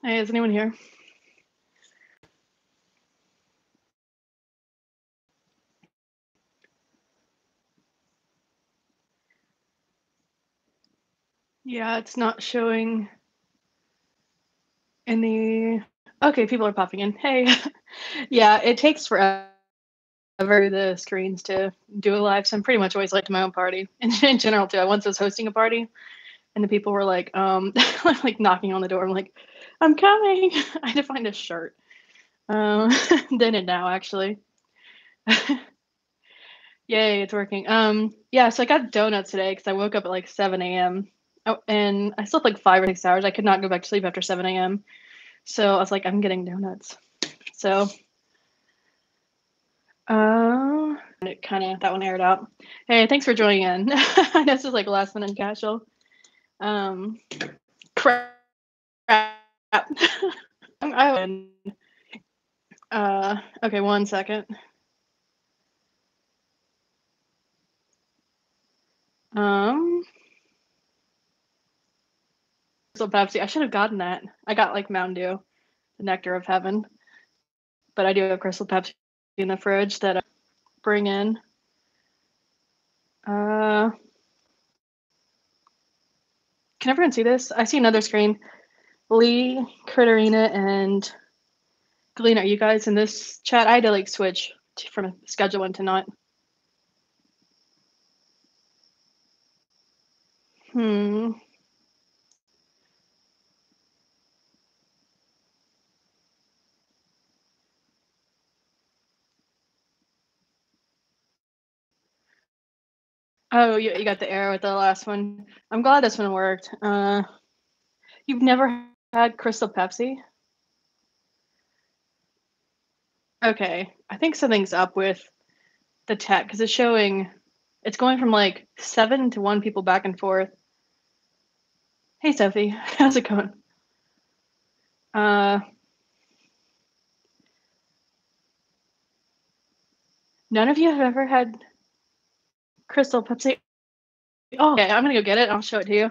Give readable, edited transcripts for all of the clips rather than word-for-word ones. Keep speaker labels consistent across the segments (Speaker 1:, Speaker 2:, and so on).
Speaker 1: Hey, is anyone here? Yeah, it's not showing any. Okay, people are popping in. Hey. Yeah, it takes forever the screens to do a live, so I'm pretty much always late to my own party. And in general too. I once was hosting a party and the people were like, like knocking on the door. I'm like, I'm coming. I had to find a shirt. Um, then and now actually. Yay, it's working. Yeah, so I got donuts today because I woke up at like 7 a.m. Oh, and I slept like 5 or 6 hours. I could not go back to sleep after 7 a.m. So I was like, I'm getting donuts. So, it kind of that one aired out. Hey, thanks for joining in. This is like last minute casual. Um, crap. I okay, 1 second. Um, Crystal Pepsi. I should have gotten that. I got like Mountain Dew, the nectar of heaven. But I do have Crystal Pepsi in the fridge that I bring in. Uh, can everyone see this? I see another screen. Lee, Critterina, and Galena, are you guys in this chat? I had to like switch from a schedule one to not. Hmm. Oh, you got the error with the last one. I'm glad this one worked. You've never had Crystal Pepsi? Okay, I think something's up with the tech because it's showing, it's going from like 7 to 1 people back and forth. Hey, Sophie, how's it going? Uh, None of you have ever had Crystal Pepsi? Oh, okay, I'm gonna go get it. I'll show it to you.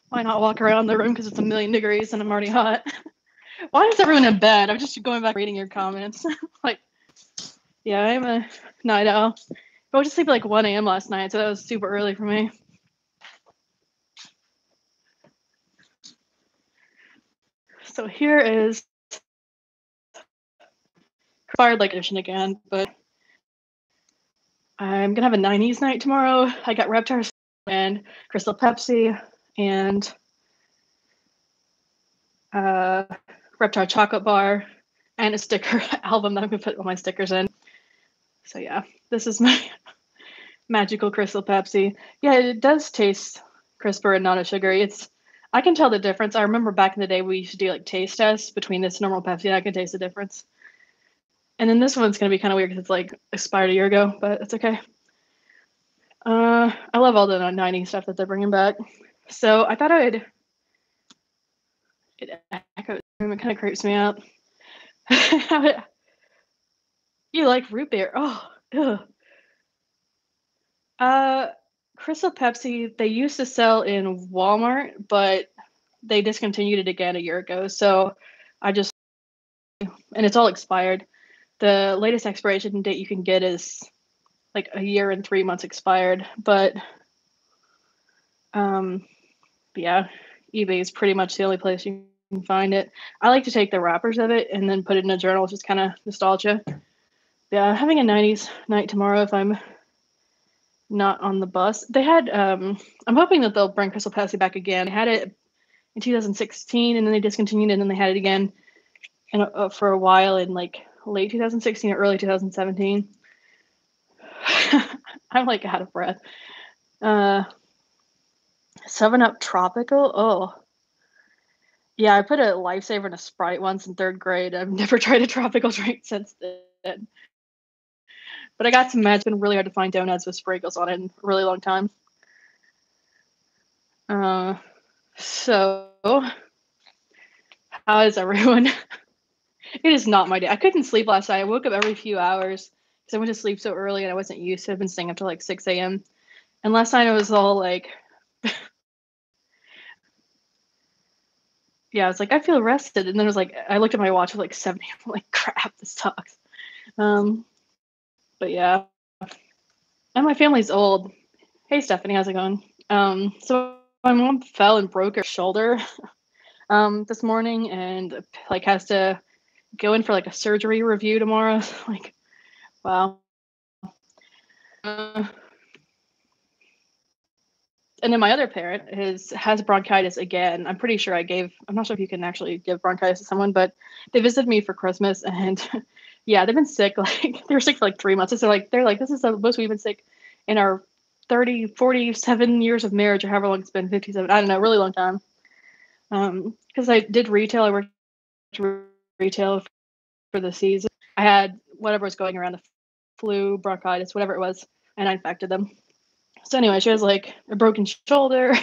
Speaker 1: Why not walk around the room because it's a million degrees and I'm already hot? Why is everyone in bed? I'm just going back reading your comments. Like, yeah, I'm a night owl. I went to sleep at like 1 a.m. last night, so that was super early for me. So here is Fired Like Edition again, but I'm gonna have a 90s night tomorrow. I got Reptar and Crystal Pepsi and Reptar chocolate bar and a sticker album that I'm gonna put all my stickers in. So yeah, this is my magical Crystal Pepsi. Yeah, it does taste crisper and not as sugary. I can tell the difference. I remember back in the day we used to do like taste tests between this normal Pepsi, and I can taste the difference. And then this one's gonna be kind of weird because it's like expired a year ago, but it's okay. I love all the 90s stuff that they're bringing back. So I thought it echoes. It kind of creeps me out. You like root beer? Oh, ugh. Uh, Crystal Pepsi. They used to sell in Walmart, but they discontinued it again a year ago. So I just and it's all expired. The latest expiration date you can get is like a year and 3 months expired. Um, but yeah, eBay is pretty much the only place you can find it. I like to take the wrappers of it and then put it in a journal, just kind of nostalgia. Yeah, having a 90s night tomorrow if I'm not on the bus. They had I'm hoping that they'll bring Crystal Pepsi back again. They had it in 2016 and then they discontinued it and then they had it again for a while in like late 2016 or early 2017. I'm like out of breath. Uh, 7-Up Tropical. Oh, yeah. I put a Lifesaver in a Sprite once in 3rd grade. I've never tried a tropical drink since then. But I got some match. It's been really hard to find donuts with sprinkles on it in a really long time. So, how is everyone? It is not my day. I couldn't sleep last night. I woke up every few hours because I went to sleep so early and I wasn't used to it. I've been staying up till like 6 a.m. And last night I was all like, yeah, I was like, I feel rested. And then it was like, I looked at my watch, it was like 7 a.m. I'm like, crap, this sucks. Um, but yeah, and my family's old. Hey, Stephanie, how's it going? So my mom fell and broke her shoulder this morning and like has to go in for like a surgery review tomorrow. Like, wow. Uh, and then my other parent has bronchitis again. I'm pretty sure I'm not sure if you can actually give bronchitis to someone, but they visited me for Christmas and yeah, they've been sick. Like they were sick for like 3 months. So they're like, this is the most we've been sick in our 30, 47 years of marriage or however long it's been, 57. I don't know, really long time. Because I did retail. I worked retail for the season. I had whatever was going around, the flu, bronchitis, whatever it was, and I infected them. So anyway, she has like a broken shoulder.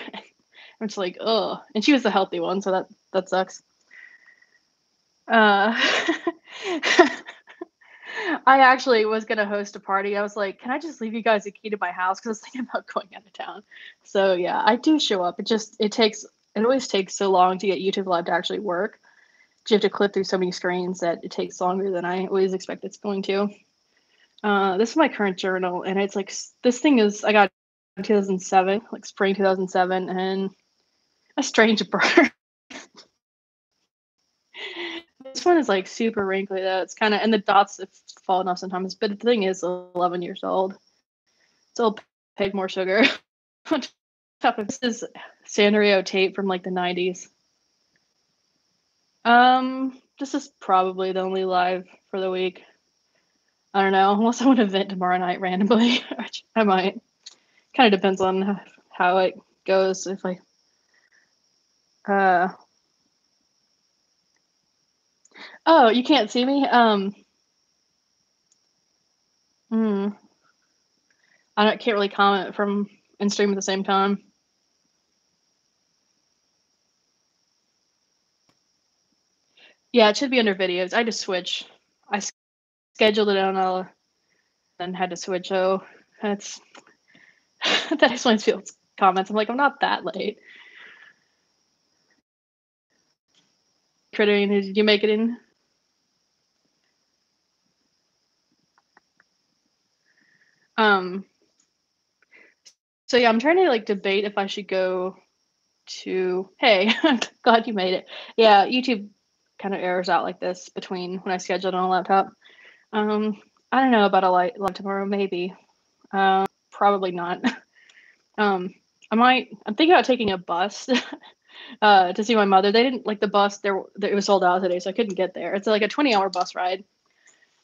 Speaker 1: I'm just like, oh, and she was the healthy one, so that sucks. Uh, I actually was gonna host a party. I was like, can I just leave you guys a key to my house? Because I was thinking about going out of town. So yeah, I do show up. It always takes so long to get YouTube Live to actually work. You have to click through so many screens that it takes longer than I always expect it's going to. This is my current journal, and it's like this thing is I got in 2007, like spring 2007, and a strange birth. This one is like super wrinkly though. It's kind of, and the dots have fallen off sometimes. But the thing is, 11 years old. Still paid more sugar. On top of this is Sanrio tape from like the 90s. This is probably the only live for the week. I don't know, unless I want to vent tomorrow night randomly, which I might. Kind of depends on how it goes. If I, uh, oh, you can't see me. Hmm, can't really comment from and stream at the same time. Yeah, it should be under videos. I just switch. I scheduled it on a, then had to switch. Oh, that's that explains people's comments. I'm like, I'm not that late. Crittering, did you make it in? Um, so yeah, I'm trying to like debate if I should go to. Hey, I'm glad you made it. Yeah, YouTube kind of errors out like this between when I scheduled on a laptop. Um, I don't know about a live tomorrow. Maybe. Probably not. Um, I might. I'm thinking about taking a bus to see my mother. They didn't like the bus. It was sold out today, so I couldn't get there. It's like a 20-hour bus ride,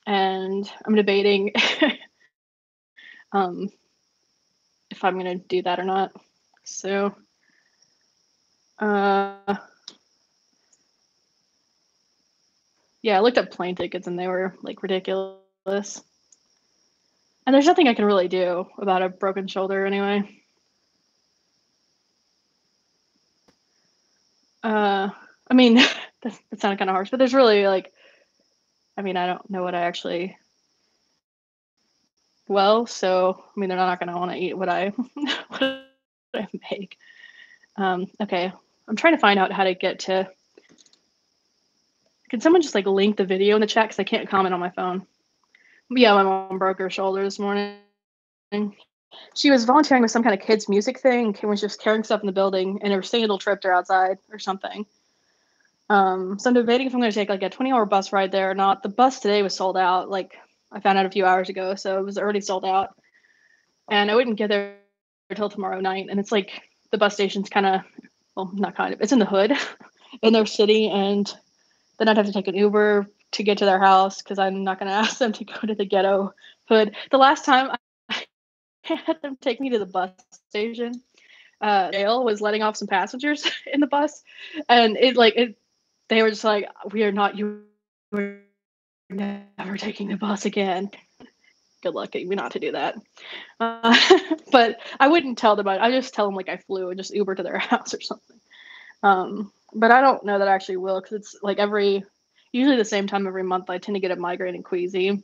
Speaker 1: and I'm debating um, if I'm gonna do that or not. So, uh, yeah, I looked up plane tickets and they were like ridiculous. And there's nothing I can really do about a broken shoulder anyway. I mean, that sounded kind of harsh, but there's really like, I mean, I don't know what I actually so I mean, they're not going to want to eat what I what I make. Okay, I'm trying to find out how to get to. Can someone just like link the video in the chat because I can't comment on my phone? Yeah, my mom broke her shoulder this morning. She was volunteering with some kind of kids music thing and was just carrying stuff in the building, and her sandal tripped her outside or something. So I'm debating if I'm going to take like a 20-hour bus ride there or not. The bus today was sold out. Like I found out a few hours ago, so it was already sold out, and I wouldn't get there until tomorrow night. And it's like the bus station's kind of, well, not kind of, it's in the hood in their city, and then I'd have to take an Uber to get to their house because I'm not going to ask them to go to the ghetto hood. The last time I had them take me to the bus station, Dale was letting off some passengers in the bus, and they were just like, "We are not. You are never taking the bus again." Good luck getting me not to do that. Uh, but I wouldn't tell them. I just tell them like I flew and just Uber to their house or something. But I don't know that I actually will because it's like usually the same time every month. I tend to get a migraine and queasy,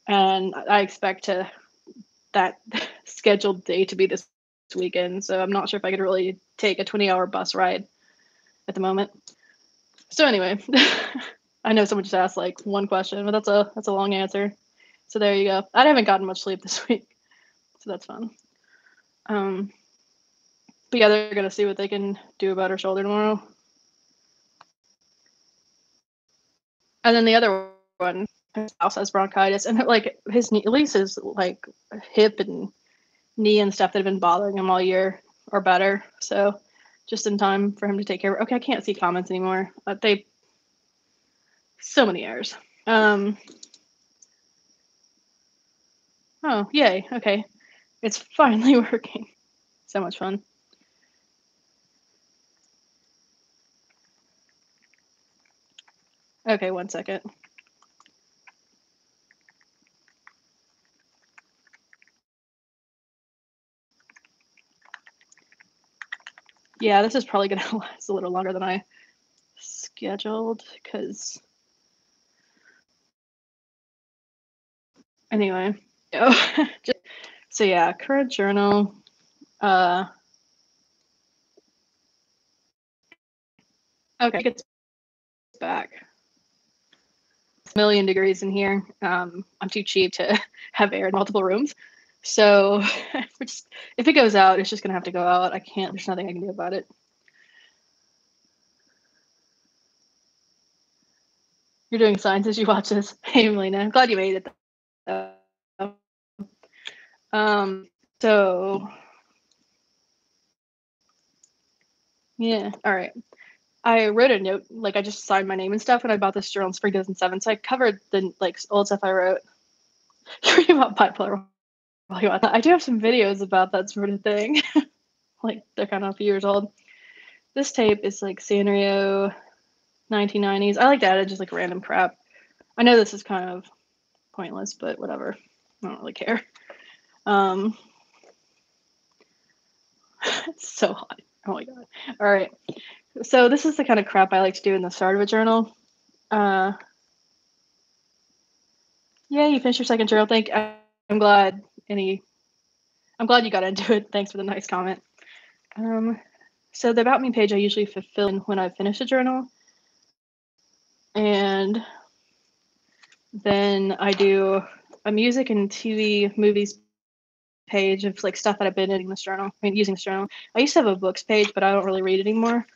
Speaker 1: and I expect that scheduled day to be this weekend. So I'm not sure if I could really take a 20-hour bus ride at the moment. So anyway, I know someone just asked like one question, but that's a long answer. So there you go. I haven't gotten much sleep this week, so that's fun. Um, but yeah, they're gonna see what they can do about her shoulder tomorrow. And then the other one, his spouse has bronchitis, and like his knee, at least his like hip and knee and stuff that have been bothering him all year are better. So just in time for him to take care of. Okay, I can't see comments anymore. They so many errors. Oh, yay. Okay. It's finally working. So much fun. Okay, 1 second. Yeah, this is probably going to last a little longer than I scheduled because anyway. Oh, so yeah, current journal. Okay, it's back. It's a million degrees in here. I'm too cheap to have air in multiple rooms. So if it goes out, it's just going to have to go out. I can't, there's nothing I can do about it. You're doing science as you watch this. Hey, Melina, I'm glad you made it. So yeah, all right. I wrote a note, like I just signed my name and stuff when I bought this journal in spring 2007. So I covered the like old stuff I wrote. You're reading about bipolar. I do have some videos about that sort of thing. Like they're kind of a few years old. This tape is like Sanrio 1990s. I like to add just like random crap. I know this is kind of pointless, but whatever. I don't really care. It's so hot. Oh my god. All right. So this is the kind of crap I like to do in the start of a journal. Yeah, you finished your second journal. I'm glad I'm glad you got into it. Thanks for the nice comment. So the About Me page I usually fulfill when I finish a journal. And then I do a music and TV movies page of like stuff that I've been in this journal. Using this journal. I used to have a books page, but I don't really read anymore.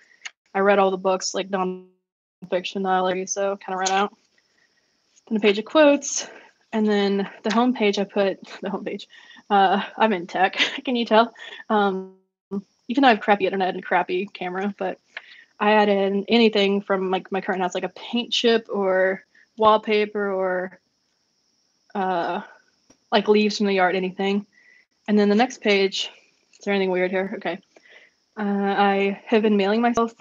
Speaker 1: I read all the books like nonfiction that I like, so kind of ran out. Then a page of quotes, and then the home page I put the home page. I'm in tech, can you tell? Even though I have crappy internet and crappy camera, but I add in anything from like my current house, like a paint chip or wallpaper or like leaves from the yard, anything. And then the next page, is there anything weird here? Okay. I have been mailing myself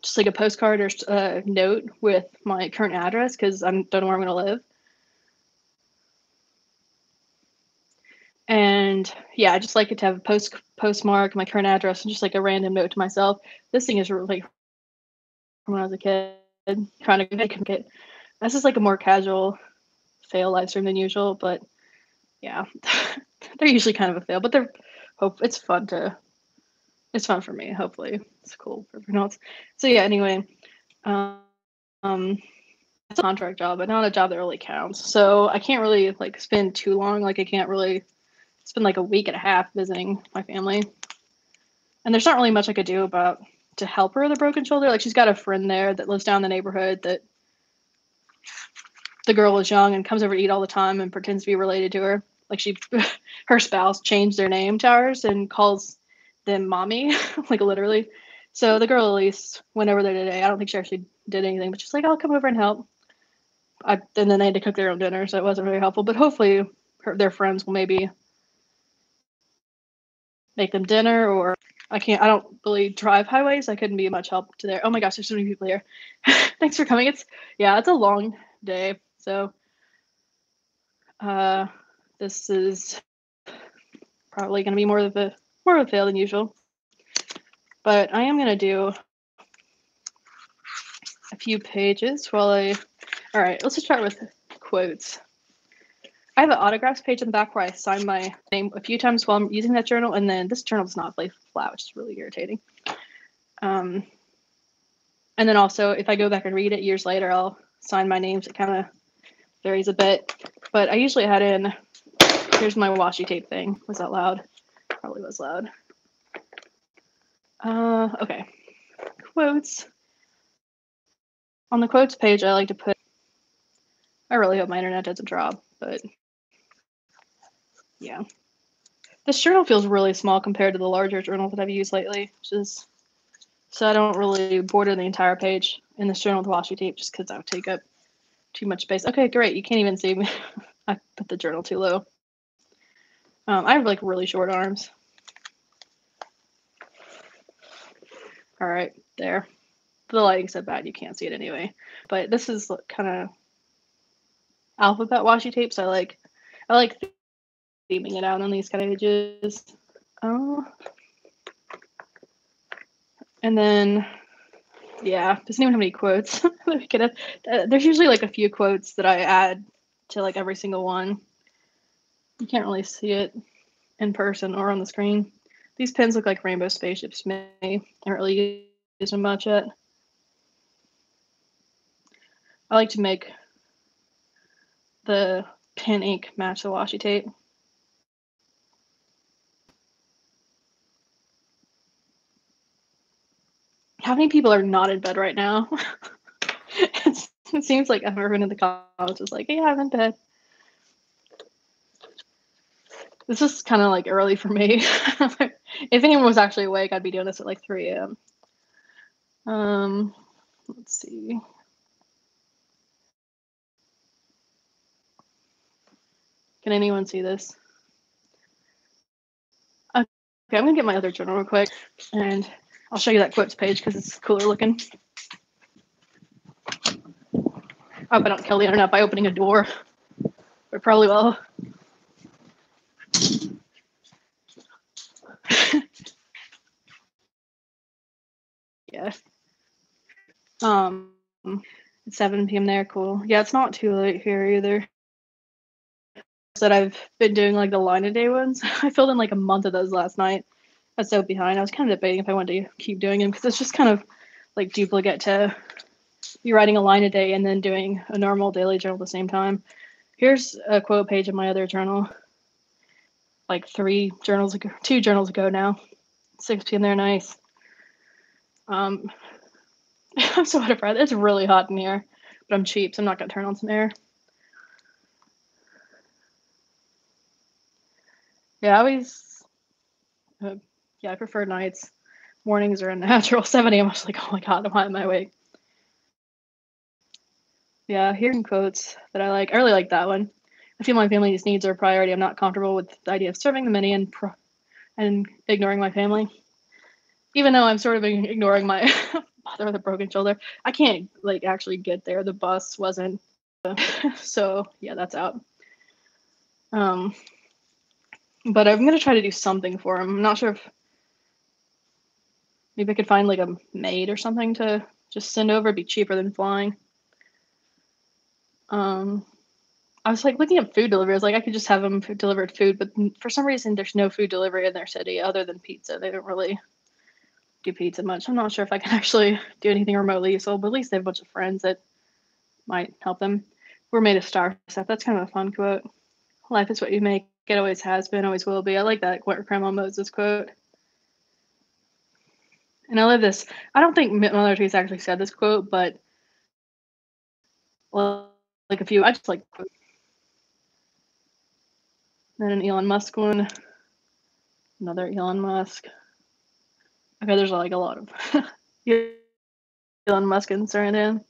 Speaker 1: just like a postcard or a note with my current address because I don't know where I'm going to live. And yeah, I just like it to have a postmark, my current address, and just like a random note to myself. This thing is really from when I was a kid, trying to make it. This is like a more casual fail live stream than usual, but yeah, they're usually kind of a fail, but it's fun for me. Hopefully, it's cool for everyone else. So yeah, anyway, it's a contract job, but not a job that really counts. So I can't really like spend too long. Like I can't really spend like a week and a half visiting my family. And there's not really much I could do to help her with a broken shoulder. Like she's got a friend there that lives down the neighborhood that the girl is young and comes over to eat all the time and pretends to be related to her. Like her spouse changed their name to ours and calls them mommy, like literally. So the girl at least went over there today. I don't think she actually did anything, but she's like, I'll come over and help. And then they had to cook their own dinner, so it wasn't very helpful. But hopefully their friends will maybe make them dinner, or I don't really drive highways. I couldn't be much help to there. Oh my gosh, there's so many people here. Thanks for coming. It's a long day. So this is probably going to be more of a fail than usual. But I am going to do a few pages all right, let's just start with quotes. I have an autographs page in the back where I sign my name a few times while I'm using that journal, and then this journal does not lay flat, which is really irritating. And then also, if I go back and read it years later, I'll sign my names. It kind of varies a bit. But I usually had in, here's my washi tape thing. Was that loud? Probably was loud. Okay. Quotes. On the quotes page, I like to put, I really hope my internet doesn't drop, but yeah. This journal feels really small compared to the larger journals that I've used lately, which is, so I don't really border the entire page in this journal with washi tape just because that would take up too much space. Okay, great. You can't even see me. I put the journal too low. I have like really short arms. All right, there. The lighting's so bad you can't see it anyway. But this is kind of alphabet washi tape, so I like theming it out on these kind of pages. And then, yeah, doesn't even have any quotes. There's usually like a few quotes that I add to like every single one. You can't really see it in person or on the screen. These pins look like rainbow spaceships to me. I don't really use them much yet. I like to make the pen ink match the washi tape. How many people are not in bed right now? It seems like everyone in the comments is like, yeah, I'm in bed. This is kind of like early for me. If anyone was actually awake, I'd be doing this at like 3 a.m. Let's see. Can anyone see this? Okay, I'm gonna get my other journal real quick, and I'll show you that quotes page because it's cooler looking. I hope I don't kill the internet by opening a door. But probably will. Yeah. It's 7 p.m. there. Cool. Yeah, it's not too late here either. That I've been doing like the line a day ones. I filled in like a month of those last night. I was so behind. I was kind of debating if I wanted to keep doing them because it's just kind of like duplicate to be writing a line a day and then doing a normal daily journal at the same time. Here's a quote page of my other journal. Like 2 journals ago now. 6 p.m. there, nice. I'm so out of breath. It's really hot in here, but I'm cheap, so I'm not gonna turn on some air. Yeah, I prefer nights. Mornings are unnatural. 7 a.m. I was like, oh my god, why am I awake? Yeah, hearing quotes that I like. I really like that one. I feel my family's needs are a priority. I'm not comfortable with the idea of serving the many and ignoring my family. Even though I'm sort of ignoring my mother with a broken shoulder, I can't like actually get there. The bus wasn't, so yeah, that's out. But I'm gonna try to do something for him. I'm not sure if maybe I could find like a maid or something to just send over. It'd be cheaper than flying. I was like looking at food delivery. I was like, I could just have them delivered food, but for some reason, there's no food delivery in their city other than pizza. They don't really do pizza much. I'm not sure if I can actually do anything remotely. So, but at least they have a bunch of friends that might help them. We're made of star stuff. That's kind of a fun quote. Life is what you make. It always has been, always will be. I like that Grandma Moses quote. And I love this. I don't think Mother Teresa actually said this quote, but like a few, I just like quotes. Then an Elon Musk one. Another Elon Musk. Okay, there's like a lot of Elon Musk inserted in.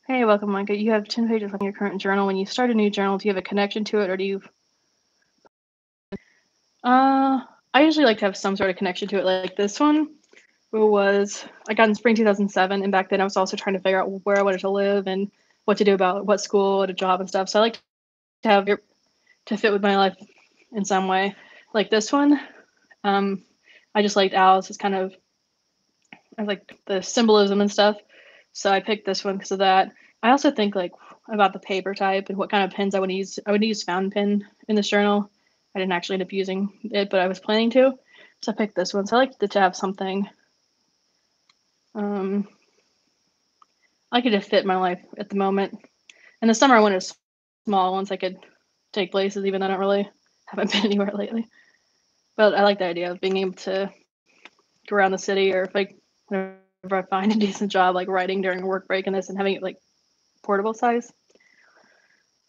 Speaker 1: Hey, welcome, Micah. You have 10 pages on your current journal. When you start a new journal, do you have a connection to it, or do you? I usually like to have some sort of connection to it. Like this one was I got in spring 2007, and back then I was also trying to figure out where I wanted to live and what to do about what school and a job and stuff. So I like to have it to fit with my life in some way. Like this one, I just liked Alice. It's kind of I like the symbolism and stuff. So I picked this one because of that. I also think like about the paper type and what kind of pens I would use. I would use fountain pen in this journal. I didn't actually end up using it, but I was planning to. So I picked this one. So I like to have something. I like it to fit my life at the moment. In the summer, I wanted small ones I could take places, even though I haven't been anywhere lately. But I like the idea of being able to go around the city, or if whenever I find a decent job, like writing during a work break and this, and having it like portable size.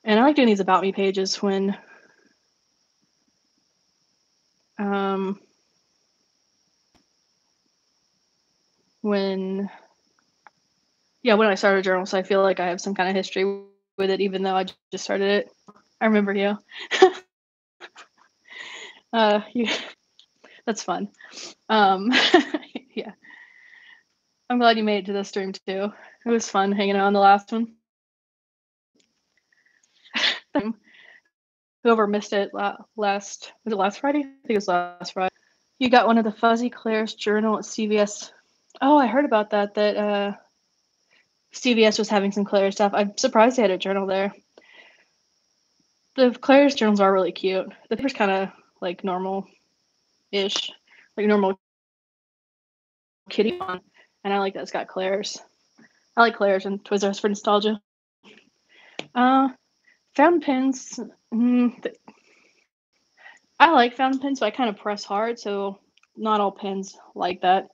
Speaker 1: And I like doing these about me pages when when I started a journal, so I feel like I have some kind of history with it, even though I just started it. I remember you. That's fun. Yeah. I'm glad you made it to this stream too. It was fun hanging out on the last one. Whoever missed it was it last Friday? I think it was last Friday. You got one of the Fuzzy Claire's journal at CVS. Oh, I heard about that CVS was having some Claire stuff. I'm surprised they had a journal there. The Claire's journals are really cute. The paper's kind of like normal-ish, like normal kitty font, and I like that it's got Claire's. I like Claire's and Toys R Us for nostalgia. Fountain pens. I like fountain pens, but I kind of press hard, so not all pens like that.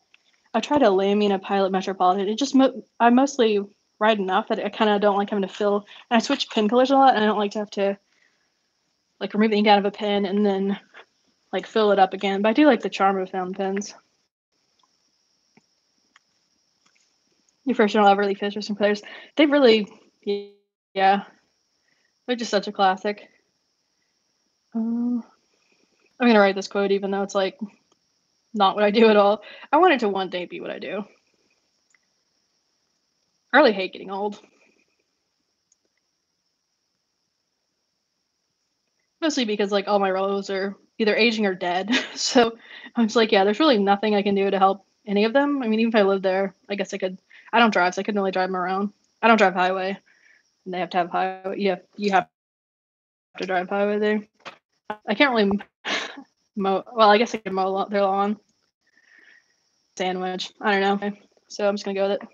Speaker 1: I tried a Lamina Pilot Metropolitan. It just I mostly write enough that I kind of don't like having to fill. And I switch pen colors a lot, and I don't like to have to like remove the ink out of a pen and then like fill it up again. But I do like the charm of fountain pens. Your first journal ever, Lee Fisher, some players. They really, yeah, they're just such a classic. I'm gonna write this quote, even though it's like not what I do at all. I want it to one day be what I do. I really hate getting old. Mostly because like all my relatives are either aging or dead. So I'm just like, yeah, there's really nothing I can do to help any of them. I mean, even if I lived there, I guess I could. I don't drive, so I couldn't really drive them around. I don't drive highway, and they have to have highway. You have to drive highway there. I can't really mow. Well, I guess I could mow their lawn. Sandwich. I don't know. So I'm just gonna go with it.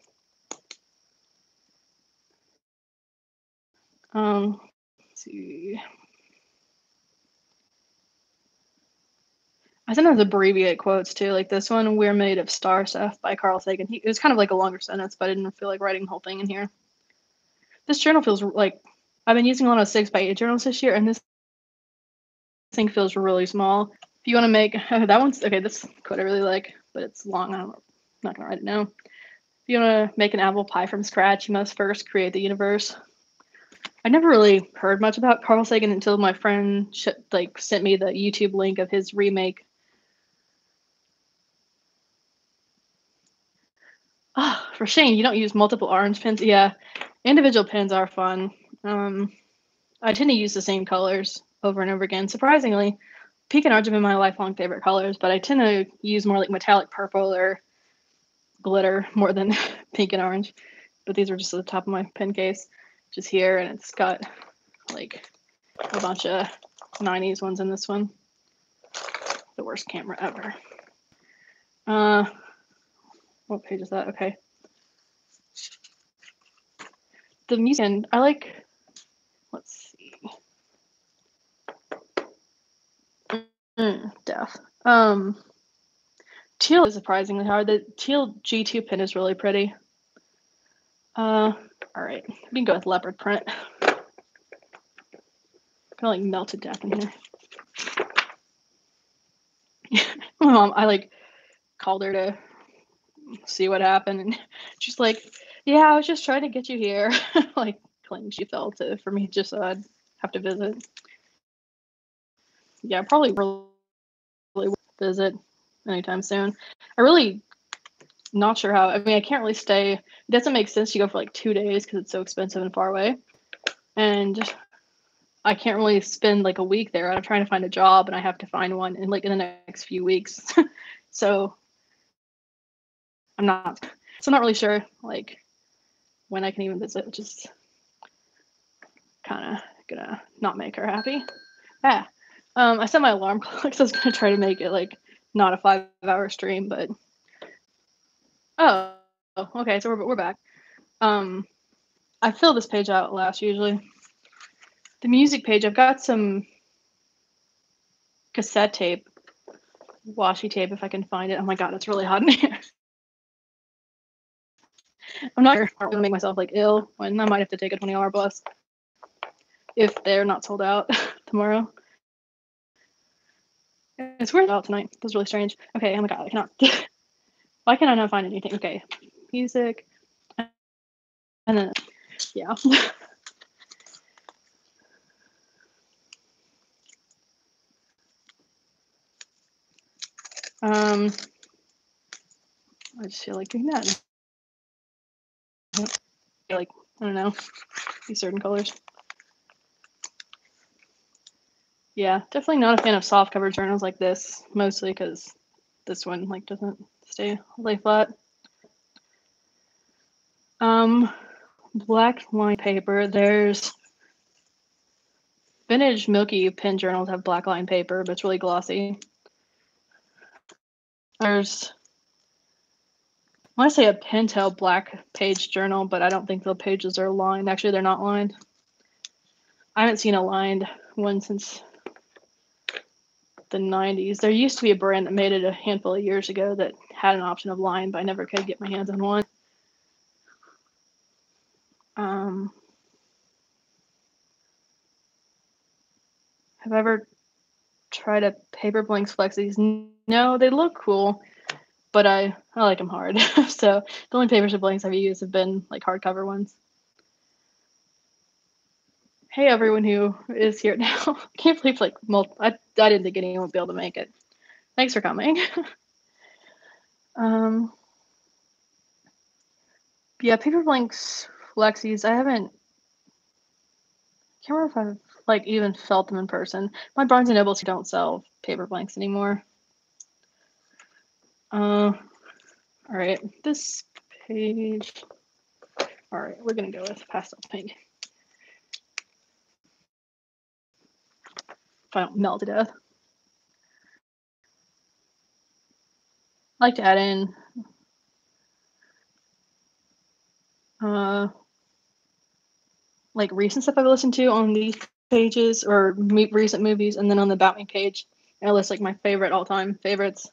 Speaker 1: Let's see. I sometimes abbreviate quotes too, like this one, "We're made of star stuff" by Carl Sagan. It was kind of like a longer sentence, but I didn't feel like writing the whole thing in here. This journal feels like I've been using a lot of 6x8 journals this year, and this thing feels really small. If you want to make that one's okay, this quote I really like, but it's long. I'm not gonna write it now. If you want to make an apple pie from scratch, you must first create the universe. I never really heard much about Carl Sagan until my friend sent me the YouTube link of his remake. Oh, for shame you don't use multiple orange pens. Yeah, individual pens are fun. I tend to use the same colors over and over again. Surprisingly, pink and orange have been my lifelong favorite colors, but I tend to use more like metallic purple or glitter more than pink and orange. But these are just at the top of my pen case, just here, and it's got like a bunch of 90s ones in this one. The worst camera ever. What page is that? Okay. The music, I like, let's see. Death. Teal is surprisingly hard. The teal G2 pen is really pretty. All right, we can go with leopard print. I feel like melted death in here. My mom, I like called her to see what happened, and she's like, "Yeah, I was just trying to get you here." Like claiming she felt it for me just so I'd have to visit. Yeah, probably really visit anytime soon. I really not sure how. I mean, I can't really stay. It doesn't make sense to go for like 2 days because it's so expensive and far away, and I can't really spend like a week there. I'm trying to find a job, and I have to find one in the next few weeks. So I'm not really sure like when I can even visit, which is kind of gonna not make her happy. Yeah. I set my alarm clock because I was gonna try to make it like not a 5-hour stream, but oh, okay, so we're back. Um, I fill this page out last usually. The music page, I've got some cassette tape, washi tape if I can find it. Oh my god, it's really hot in here. I'm not sure I'm gonna make myself like ill when I might have to take a 20-hour bus if they're not sold out tomorrow. It's weird out tonight. It was really strange. Okay, oh my god, I cannot. Why can I not find anything? Okay, music, and then yeah. I just feel like doing that. Like I don't know, these certain colors. Yeah, definitely not a fan of soft cover journals like this, mostly because this one like doesn't stay lay flat. Black line paper. There's vintage Milky pen journals have black line paper, but it's really glossy. There's I want to say a Pentel black page journal, but I don't think the pages are lined. Actually, they're not lined. I haven't seen a lined one since the 90s. There used to be a brand that made it a handful of years ago that had an option of lined, but I never could get my hands on one. Have I ever tried a Paper Blanks Flexies? No, they look cool, but I like them hard. So the only Paper Blanks I've used have been like hardcover ones. Hey everyone who is here now. I can't believe like I didn't think anyone would be able to make it. Thanks for coming. Yeah, Paper Blanks Flexies. I can't remember if I've like even felt them in person. My Barnes and Nobles don't sell paper blanks anymore. All right, this page. All right, we're gonna go with pastel pink. If I don't melt to death. I like to add in like recent stuff I've listened to on these pages or recent movies, and then on the About Me page, I list like my favorite all-time favorites.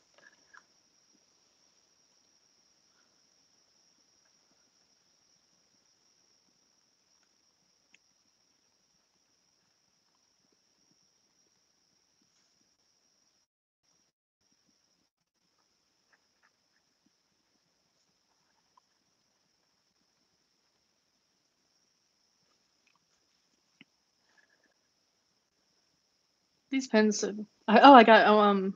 Speaker 1: These pens. I got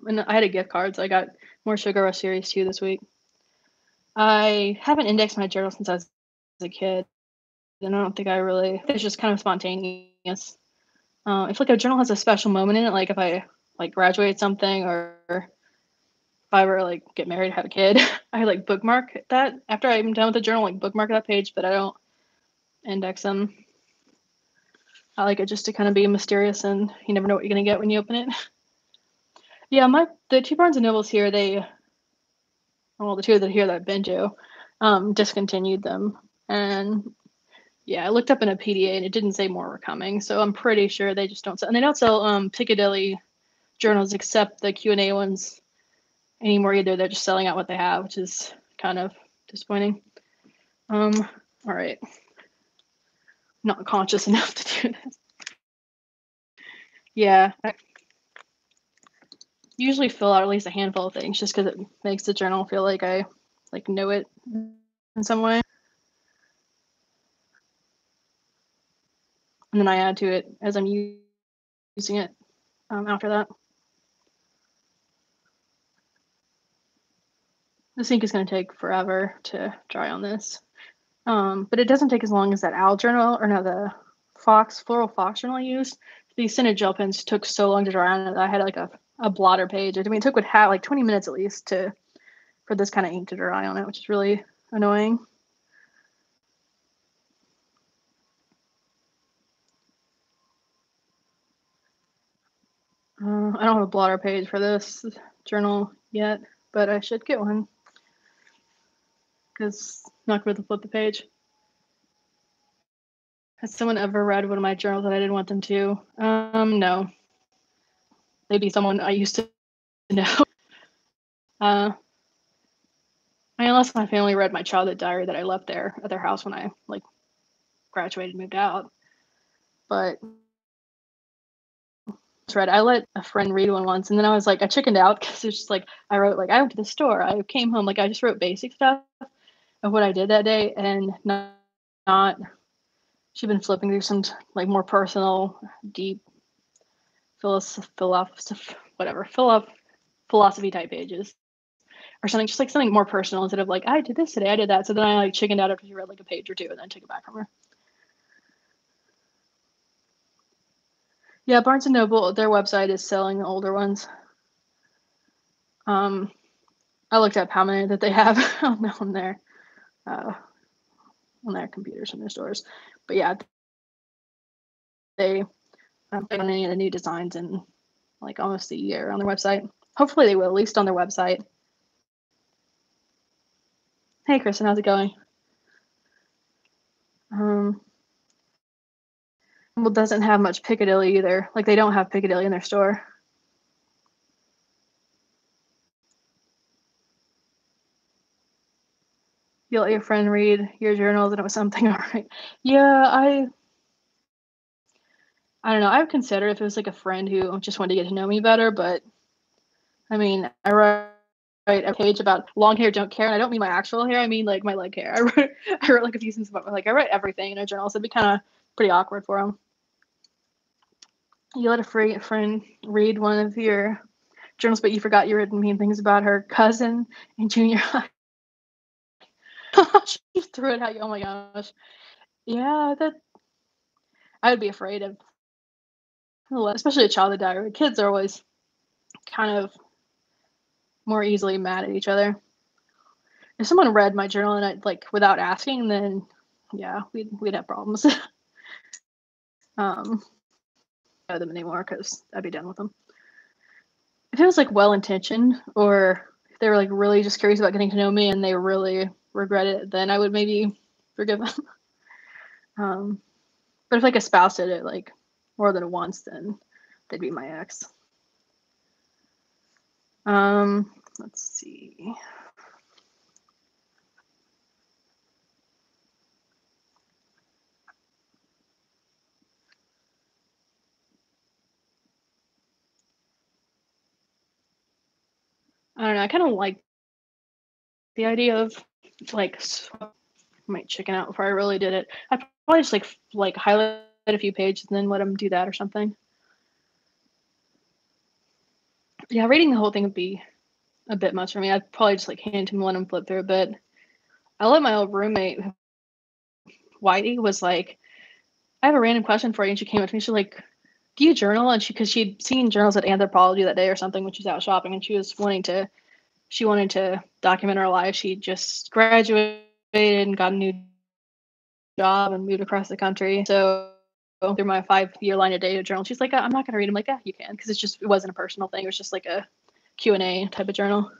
Speaker 1: and I had a gift card, so I got more Sugar Rush Series 2 this week. I haven't indexed my journal since I was a kid, and I don't think I really. It's just kind of spontaneous. If like a journal has a special moment in it, like if I like graduate something or if I were like get married, have a kid, I like bookmark that after I'm done with the journal, like bookmark that page, but I don't index them. I like it just to kind of be mysterious, and you never know what you're gonna get when you open it. Yeah, the two Barnes and Nobles here, the two that here that I've been to, discontinued them, and yeah, I looked up in a PDA and it didn't say more were coming, so I'm pretty sure they just don't sell. And they don't sell Piccadilly journals except the Q&A ones anymore either. They're just selling out what they have, which is kind of disappointing. All right, not conscious enough to do this. Yeah, I usually fill out at least a handful of things just because it makes the journal feel like I like know it in some way. And then I add to it as I'm using it after that. This ink is going to take forever to dry on this. But it doesn't take as long as that owl journal, or no, the floral fox journal I used. These scented gel pens took so long to dry on that I had like a blotter page. I mean, it took like 20 minutes at least for this kind of ink to dry on it, which is really annoying. I don't have a blotter page for this journal yet, but I should get one because I'm not going to flip the page. Has someone ever read one of my journals that I didn't want them to? No. Maybe someone I used to know. I mean, unless my family read my childhood diary that I left there at their house when I like graduated and moved out. But read. I let a friend read one once, and then I was like, I chickened out because it's just like I wrote like I went to the store, I came home, like I just wrote basic stuff of what I did that day, and not she'd been flipping through some like more personal, deep philosophy type pages or something, just like something more personal instead of like I did this today, I did that. So then I like chickened out after she read like a page or two, and then took it back from her. Yeah, Barnes and Noble, their website is selling the older ones. I looked up how many that they have on their computers in their stores. But yeah, they don't have any of the new designs in like almost a year on their website. Hopefully they will, at least on their website. Hey Kristen, how's it going? Well, doesn't have much Piccadilly either. Like they don't have Piccadilly in their store. You let your friend read your journals and it was something alright. Yeah, I don't know. I would consider if it was like a friend who just wanted to get to know me better, but I mean, I write a page about long hair don't care, and I don't mean my actual hair, I mean like my leg hair. I wrote like a few sentences about like I write everything in a journal, so it'd be kind of pretty awkward for them. You let a friend read one of your journals, but you forgot you written mean things about her cousin in junior high. She threw it at you. Oh my gosh. Yeah, that I would be afraid of, especially a childhood diary. Kids are always kind of more easily mad at each other. If someone read my journal and I like without asking, then yeah, we'd have problems. Know them anymore because I'd be done with them. If it was like well intentioned, or if they were like really just curious about getting to know me and they really regret it, then I would maybe forgive them. But if like a spouse did it like more than once, then they'd be my ex. Let's see. I don't know. I kind of like the idea of like I might chicken out before I really did it. I'd probably just like highlight a few pages and then let them do that or something. Yeah, reading the whole thing would be a bit much for me. I'd probably just like hand him and let him flip through a bit. I let my old roommate Whitey was like, I have a random question for you, and she came up to me. She's like, do you journal? And she'd seen journals at Anthropology that day or something when she was out shopping, and she wanted to document her life. She just graduated and got a new job and moved across the country. So through my 5-year line of data journal, she's like, I'm not going to read them. Like, yeah, you can, because it wasn't a personal thing. It was just like a Q&A type of journal.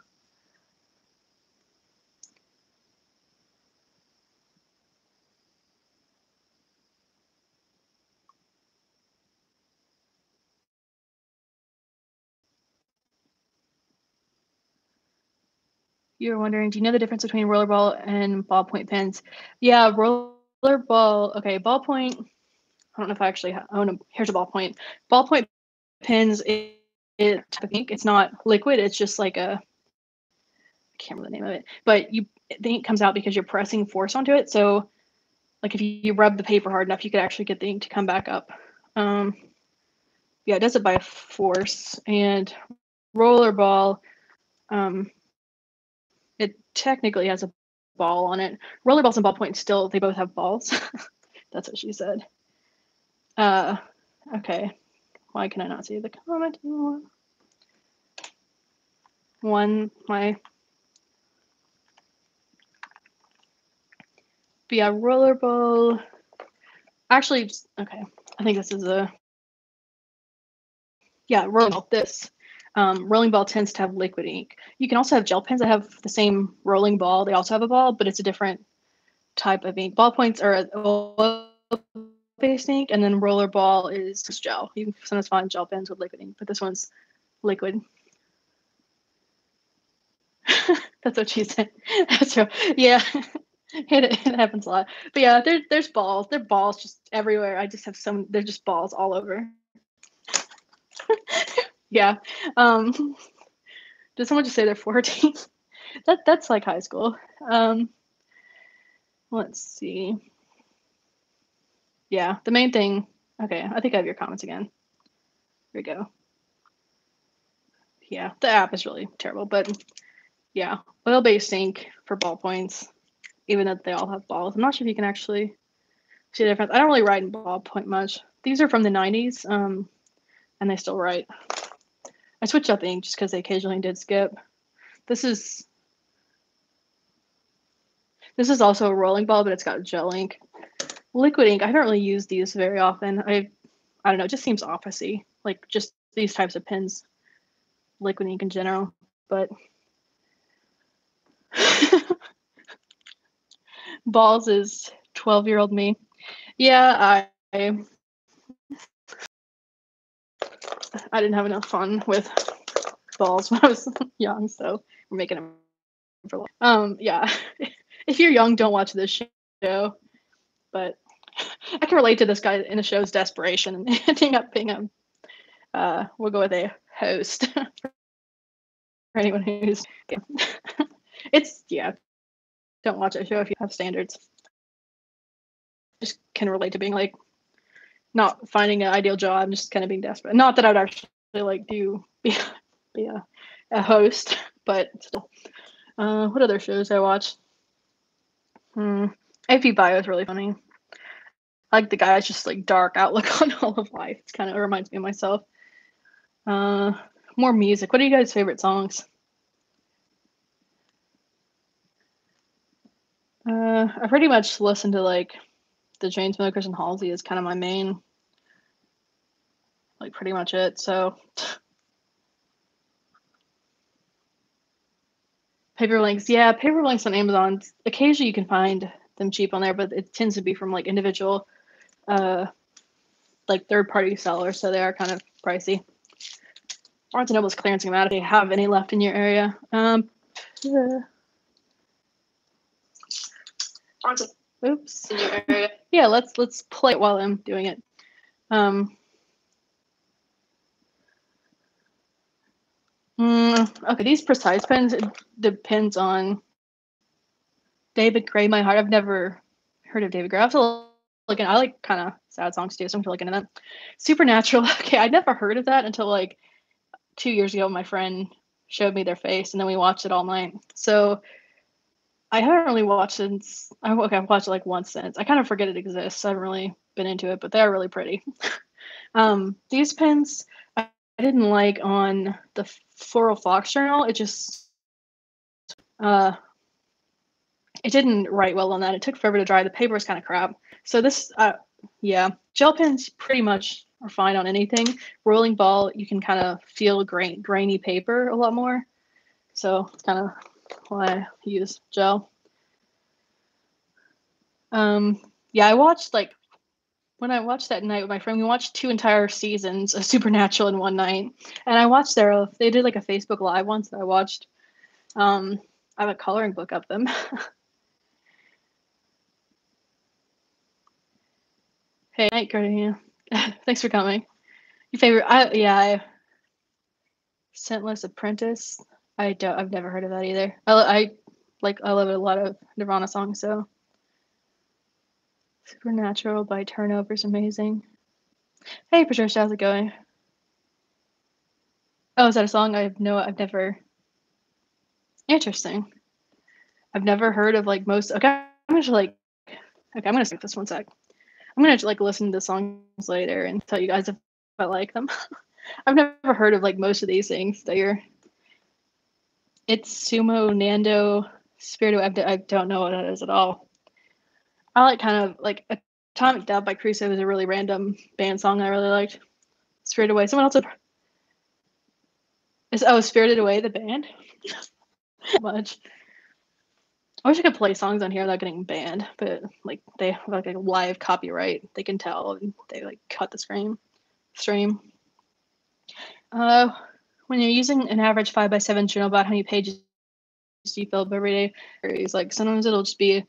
Speaker 1: You were wondering, do you know the difference between rollerball and ballpoint pens? Yeah, rollerball. Okay, ballpoint. I don't know if I actually own a. Here's a ballpoint. Ballpoint pens. It type of ink. It's not liquid. It's just like a. I can't remember the name of it. But the ink comes out because you're pressing force onto it. So, like if you rub the paper hard enough, you could actually get the ink to come back up. Yeah, it does it by force. And rollerball. It technically has a ball on it. Rollerballs and ballpoint still, they both have balls. That's what she said. Okay. Why can I not see the comment anymore? Yeah, rollerball. Actually, okay. I think this is Yeah, rolling ball. This rolling ball tends to have liquid ink. You can also have gel pens that have the same rolling ball. They also have a ball, but it's a different type of ink. Ballpoints are oil-based ink, and then roller ball is just gel. You can sometimes find gel pens with liquid ink, but this one's liquid. That's what she said. That's right. Yeah. It happens a lot. But yeah, there's balls. There are balls just everywhere. I just have some. There's just balls all over. Yeah. Did someone just say they're 14? That's like high school. Let's see. Yeah, the main thing. Okay, I think I have your comments again. Here we go. Yeah, the app is really terrible, but yeah, oil-based ink for ballpoints, even though they all have balls. I'm not sure if you can actually see the difference. I don't really write in ballpoint much. These are from the 90s, and they still write. I switched up ink just because they occasionally did skip. This is also a rolling ball, but it's got gel ink. Liquid ink, I don't really use these very often. I don't know, it just seems officey. Like just these types of pens, liquid ink in general. But balls is 12-year-old me. Yeah, I didn't have enough fun with balls when I was young, so we're making them for yeah. If you're young, don't watch this show. But I can relate to this guy in the show's desperation and ending up being we'll go with a host for anyone who's it's don't watch that show if you have standards. Just can relate to being like not finding an ideal job, just kind of being desperate. Not that I would actually like do be a host, but still. What other shows I watch? AP Bio is really funny. I like the guy's just like dark outlook on all of life. It kind of reminds me of myself. More music. What are you guys' favorite songs? I pretty much listen to like the Chainsmokers and Halsey is kind of my main, like pretty much it. So Paperlinks, yeah, Paperlinks on Amazon. Occasionally you can find them cheap on there, but it tends to be from like individual, like third-party sellers, so they are kind of pricey. Barnes and Noble's clearancing them out if they have any left in your area. Oops. In your area. Yeah, let's play it while I'm doing it. Okay, these precise pens, it depends on David Gray, My Heart. I've never heard of David Gray. I have to look in. I like kind of sad songs too, so I'm looking into that. Supernatural. Okay, I'd never heard of that until like 2 years ago. My friend showed me their face, and then we watched it all night. So I haven't really watched since. I've watched it like once since. I kind of forget it exists. I haven't really been into it, but they are really pretty. These pens I didn't like on the Floral Fox journal. It just it didn't write well on that. It took forever to dry. The paper was kind of crap. So this, yeah, gel pens pretty much are fine on anything. Rolling ball, you can kind of feel grainy paper a lot more. So kind of why I use gel. Yeah, I watched like when I watched that night with my friend, we watched 2 entire seasons of Supernatural in one night. And I watched they did like a Facebook Live once that I watched. I have a coloring book of them. Hey, night, Cardia. Thanks for coming. Your favorite? Scentless Apprentice. I've never heard of that either. I love a lot of Nirvana songs. So Supernatural by Turnover's amazing. Hey, Patricia, how's it going? Oh, is that a song? I've never. Interesting. I've never heard of like most. Okay, I'm gonna like. Okay, I'm gonna skip this one sec. I'm gonna like listen to the songs later and tell you guys if I like them. I've never heard of like most of these things that you're. It's Sumo Nando Spiritu. I don't know what that is at all. I like kind of like Atomic Dove by Crusoe is a really random band song I really liked. Spirited Away. Someone else. Spirited Away the band? Much. I wish I could play songs on here without getting banned, but like they have like a live copyright. They can tell and they like cut the stream. Uh, when you're using an average 5x7 journal, about how many pages do you fill up every day? It's like sometimes it'll just be,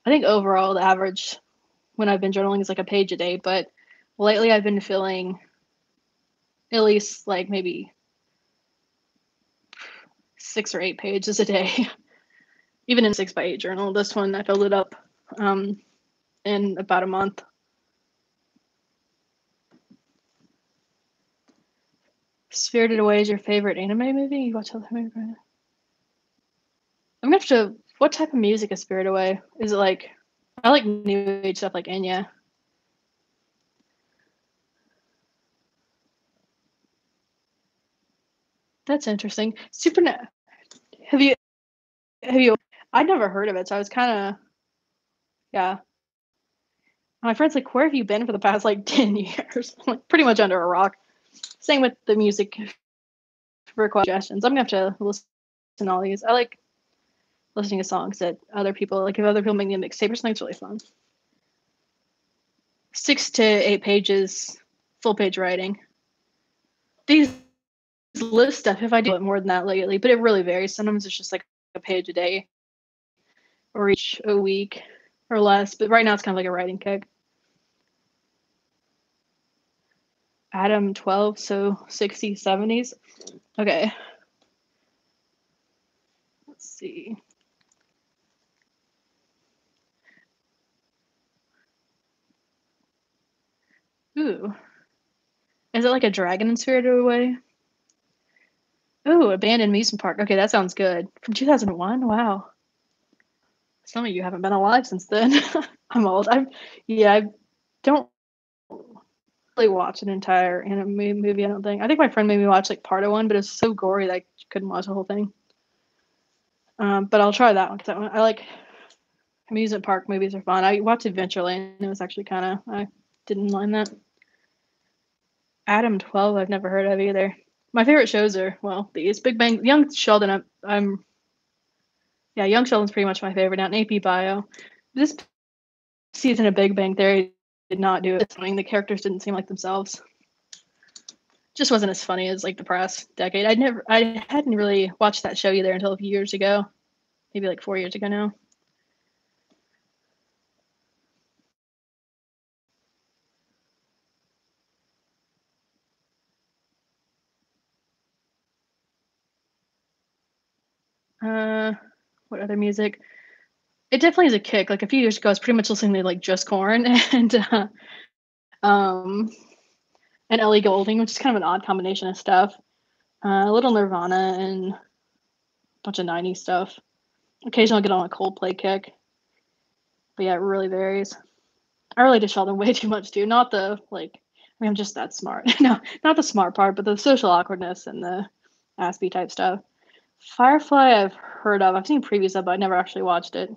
Speaker 1: I think overall the average when I've been journaling is like a page a day, but lately I've been filling at least like maybe 6 or 8 pages a day. Even in a 6x8 journal. This one I filled it up in about a month. Spirited Away is your favorite anime movie? You watch other movie? I'm gonna have to. What type of music is Spirited Away? Is it like? I like new age stuff like Enya. That's interesting. Supernet. Have you? Have you? I'd never heard of it, so I was kind of yeah. My friend's like, "Where have you been for the past like 10 years?" I'm like, pretty much under a rock. Same with the music request suggestions. I'm gonna have to listen to all these. I like listening to songs that other people like. If other people make me a mixtape or something, it's really fun. 6 to 8 pages, full page writing. These list stuff, if I do it more than that lately, but it really varies. Sometimes it's just like a page a day or each a week or less. But right now it's kind of like a writing kick. Adam 12, so 60s, 70s. Okay. Let's see. Ooh. Is it like a dragon in Spirited Away? Ooh, abandoned amusement park. Okay, that sounds good. From 2001? Wow. Some of you haven't been alive since then. I'm old. I don't really watch an entire anime movie, I don't think. I think my friend made me watch like part of one, but it's so gory that I couldn't watch the whole thing. But I'll try that one because I like amusement park movies are fun. I watched Adventureland. It was actually kind of I didn't mind that. Adam 12, I've never heard of either. My favorite shows are well these Big Bang, Young Sheldon. I'm yeah, Young Sheldon's pretty much my favorite now. In AP Bio, this season of Big Bang Theory did not do it. The characters didn't seem like themselves. Just wasn't as funny as like the past decade. I hadn't really watched that show either until a few years ago, maybe like 4 years ago now. What other music? It definitely is a kick. Like a few years ago, I was pretty much listening to like just Corn um and Ellie Goulding, which is kind of an odd combination of stuff. A little Nirvana and a bunch of '90s stuff. Occasionally, I'll get on a Coldplay kick, but yeah, it really varies. I relate to Sheldon way too much too. Not the like. I mean, I'm just that smart. No, not the smart part, but the social awkwardness and the Aspie type stuff. Firefly, I've heard of. I've seen previews of, but I never actually watched it.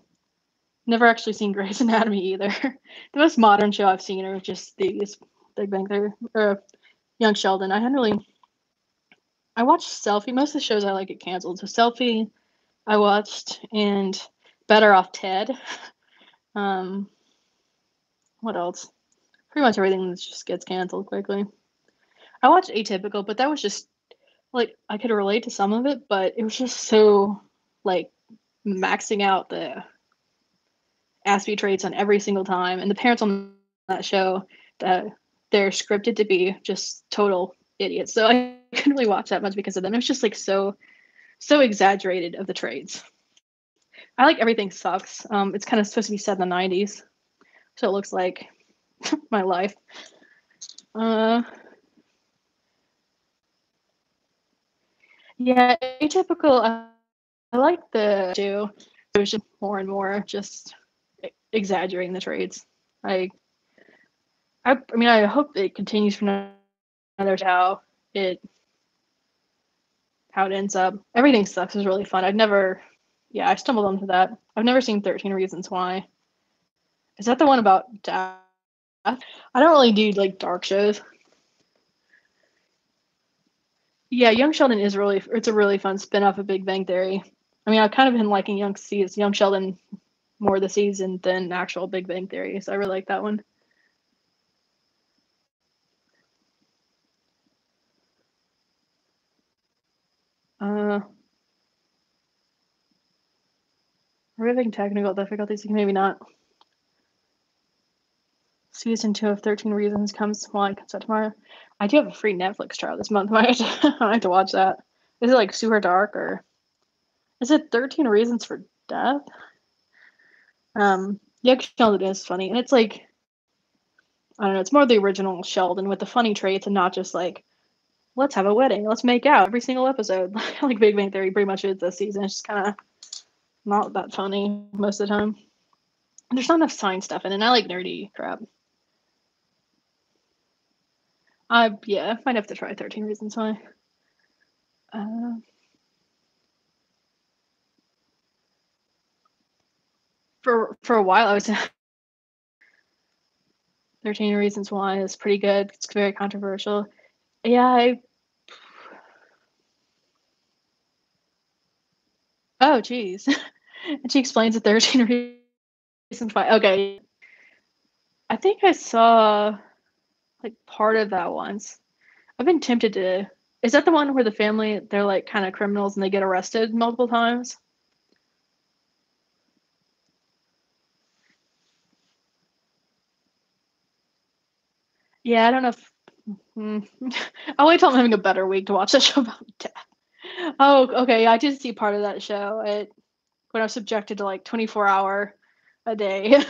Speaker 1: Never actually seen Grey's Anatomy either. The most modern show I've seen are just these Big Bang Theory or Young Sheldon. I hadn't really. I watched Selfie. Most of the shows I like get canceled. So Selfie, I watched, and Better Off Ted. Um, what else? Pretty much everything that just gets canceled quickly. I watched Atypical, but that was just like I could relate to some of it, but it was just so like maxing out the Aspie traits on every single time, and the parents on that show that they're scripted to be just total idiots. So I couldn't really watch that much because of them. It was just like so exaggerated of the traits. I like Everything Sucks. It's kind of supposed to be set in the '90s, so it looks like my life. Uh, yeah, Atypical. I like the show. It was just more and more just exaggerating the traits. I I mean, I hope it continues from another it how it ends up. Everything Sucks is really fun. I've never, yeah, I stumbled onto that. I've never seen 13 Reasons Why. Is that the one about death? I don't really do like dark shows. Yeah, Young Sheldon is it's a really fun spin-off of Big Bang Theory. I mean, I've kind of been liking Young Sheldon more this season than actual Big Bang Theory, so I really like that one. Uh, we're having technical difficulties. Maybe not. Season 2 of 13 Reasons comes out tomorrow. I do have a free Netflix trial this month. I have to watch that. Is it like super dark or is it 13 Reasons for Death? Yeah, Sheldon is funny, and it's like I don't know. It's more the original Sheldon with the funny traits, and not just like let's have a wedding, let's make out every single episode. Like Big Bang Theory pretty much is this season. It's just kind of not that funny most of the time. And there's not enough science stuff in it. And I like nerdy crap. Yeah, I might have to try 13 Reasons Why. Uh, for a while, I was 13 Reasons Why is pretty good. It's very controversial. Yeah, oh, geez. And she explains the 13 Reasons Why. Okay. I think I saw like part of that once. I've been tempted to. Is that the one where the family, they're like kind of criminals and they get arrested multiple times? Yeah, I don't know if. Mm, I'll wait till I'm having a better week to watch a show about death. Oh, okay. I did see part of that show. When I was subjected to like 24-hour a day,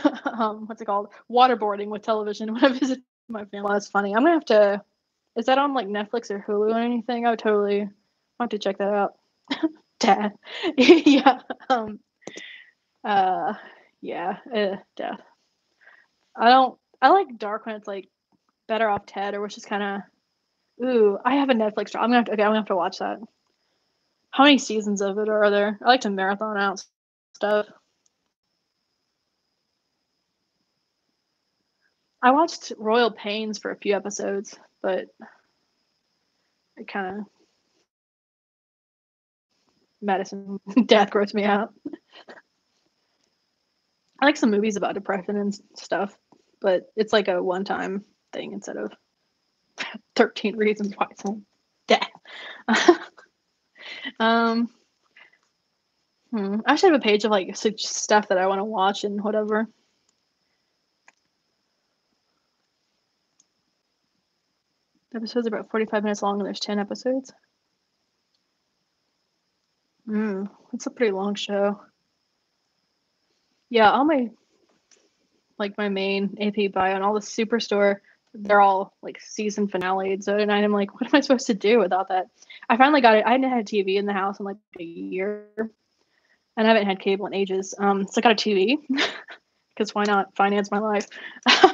Speaker 1: what's it called? Waterboarding with television when I visited my family. That's funny. I'm gonna have to. Is that on like Netflix or Hulu or anything? I would totally want to check that out. Death. Yeah. Uh. Yeah. Death. I don't. I like dark when it's like Better Off Ted, or which is kind of. Ooh, I have a Netflix. I'm gonna have to. Okay, I'm gonna have to watch that. How many seasons of it are there? I like to marathon out stuff. I watched Royal Pains for a few episodes, but it kind of medicine death grossed me out. I like some movies about depression and stuff, but it's like a one-time thing instead of 13 reasons why it's death. um, I should have a page of like such stuff that I want to watch and whatever. The episodes are about 45 minutes long and there's 10 episodes. It's a pretty long show. Yeah, all my like my main AP bio and all the Superstore, they're all like season finale. So and I'm like, what am I supposed to do without that? I finally got it. I hadn't had a TV in the house in like a year, and I haven't had cable in ages. So I got a TV because why not finance my life?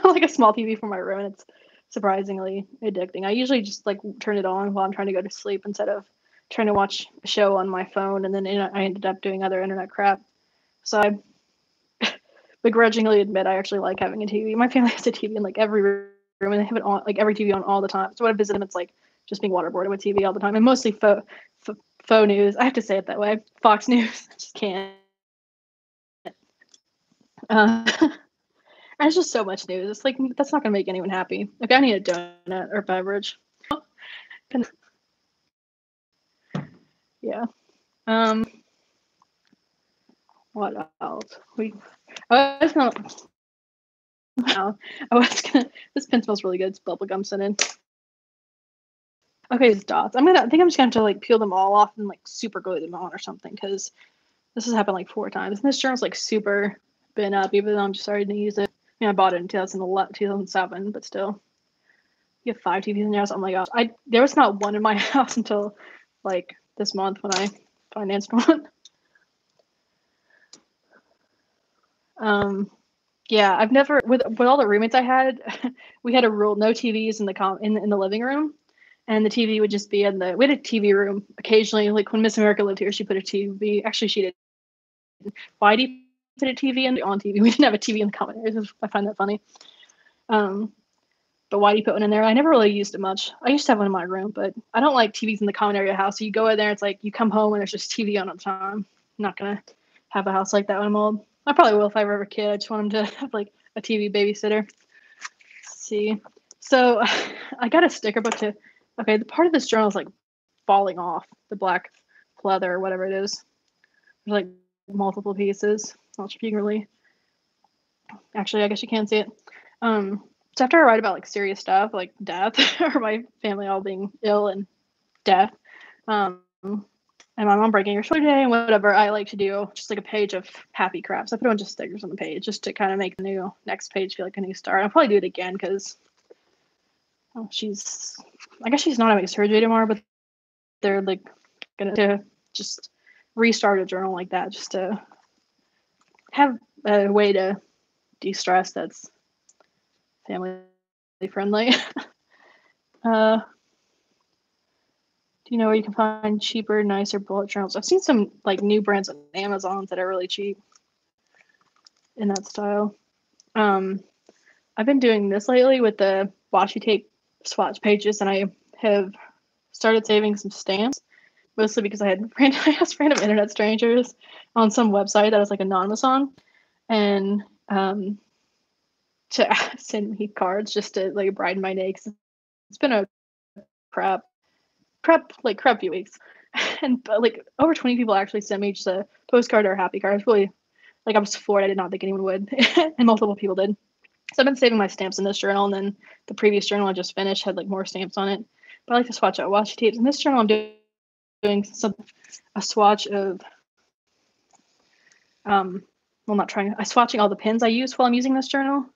Speaker 1: Like a small TV for my room, and it's surprisingly addicting. I usually just like turn it on while I'm trying to go to sleep instead of trying to watch a show on my phone, and then I ended up doing other internet crap. So I begrudgingly admit I actually like having a TV. My family has a TV in like every room, and they have it on like every TV on all the time. So when I visit them, it's like just being waterboarded with TV all the time, and mostly faux news. I have to say it that way. Fox News. I just can't. Uh, and it's just so much news. It's like that's not gonna make anyone happy. Like I need a donut or beverage. Yeah. Um. What else? I was gonna. Wow. I was gonna. This pen smells really good. It's bubblegum scented. Okay, it's dots. I think I'm just gonna have to like peel them all off and like super glue them on or something because this has happened like 4 times. And this journal's like super been up, even though I'm just starting to use it. I mean, I bought it in 2011, 2007, but still. You have 5 TVs in your house. Oh my gosh. There was not one in my house until like this month when I financed one. Um yeah, I've never with all the roommates I had, we had a rule no TVs in the living room. And the TV would just be in the we had a TV room occasionally. Like when Miss America lived here, she put a TV. Actually, she did. Why do you put a TV on TV? We didn't have a TV in the common areas. I find that funny. Um, But why do you put one in there? I never really used it much. I used to have one in my room, but I don't like TVs in the common area house. So you go in there, it's like you come home and there's just TV on all the time. I'm not gonna have a house like that when I'm old. I probably will if I ever have a kid. I just want him to have like a TV babysitter. Let's see. So I got a sticker book to. Okay, the part of this journal is like falling off the black leather or whatever it is. There's like multiple pieces. Not sure if you can really. Actually, I guess you can see it. So after I write about like serious stuff like death or my family all being ill and death, and my mom breaking her shoulder today and whatever, I like to do just like a page of happy craps. I put a bunch of stickers on the page just to kind of make the new next page feel like a new start. I'll probably do it again because I guess she's not having surgery tomorrow, but they're like gonna just restart a journal like that just to have a way to de-stress that's family friendly. Do you know where you can find cheaper, nicer bullet journals? I've seen some like new brands on Amazon that are really cheap in that style. I've been doing this lately with the washi tape swatch pages, and I have started saving some stamps, mostly because I asked random internet strangers on some website that I was like anonymous on, and to send me cards just to like brighten my day. Cause it's been a prep few weeks, and like over 20 people actually sent me just a postcard or a happy card. I was really I was floored. I did not think anyone would, and multiple people did. So I've been saving my stamps in this journal, and then the previous journal I just finished had like more stamps on it. But I like to swatch out washi tapes. In this journal, I'm doing a swatch of I'm swatching all the pins I use while I'm using this journal.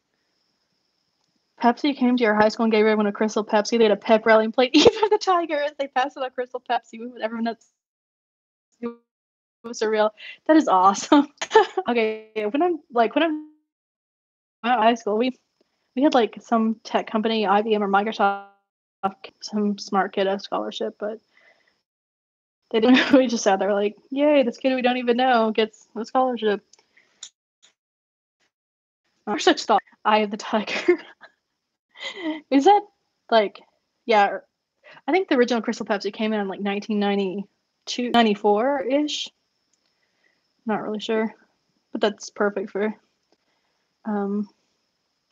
Speaker 1: Pepsi came to your high school and gave everyone a Crystal Pepsi. They had a pep rally and played Eva the Tiger. They passed it on Crystal Pepsi with everyone that's it was surreal. That is awesome. Okay, when I'm at high school, we had like some tech company, IBM or Microsoft, some smart kid a scholarship, but they didn't. We just sat there like, yay, this kid we don't even know gets a scholarship. Or such thought. Eye of the Tiger. Is that like, yeah, I think the original Crystal Pepsi came in like 1992, 94-ish. Not really sure, but that's perfect for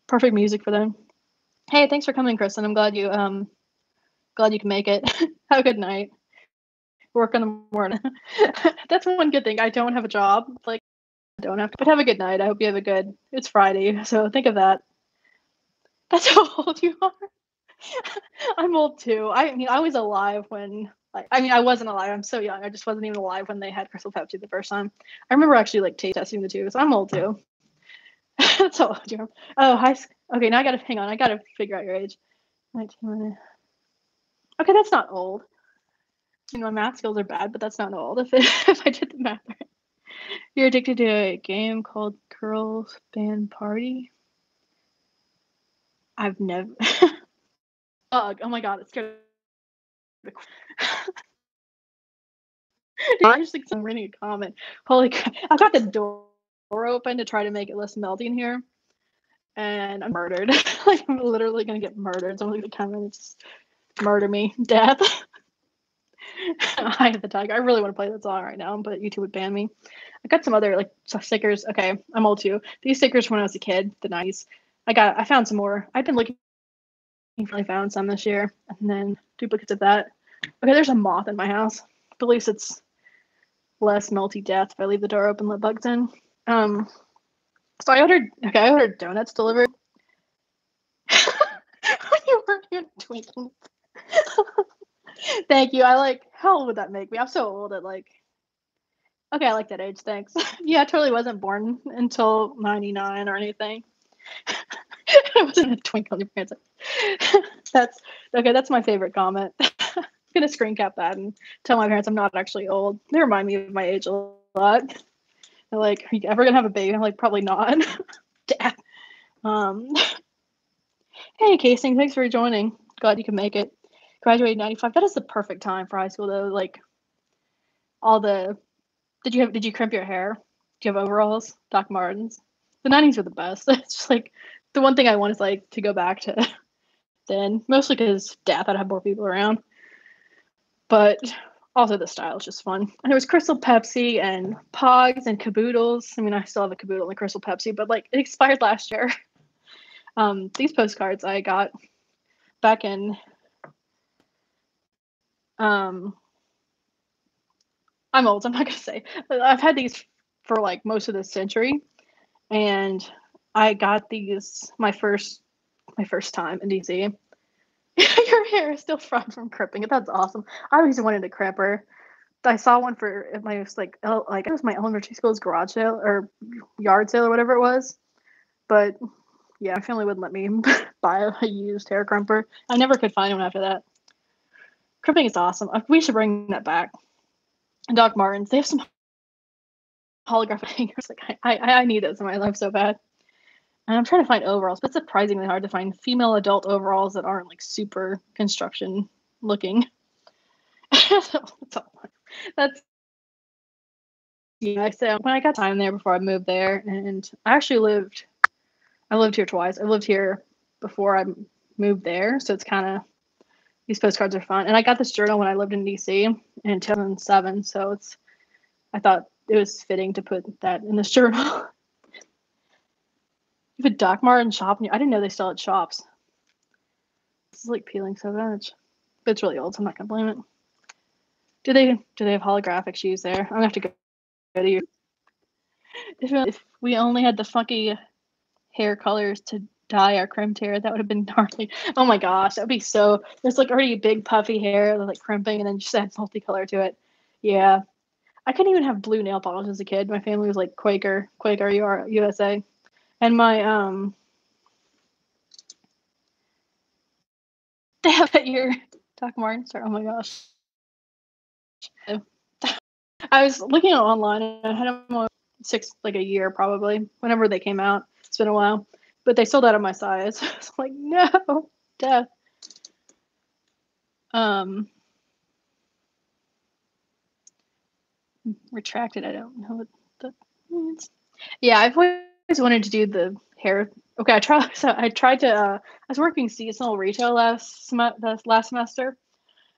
Speaker 1: perfect music for them. Hey, thanks for coming, Kristen. I'm glad you can make it. Have a good night. Work in the morning. That's one good thing. I don't have a job. Like, I don't have to. But have a good night. I hope you have a good. It's Friday, so think of that. That's how old you are. I'm old too. I mean, I was alive when. I wasn't alive. I'm so young. I just wasn't even alive when they had Crystal Pepsi the first time. I remember actually like taste testing the two. So I'm old too. That's how old you are. Oh, hi. Okay, now I gotta hang on. I gotta figure out your age. 19. Okay, that's not old. My math skills are bad, but that's not old if I did the math right. You're addicted to a game called Girls Band Party? I've never. Ugh, oh my god, it's scared. I just think I'm reading a comment. Holy crap. I've got the door open to try to make it less melty in here. And I'm murdered. I'm literally gonna get murdered. Someone's gonna come in and just murder me. Death. Eye of the Tiger. I really want to play that song right now, but YouTube would ban me. I got some other stickers. Okay, I'm old too. These stickers when I was a kid, the 90s. I found some more. I've been looking. I found some this year, and then duplicates of that. Okay, there's a moth in my house. At least it's less melty death if I leave the door open, let bugs in. So I ordered donuts delivered. You weren't even twinkling. Thank you. How old would that make me? I'm so old at okay, I like that age, thanks. Yeah, I totally wasn't born until 99 or anything. I wasn't a twinkle on your parents. That's my favorite comment. I'm gonna screen cap that and tell my parents I'm not actually old. They remind me of my age a lot. They're like, are you ever gonna have a baby? I'm like, probably not. Hey Casing, thanks for joining. Glad you can make it. Graduated 95. That is the perfect time for high school though. Like did you crimp your hair? Do you have overalls? Doc Martens? The 90s were the best. It's just like the one thing I want is to go back to then, mostly because Dad thought I had more people around. But also the style is just fun. And there was Crystal Pepsi and Pogs and Caboodles. I mean, I still have a Caboodle and a Crystal Pepsi, but like it expired last year. These postcards I got back in. I'm old. So I'm not gonna say. I've had these for like most of the century, and I got these my first time in DC. Your hair is still from crimping. That's awesome. I always wanted a crimper. I saw one for my like it was my elementary school's garage sale or yard sale or whatever it was. But yeah, my family wouldn't let me buy a used hair crimper. I never could find one after that. Crimping is awesome. We should bring that back. And Doc Martens, they have some holographic hangers. Like I need those in my life so bad. And I'm trying to find overalls, but it's surprisingly hard to find female adult overalls that aren't like super construction looking. That's yeah. So when I got time there before I moved there, and I lived here twice. I lived here before I moved there, so it's kind of these postcards are fun. And I got this journal when I lived in DC in 2007, so I thought it was fitting to put that in this journal. You have a Doc Marten shop, I didn't know they still had shops. This is like peeling so much, but it's really old, so I'm not gonna blame it. Do they have holographic shoes there? I'm gonna have to go to you. If we only had the funky hair colors to dye our crimped hair, that would have been gnarly. Oh my gosh, that would be so. There's like already big puffy hair, like crimping, and then just add multicolor to it. Yeah, I couldn't even have blue nail polish as a kid. My family was like Quaker USA, and my they have that year Doc Martens. Oh my gosh. I was looking at online and I had them on a year probably, whenever they came out. It's been a while. But they sold out of my size. So I'm like, no, death. Retracted, I don't know what that means. Yeah, I've always wanted to do the hair. Okay, I tried to I was working seasonal retail last semester,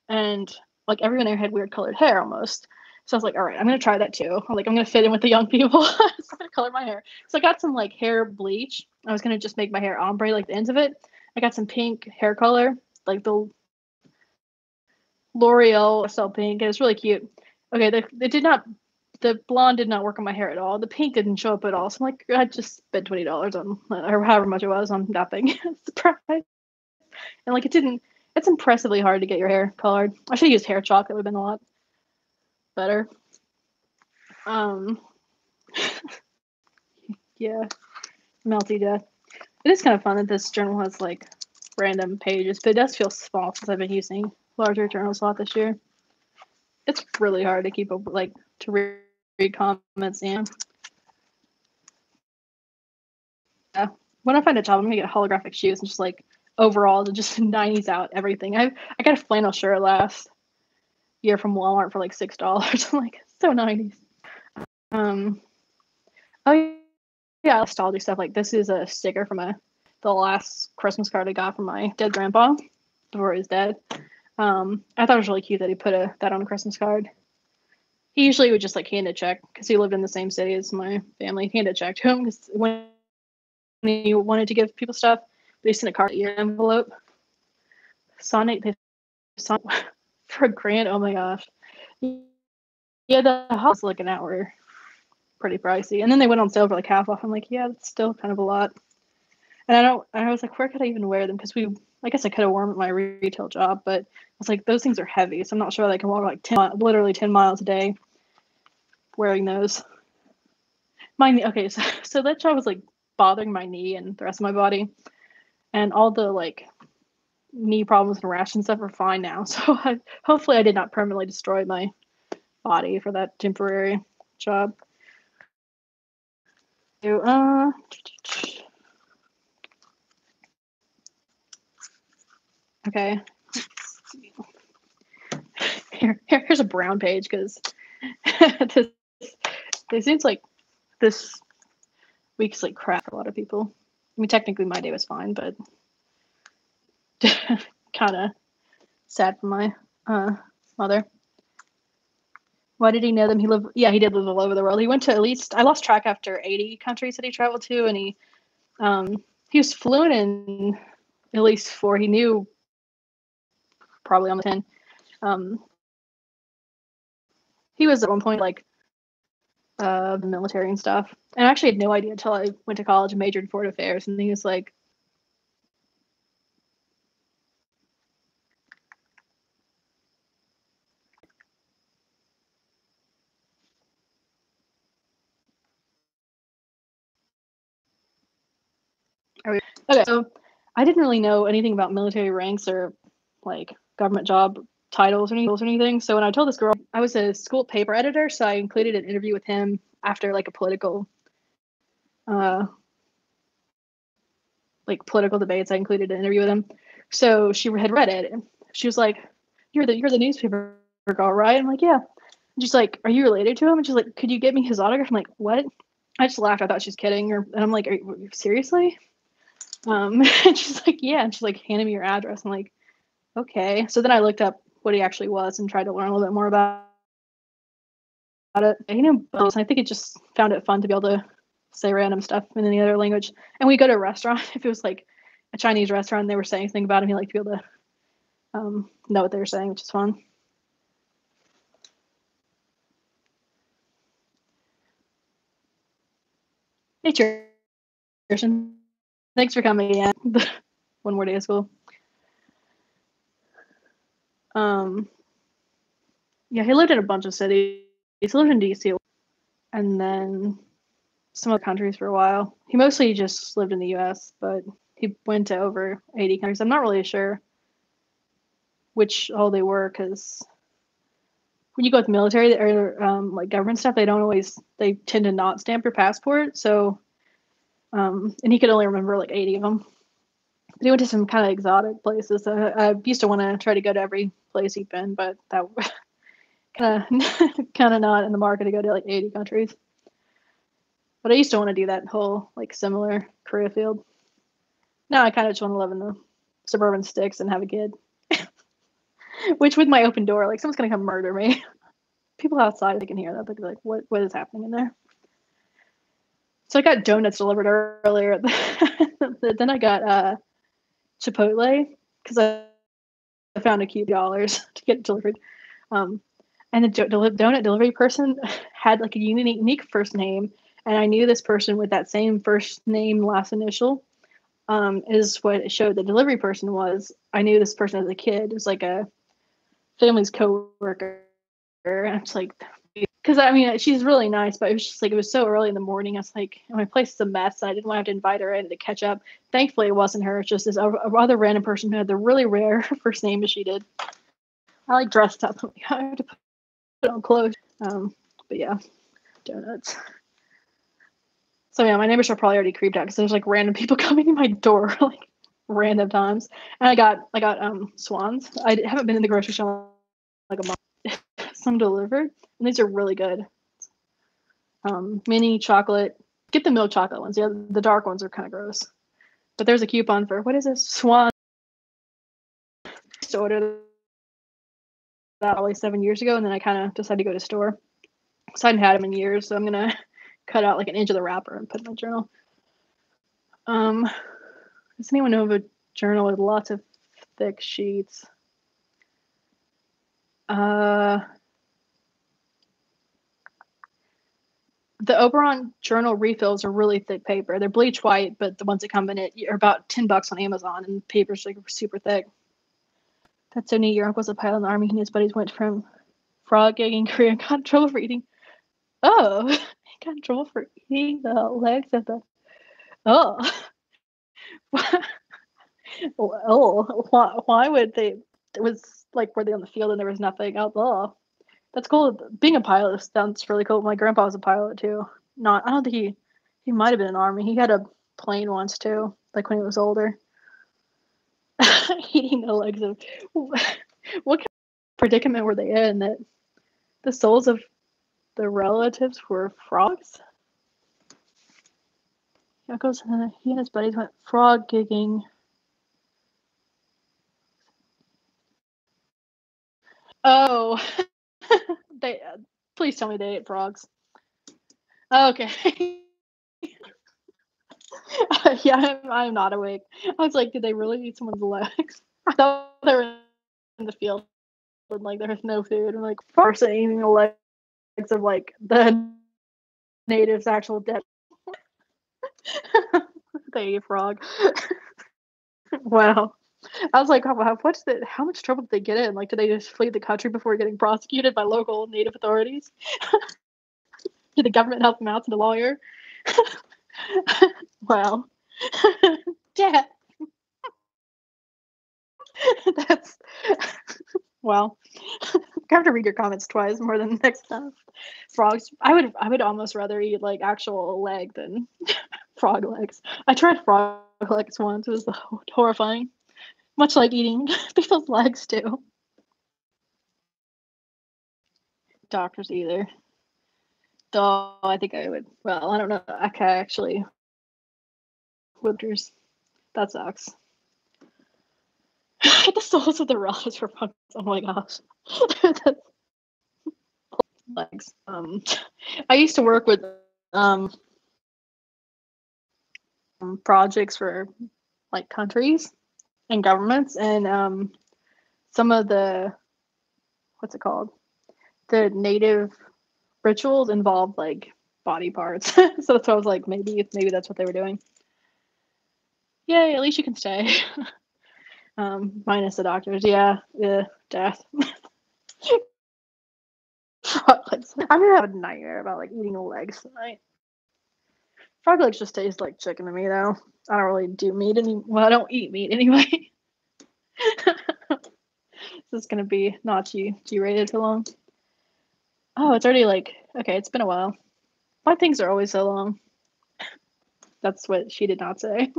Speaker 1: and like everyone there had weird colored hair almost. So I was like, all right, I'm gonna try that too. I'm gonna fit in with the young people. So I'm gonna color my hair. So I got some like hair bleach. I was gonna just make my hair ombre like the ends of it. I got some pink hair color, like the L'Oreal Cell Pink. It was really cute. Okay, the blonde did not work on my hair at all. The pink didn't show up at all. So I'm like, I just spent $20 on or however much it was on nothing. Surprise. And like it's impressively hard to get your hair colored. I should have used hair chalk. That would have been a lot better. Yeah, melty death. It is kind of fun that this journal has like random pages, but it does feel small since I've been using larger journals a lot this year. It's really hard to keep up, like to read comments and yeah. When I find a job, I'm gonna get holographic shoes and just like overalls and just 90s out everything. I got a flannel shirt last year from Walmart for like $6. I'm like, so 90s. Oh yeah, nostalgic stuff. Like this is a sticker from the last Christmas card I got from my dead grandpa before he was dead. I thought it was really cute that he put that on a Christmas card. He usually would just like hand a check because he lived in the same city as my family. Hand a check to him because when he wanted to give people stuff, they sent a card in your envelope. Sonic, they Sonic for $1,000. Oh my gosh. Yeah, the house looking at were pretty pricey, and then they went on sale for like half off. I'm like, yeah, that's still kind of a lot. And I was like, where could I even wear them? Because I guess I could have worn them at my retail job, but I was like, those things are heavy, so I'm not sure I can walk like literally 10 miles a day wearing those. Okay, so that job was like bothering my knee and the rest of my body, and all the like knee problems and rash and stuff are fine now. So hopefully I did not permanently destroy my body for that temporary job. Okay. Here's a brown page because it seems like this week's like crap for a lot of people. I mean, technically my day was fine, but kind of sad for my mother. Why did he know them? He did live all over the world. He went to at least, I lost track after 80 countries that he traveled to, and he was fluent in at least 4. He knew probably almost 10. He was at one point like the military and stuff. And I actually had no idea until I went to college and majored in foreign affairs, and he was like, okay, so I didn't really know anything about military ranks or like government job titles or anything. So when I told this girl, I was a school paper editor, so I included an interview with him after like a political debates. I included an interview with him. So she had read it, and she was like, you're the newspaper girl, right?" I'm like, "Yeah." And she's like, "Are you related to him?" And she's like, "Could you get me his autograph?" I'm like, "What?" I just laughed. I thought she was kidding. And I'm like, seriously? And she's like, "Yeah." And she's like, "Handed me your address." I'm like, "Okay." So then I looked up what he actually was and tried to learn a little bit more about it. He knew both. I think he just found it fun to be able to say random stuff in any other language. And we go to a restaurant. If it was like a Chinese restaurant and they were saying anything about him, he liked to be able to know what they were saying, which is fun. Hey, Tristan. Thanks for coming again. One more day of school. Yeah, he lived in a bunch of cities. He lived in DC and then some other countries for a while. He mostly just lived in the US, but he went to over 80 countries. I'm not really sure which all they were, because when you go with military or like government stuff, they tend to not stamp your passport. So, and he could only remember like 80 of them. But he went to some kind of exotic places. So I used to want to try to go to every place he'd been, but that kind of not in the market to go to like 80 countries. But I used to want to do that whole like similar career field. Now I kind of just want to live in the suburban sticks and have a kid. Which with my open door, like someone's gonna come murder me. People outside, they can hear that. They'll be like, what is happening in there? So I got donuts delivered earlier. Then I got Chipotle because I found a cute dollars to get it delivered. And the donut delivery person had like a unique first name, and I knew this person with that same first name last initial. Is what it showed the delivery person was. I knew this person as a kid. It was like a family's coworker. And I was like, because I mean, she's really nice, but it was just like, it was so early in the morning. I was like, my place is a mess. I didn't want to have to invite her in to catch up. Thankfully, it wasn't her. It's just this other random person who had the really rare first name as she did. I like dressed up. I had to put on clothes. But yeah, donuts. So yeah, my neighbors are probably already creeped out because there's like random people coming to my door like random times. And I got swans. I haven't been in the grocery store like a month. Some delivered, and these are really good. Mini chocolate. Get the milk chocolate ones. Yeah, the dark ones are kind of gross. But there's a coupon for what is this? Swan. I used to order that probably 7 years ago, and then I kind of decided to go to store. So I hadn't had them in years, so I'm gonna cut out like an inch of the wrapper and put in my journal. Does anyone know of a journal with lots of thick sheets? The Oberon journal refills are really thick paper. They're bleach white, but the ones that come in it are about $10 on Amazon, and the paper's like super thick. That's so neat. Your uncle's a pilot in the army, and his buddies went from frog gigging Korea and got in trouble for eating. Oh, he got in trouble for eating the legs of the. Oh. Why would they? It was like, were they on the field and there was nothing? Oh, that's cool. Being a pilot sounds really cool. My grandpa was a pilot too. I don't think he might have been in the army. He had a plane once too, like when he was older. Eating the legs of. What kind of predicament were they in that the souls of the relatives were frogs? He and his buddies went frog gigging Oh, they. Please tell me they ate frogs. Okay. Yeah, I'm not awake. I was like, did they really eat someone's legs? I thought they were in the field and like there's no food. I'm like, person eating the legs of like the natives' actual dead. They eat frog. Wow. I was like, oh, wow, how much trouble did they get in? Like, did they just flee the country before getting prosecuted by local native authorities? Did the government help them out to the lawyer? Wow. Yeah, that's well. I have to read your comments twice more than the next time. Frogs. I would almost rather eat like actual leg than frog legs. I tried frog legs once. It was horrifying. Much like eating people's legs too. Doctors either. Though I think I would. Well, I don't know. Okay, actually, Wooders. That sucks. The souls of the relatives for frogs. Oh my gosh. That's legs. I used to work with um projects for like countries and governments, and some of the what's it called? The native rituals involved like body parts. So that's why I was like, maybe that's what they were doing. Yay, at least you can stay. Minus the doctors. Yeah, death. Frog legs. I'm gonna have a nightmare about like eating legs tonight. Frog legs just taste like chicken to me though. I don't really do meat well, I don't eat meat anyway. This is gonna be not G rated for long. Oh, it's already like okay, it's been a while. My things are always so long. That's what she did not say.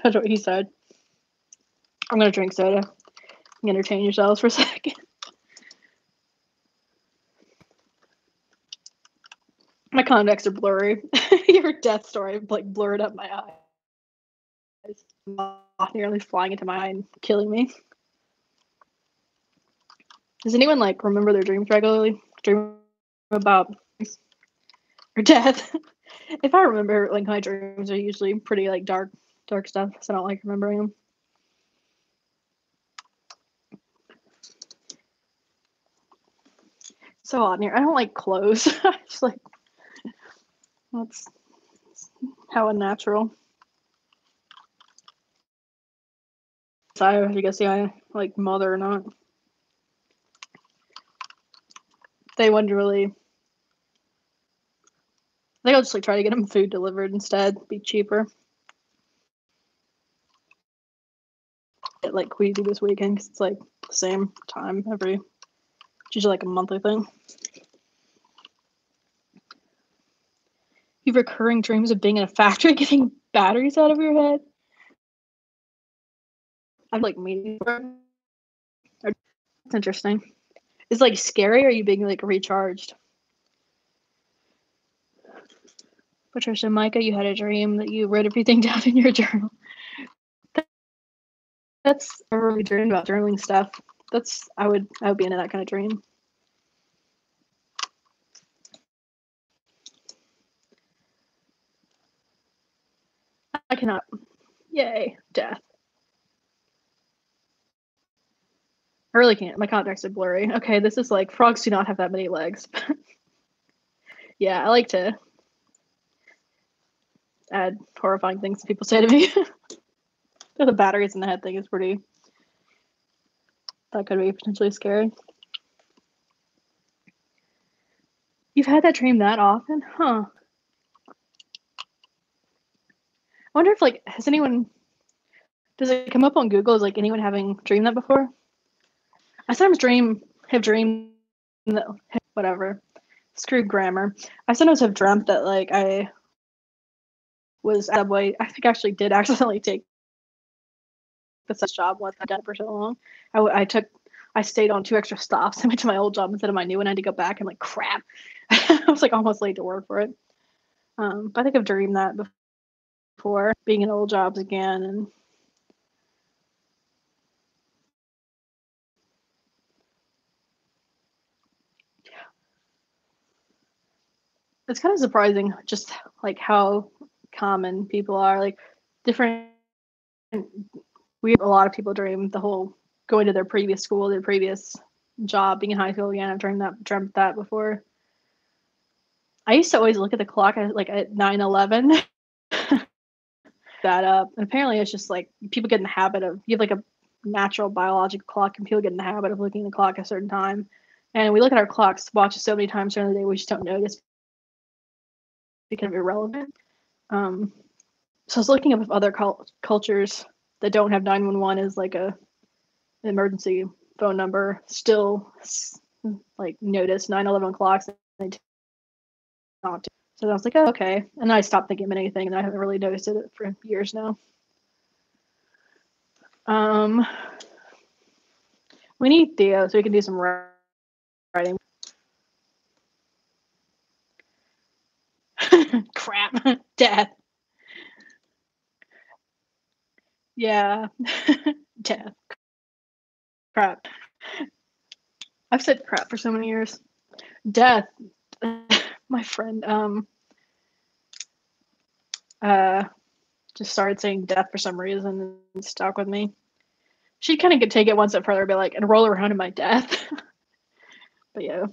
Speaker 1: That's what he said. I'm gonna drink soda. Entertain yourselves for a second. My contacts are blurry. Your death story like blurred up my eyes. Moth nearly flying into my eye and killing me. Does anyone like remember their dreams regularly? Dream about or death? If I remember, like my dreams are usually pretty like dark stuff, so I don't like remembering them. So odd here. I don't like clothes. Just like that's how unnatural. So I guess yeah, like mother or not. They wouldn't really. I think I'll just like try to get them food delivered instead. Be cheaper. Get like queasy this weekend because it's like the same time every. It's usually like a monthly thing. You have recurring dreams of being in a factory getting batteries out of your head. I'm like meeting. That's interesting. Is like scary or are you being like recharged? Patricia, Micah, you had a dream that you wrote everything down in your journal. That's a really dream about journaling stuff. I would be into that kind of dream. I cannot. Yay, death. I really can't. My contacts are blurry. Okay, this is like frogs do not have that many legs. Yeah, I like to add horrifying things people say to me. The batteries in the head thing is pretty. That could be potentially scary. You've had that dream that often? Huh. I wonder if like has anyone does it come up on Google as like anyone having dreamed that before? I sometimes have dreamed that whatever. Screw grammar. I sometimes have dreamt that like I was at Subway. I think I actually did accidentally take the job once I'd done it for so long. I stayed on 2 extra stops. I went to my old job instead of my new one. I had to go back. I'm like, crap. I was like almost late to work for it. But I think I've dreamed that before, being in old jobs again. And it's kind of surprising just like how common people are. Like different, we a lot of people dream the whole going to their previous school, their previous job, being in high school again. I've dreamt that before. I used to always look at the clock at 9:11 that up. And apparently it's just like people get in the habit of you have like a natural biological clock and people get in the habit of looking at the clock at a certain time. And we look at our clocks, watches so many times during the day we just don't notice because of irrelevant. So I was looking up if other cultures that don't have 911 as like a emergency phone number still like notice 9:11 clocks and they not do. So I was like, oh, okay. And I stopped thinking about anything and I haven't really noticed it for years now. We need Theo so we can do some writing. Crap. Death. Yeah. Death. Crap. I've said crap for so many years. Death. My friend just started saying death for some reason and stuck with me. She kind of could take it one step further and be like, and roll around in my death. But yeah.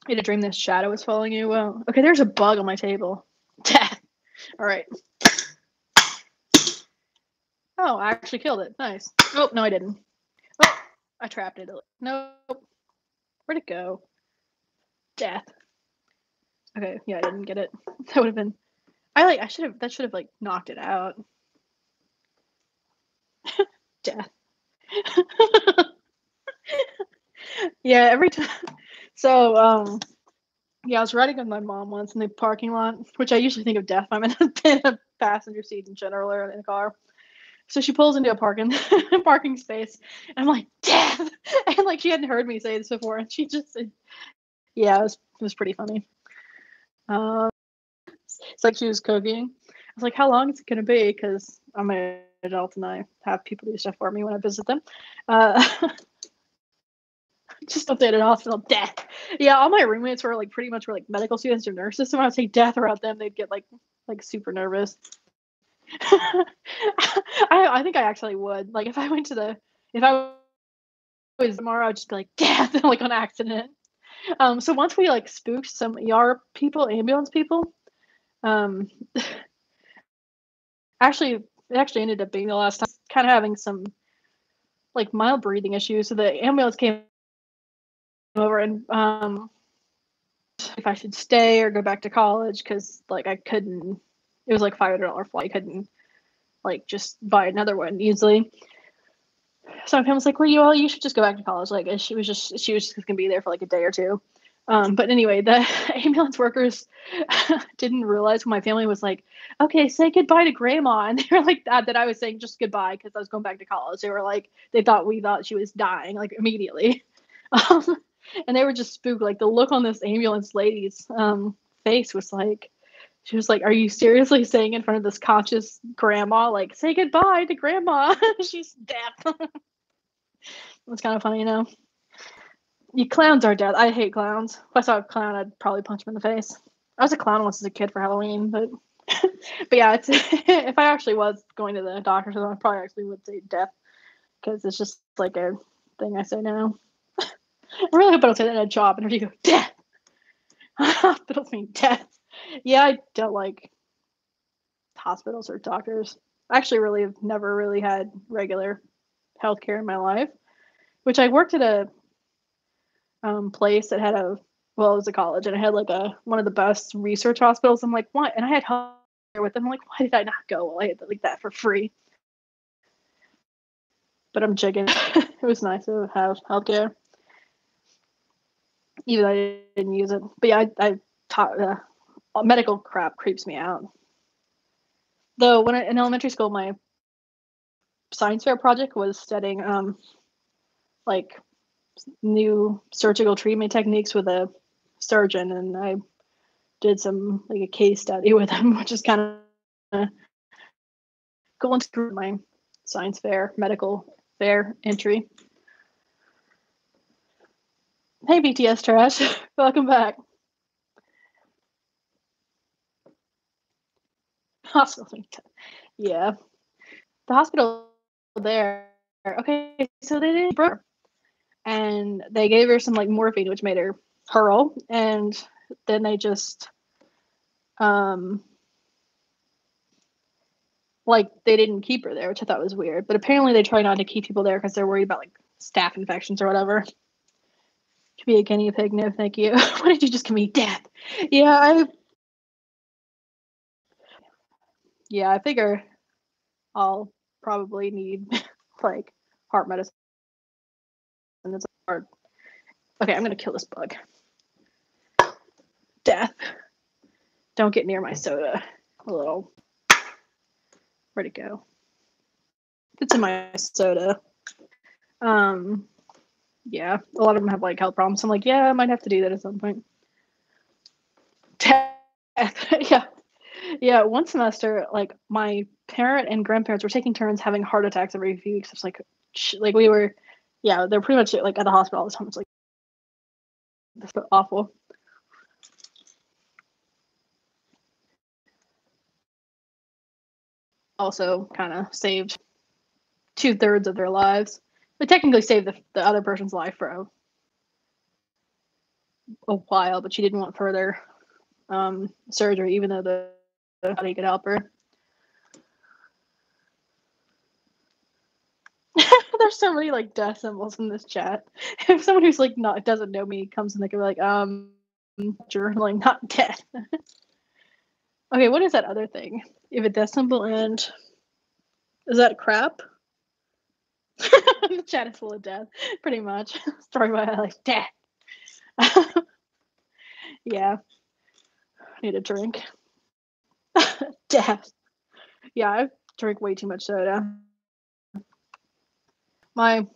Speaker 1: I had a dream this shadow was following you. Well, okay, there's a bug on my table. Death. All right. Oh, I actually killed it. Nice. Oh, no, I didn't. Oh, I trapped it. Nope. Where'd it go? Death. Okay, yeah, I didn't get it. That would have been. That should have like knocked it out. Death. Yeah, every time. So, yeah, I was riding with my mom once in the parking lot, which I usually think of death. I'm in a passenger seat in general or in a car. So she pulls into a parking space, and I'm like, death! And like she hadn't heard me say this before, and she just said, yeah, it was pretty funny. It's like she was cooking. I was like, how long is it gonna be? Because I'm an adult and I have people do stuff for me when I visit them. Just don't say it in hospital. Death. Yeah, all my roommates were like pretty much were like medical students or nurses. So when I would say death around them, they'd get like super nervous. I think I actually would. Like if I was tomorrow, I'd just be like death like on accident. So once we like spooked some ER people, ambulance people, um actually it actually ended up being the last time kind of having some like mild breathing issues. So the ambulance came over and if I should stay or go back to college because like I couldn't. It was like $500 flight. I couldn't like just buy another one easily. So my parents was like, well, you should just go back to college. Like she was just gonna be there for like a day or two. But anyway, the ambulance workers didn't realize when my family was like, okay, say goodbye to grandma. And they were like that I was saying just goodbye because I was going back to college. They were like, we thought she was dying like immediately. And they were just spooked. Like the look on this ambulance lady's face was like, she was like, are you seriously saying in front of this conscious grandma, like, say goodbye to grandma? She's deaf. It's kind of funny, you know? You clowns are dead. I hate clowns. If I saw a clown, I'd probably punch him in the face. I was a clown once as a kid for Halloween, but but yeah, it's if I actually was going to the doctor's, I probably actually would say death because it's just like a thing I say now. I really hope I don't say that in a job interview. Go death. Hospitals mean death. Yeah, I don't like hospitals or doctors. I actually really have never really had regular healthcare in my life, which I worked at a place that had it was a college and it had like one of the best research hospitals. I'm like, what? And I had health care with them. I'm like, why did I not go? Well, I had like that for free. But I'm jigging. It was nice to have healthcare, even though I didn't use it. But yeah, I taught medical crap creeps me out. Though when in elementary school, my science fair project was studying like new surgical treatment techniques with a surgeon, and I did some like a case study with him, which is kind of going through my science fair medical their entry. Hey, BTS trash, welcome back. Hospital. Yeah, the hospital there. Okay, so they didn't broke her, and they gave her some like morphine, which made her hurl, and then they just um like they didn't keep her there, which I thought was weird. But apparently they try not to keep people there because they're worried about like staph infections or whatever. To be a guinea pig, no thank you. Why did you just give me death? Yeah, I figure I'll probably need like heart medicine. It's hard. Okay, I'm gonna kill this bug. Death. Don't get near my soda. A little. Where'd it go? It's in my soda. Um, yeah, a lot of them have like health problems. So I'm like, yeah, I might have to do that at some point. Death. Yeah. Yeah, one semester, like my parent and grandparents were taking turns having heart attacks every few weeks. It's like we were, yeah, they're pretty much like at the hospital all the time. It's like it's awful. Also, kind of saved 2/3 of their lives. They technically saved the other person's life for a while, but she didn't want further surgery, even though the body could help her. There's so many like death symbols in this chat. If someone who's like not doesn't know me comes in, they can be like, like not death. Okay, what is that other thing? If a death symbol and is that crap? The chat is full of death, pretty much. Story by like death. Yeah, need a drink. Death. Yeah, I drink way too much soda. My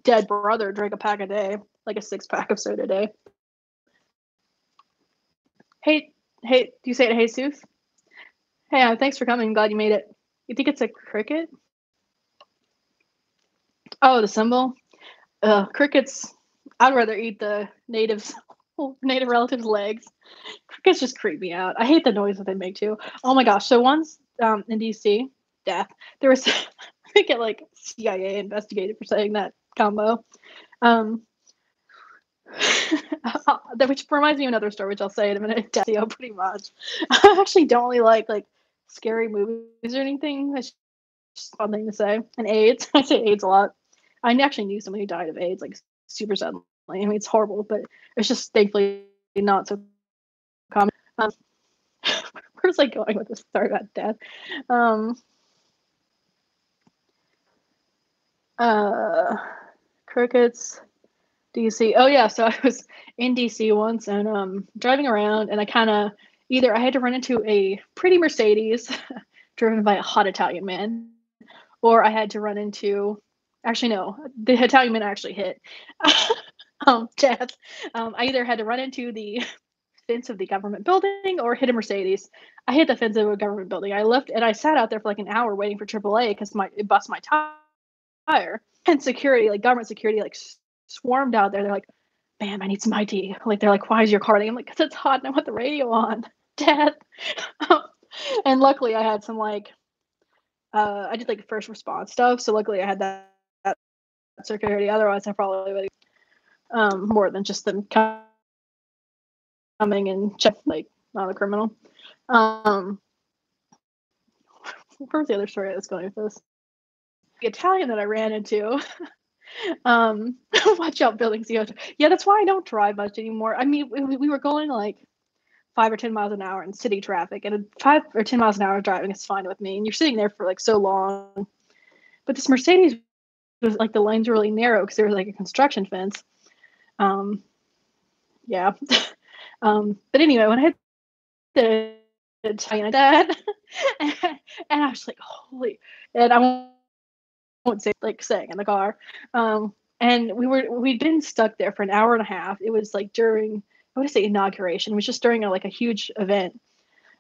Speaker 1: dead brother drank a pack a day, like a 6-pack of soda a day. Hey, do you say it, Jesus? Hey, thanks for coming. Glad you made it. You think it's a cricket? Oh, the symbol. Crickets. I'd rather eat the native relatives' legs. Crickets just creep me out. I hate the noise that they make too. Oh my gosh! So once in DC, death. There was I think it like CIA investigated for saying that combo. Um, which reminds me of another story, which I'll say in a minute. Death, pretty much. I actually don't really like scary movies or anything. That's just a fun thing to say. And AIDS. I say AIDS a lot. I actually knew someone who died of AIDS like super suddenly. I mean, it's horrible, but it's just thankfully not so common. Where's I going with this story about death? Um, uh, Crickets, DC. Oh yeah, so I was in DC once and driving around, and I kind of either I had to run into a pretty Mercedes driven by a hot Italian man, or I had to run into. Actually, no, the Italian man actually hit. Death. I either had to run into the fence of the government building or hit a Mercedes. I hit the fence of a government building. I left and I sat out there for like an hour waiting for AAA because it bust my tire. And security, like government security, like swarmed out there. They're like, "Ma'am, I need some ID." Like they're like, "Why is your car running?" I'm like, "Cause it's hot and I want the radio on." Death. And luckily, I had some like I did like first response stuff, so luckily I had that security. Otherwise, I probably would more than just them coming and check like not a criminal. Um, where's the other story I was going with this? The Italian that I ran into. Watch out, buildings. Yeah, that's why I don't drive much anymore. I mean, we were going like 5 or 10 miles an hour in city traffic, and 5 or 10 miles an hour driving is fine with me. And you're sitting there for like so long. But this Mercedes was like the lanes were really narrow because there was like a construction fence. Um, yeah. But anyway, when I hit the Italian dad, and I was like, holy, and I won't say like saying in the car. And we'd been stuck there for an hour and a half. It was like during I want to say inauguration. It was just during like a huge event,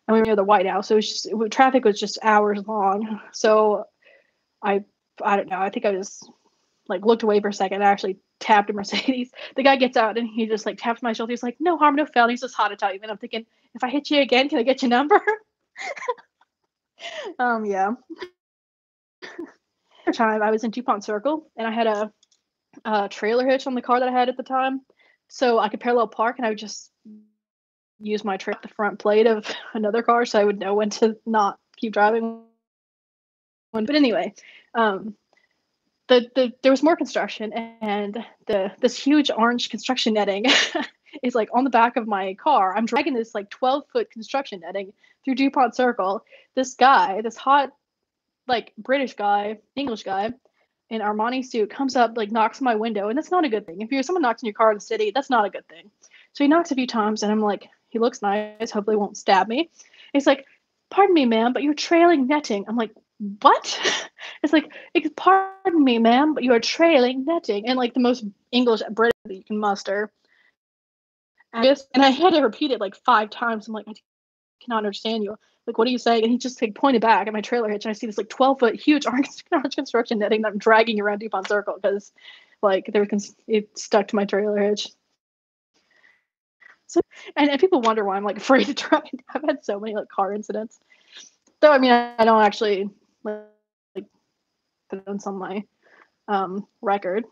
Speaker 1: and we were near the White House. So it was just traffic was just hours long. So I I don't know. I think I just like looked away for a second. I actually tapped a Mercedes. The guy gets out and he just like taps my shoulder. He's like, "No harm, no foul." He's just hot Italian. And I'm thinking, if I hit you again, can I get your number? Yeah. Time I was in DuPont Circle and I had a trailer hitch on the car that I had at the time, so I could parallel park and I would just use my trailer the front plate of another car, so I would know when to not keep driving. But anyway, um, there was more construction and this huge orange construction netting is like on the back of my car. I'm dragging this like 12-foot construction netting through DuPont Circle. This guy, this hot like British guy, English guy, in Armani suit comes up, like knocks on my window, and that's not a good thing. If you're someone knocks on your car in the city, that's not a good thing. So he knocks a few times, and I'm like, he looks nice, hopefully won't stab me. And he's like, "Pardon me, ma'am, but you're trailing netting." I'm like, "What?" It's like, "Pardon me, ma'am, but you are trailing netting," and like the most English British that you can muster. And I had to repeat it like 5 times. I'm like, I cannot understand you. Like, what are you saying? And he just like pointed back at my trailer hitch, and I see this like 12-foot huge orange construction netting that I'm dragging around DuPont Circle because like it stuck to my trailer hitch. So, and people wonder why I'm like afraid to drive. I've had so many like car incidents. Though I mean, I don't actually like put it on my record.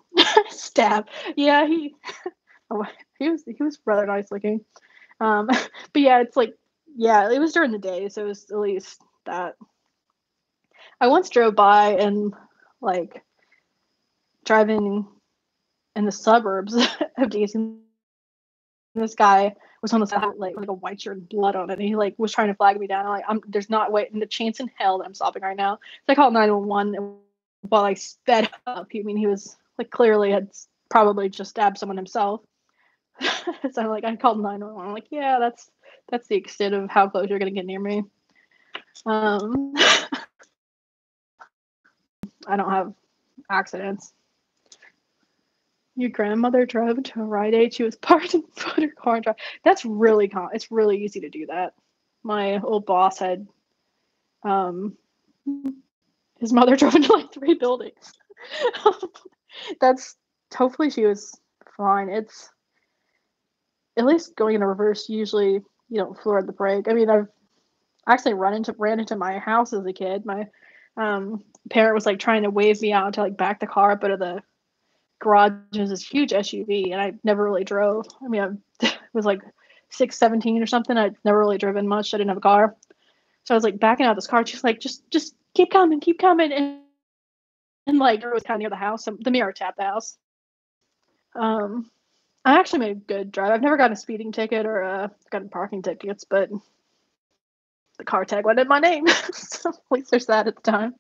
Speaker 1: Stab. Yeah, oh, he was rather nice looking. But yeah, it's like, yeah, it was during the day, so it was at least that. I once drove by and like driving in the suburbs of DC. This guy was on the side like a white shirt and blood on it, and he like was trying to flag me down. I'm like, there's not waiting the chance in hell that I'm stopping right now. So I called 911 while I sped up. I mean, he was like clearly had probably just stabbed someone himself. So I'm like, I called 911. I'm like, yeah, that's the extent of how close you're gonna get near me. I don't have accidents. Your grandmother drove to a Rite Aid. She was parked and put her car and drive. That's really it's really easy to do that. My old boss had um his mother drove into like 3 buildings. That's hopefully she was fine. It's at least going in a reverse. Usually you don't floor the brake. I mean, I've actually ran into my house as a kid. My parent was like trying to wave me out to like back the car up out of the garage. Is this huge SUV, and I never really drove. I mean, I was like 17 or something. I'd never really driven much. I didn't have a car, so I was like backing out this car. She's like, just keep coming, and like it was kind of near the house. So the mirror tapped the house. I actually made a good drive. I've never gotten a speeding ticket or gotten parking tickets, but the car tag went in my name. So at least there's that at the time.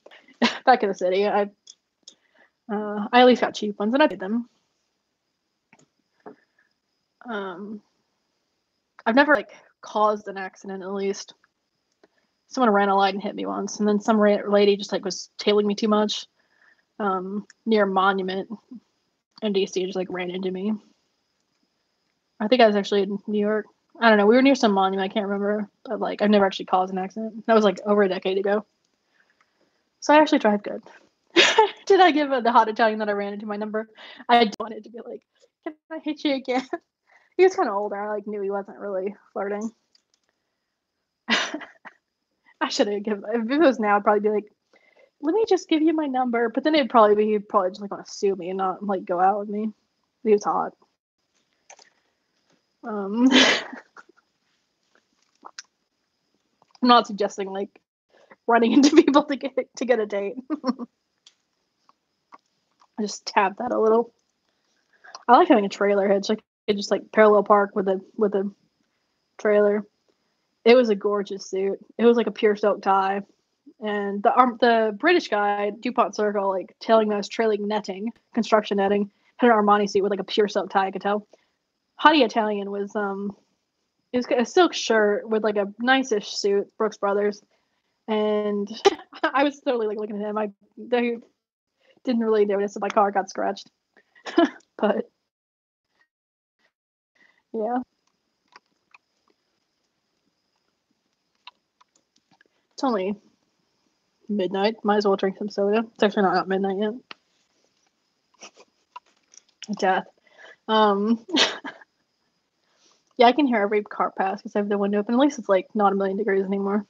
Speaker 1: Back in the city, I at least got cheap ones, and I paid them. I've never like caused an accident. At least someone ran a light and hit me once, and then some lady just like was tailing me too much near Monument in DC, just like ran into me. I think I was actually in New York. I don't know. We were near some monument. I can't remember, but like I've never actually caused an accident. That was like over a decade ago. So I actually drive good. Did I give the hot Italian that I ran into my number? I wanted to be like, can I hit you again? He was kind of older. I like knew he wasn't really flirting. I should have given. If it was now, I'd probably be like, let me just give you my number. But then he'd probably just like want to sue me and not like go out with me. He was hot. I'm not suggesting like running into people to get a date. I just tapped that a little. I like having a trailer hitch. I could just like parallel park with a trailer. It was a gorgeous suit. It was like a pure silk tie, and the British guy DuPont Circle like telling me I was trailing netting, construction netting, had an Armani suit with like a pure silk tie. I could tell. Hottie Italian was it was a silk shirt with like a nice-ish suit, Brooks Brothers, and I was totally like looking at him. They didn't really notice if my car got scratched, but yeah, it's only midnight. Might as well drink some soda. It's actually not midnight yet. Death. Um, yeah, I can hear every car pass because I have the window open. At least it's like not 1,000,000 degrees anymore.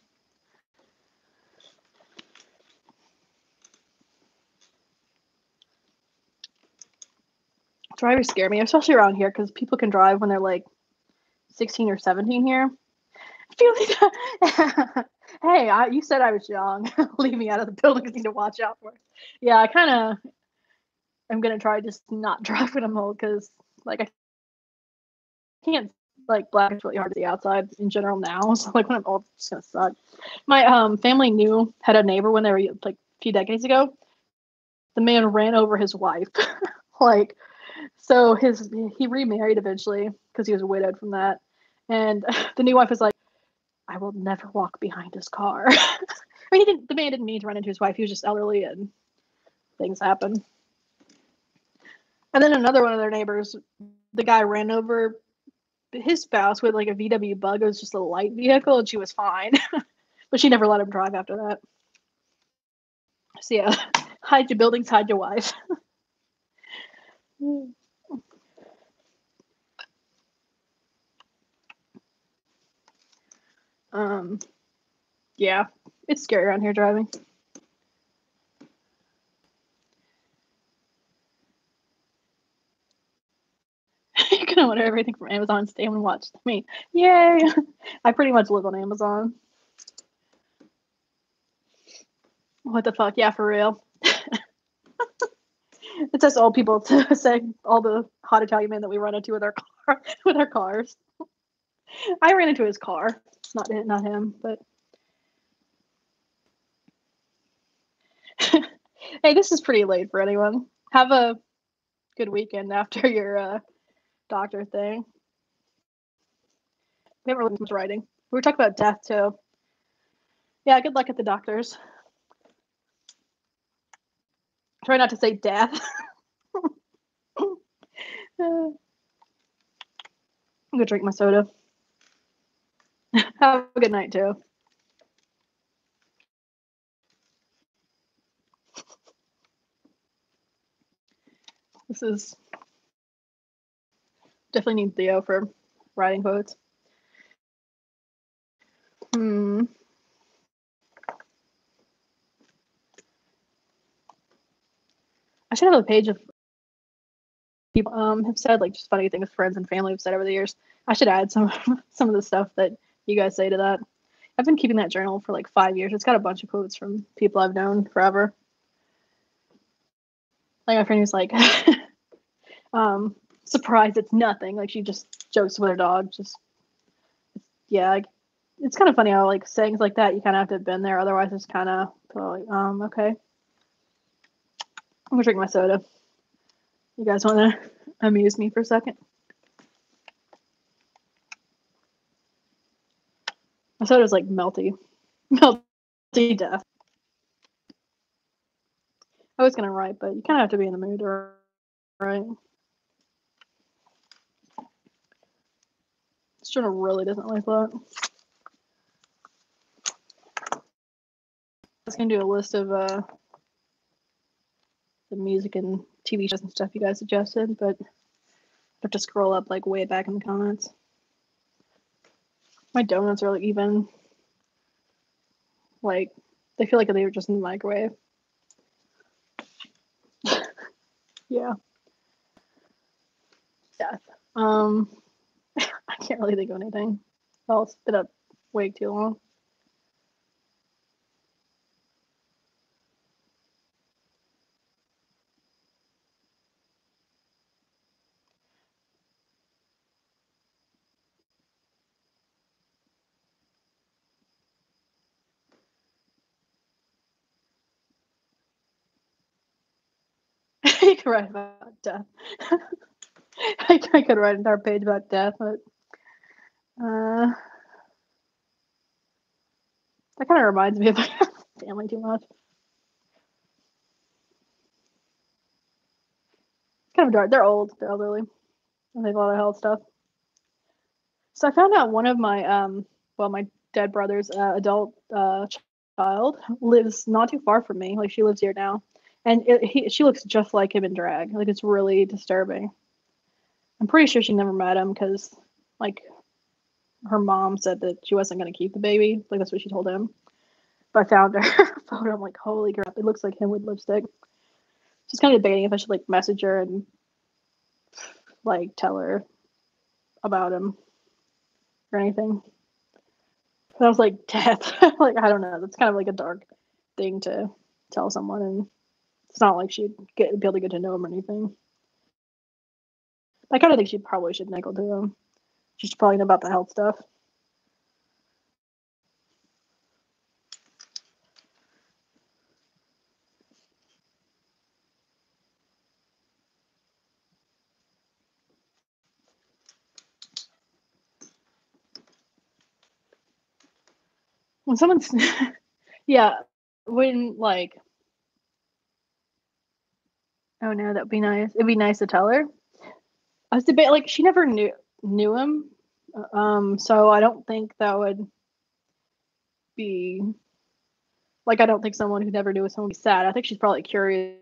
Speaker 1: Drivers scare me, especially around here because people can drive when they're like 16 or 17 here. I feel like hey, you said I was young. Leave me out of the building because I need to watch out for it. Yeah, I kind of am going to try just not drive when I'm old because like I can't like black is really hard to see outside in general now. So like when I'm old, it's gonna suck. My family had a neighbor when they were like a few decades ago. The man ran over his wife. Like so he remarried eventually because he was widowed from that. And the new wife was like, I will never walk behind his car. I mean, the man didn't mean to run into his wife. He was just elderly and things happen. And then another one of their neighbors, the guy ran over his spouse with like a VW Bug. It was just a light vehicle, and she was fine, but she never let him drive after that. So yeah, hide your buildings, hide your wife. um, yeah, it's scary around here driving. You're gonna order everything from Amazon, stay home and watch me. Yay! I pretty much live on Amazon. What the fuck? Yeah, for real. It's just old people to say all the hot Italian men that we run into with our cars. I ran into his car, not him, but hey, this is pretty late for anyone. Have a good weekend after your doctor thing. We haven't really much writing. We were talking about death too. Yeah, good luck at the doctors. Try not to say death. I'm gonna drink my soda. Have a good night too. This is definitely need Theo for writing quotes. Hmm. I should have a page of people have said like just funny things friends and family have said over the years. I should add some of the stuff that you guys say to that. I've been keeping that journal for like 5 years. It's got a bunch of quotes from people I've known forever. Like my friend who's like, surprised it's nothing. Like she just jokes with her dog. Just yeah, like, it's kind of funny how like sayings like that you kind of have to have been there. Otherwise, it's kind of like okay. I'm gonna drink my soda. You guys want to amuse me for a second? My soda's like melty death. I was gonna write, but you kind of have to be in the mood to write. This journal really doesn't like that. I was gonna do a list of the music and TV shows and stuff you guys suggested, but I have to scroll up like way back in the comments. My donuts are like even like they feel like they were just in the microwave. Yeah. Death. I can't really think of anything. I'll spit up way too long. You could write about death. I could write an entire page about death, but that kind of reminds me of my family too much. Kind of dark. They're old. They're elderly. And they have a lot of health stuff. So I found out one of my my dead brother's adult child lives not too far from me. Like she lives here now, and she looks just like him in drag. Like it's really disturbing. I'm pretty sure she never met him because like her mom said that she wasn't going to keep the baby. Like that's what she told him. But I found her photo. I'm like, holy crap! It looks like him with lipstick. Just kind of debating if I should like message her and like tell her about him or anything. But I was like, death. Like I don't know. That's kind of like a dark thing to tell someone, and it's not like she'd be able to get to know him or anything. I kind of think she probably should nickel to him. She should probably know about the health stuff. When someone's, yeah, when like, oh no, that'd be nice. It'd be nice to tell her. I was debating, like, she never knew him, so I don't think that would be like. I don't think someone who never knew someone would be sad. I think she's probably curious.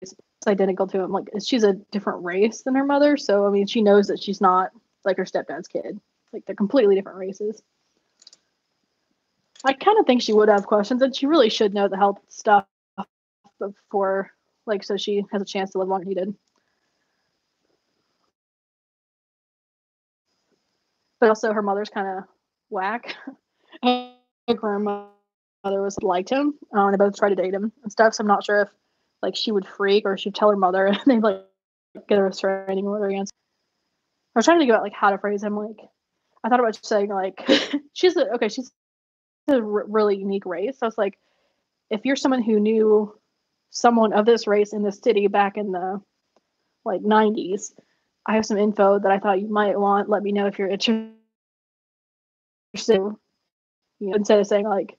Speaker 1: It's identical to him. Like, she's a different race than her mother, so I mean, she knows that she's not like her stepdad's kid. Like, they're completely different races. I kind of think she would have questions, and she really should know the health stuff before, like, so she has a chance to live longer than he did. But also, her mother's kind of whack. Her grandmother was liked him, and they both tried to date him and stuff. So I'm not sure if like she would freak or she'd tell her mother and they'd like get a restraining order against. I was trying to think about like how to phrase him. Like I thought about saying like she's a really unique race. So it's like if you're someone who knew someone of this race in this city back in the like 90s, I have some info that I thought you might want. Let me know if you're interested. You know, instead of saying like,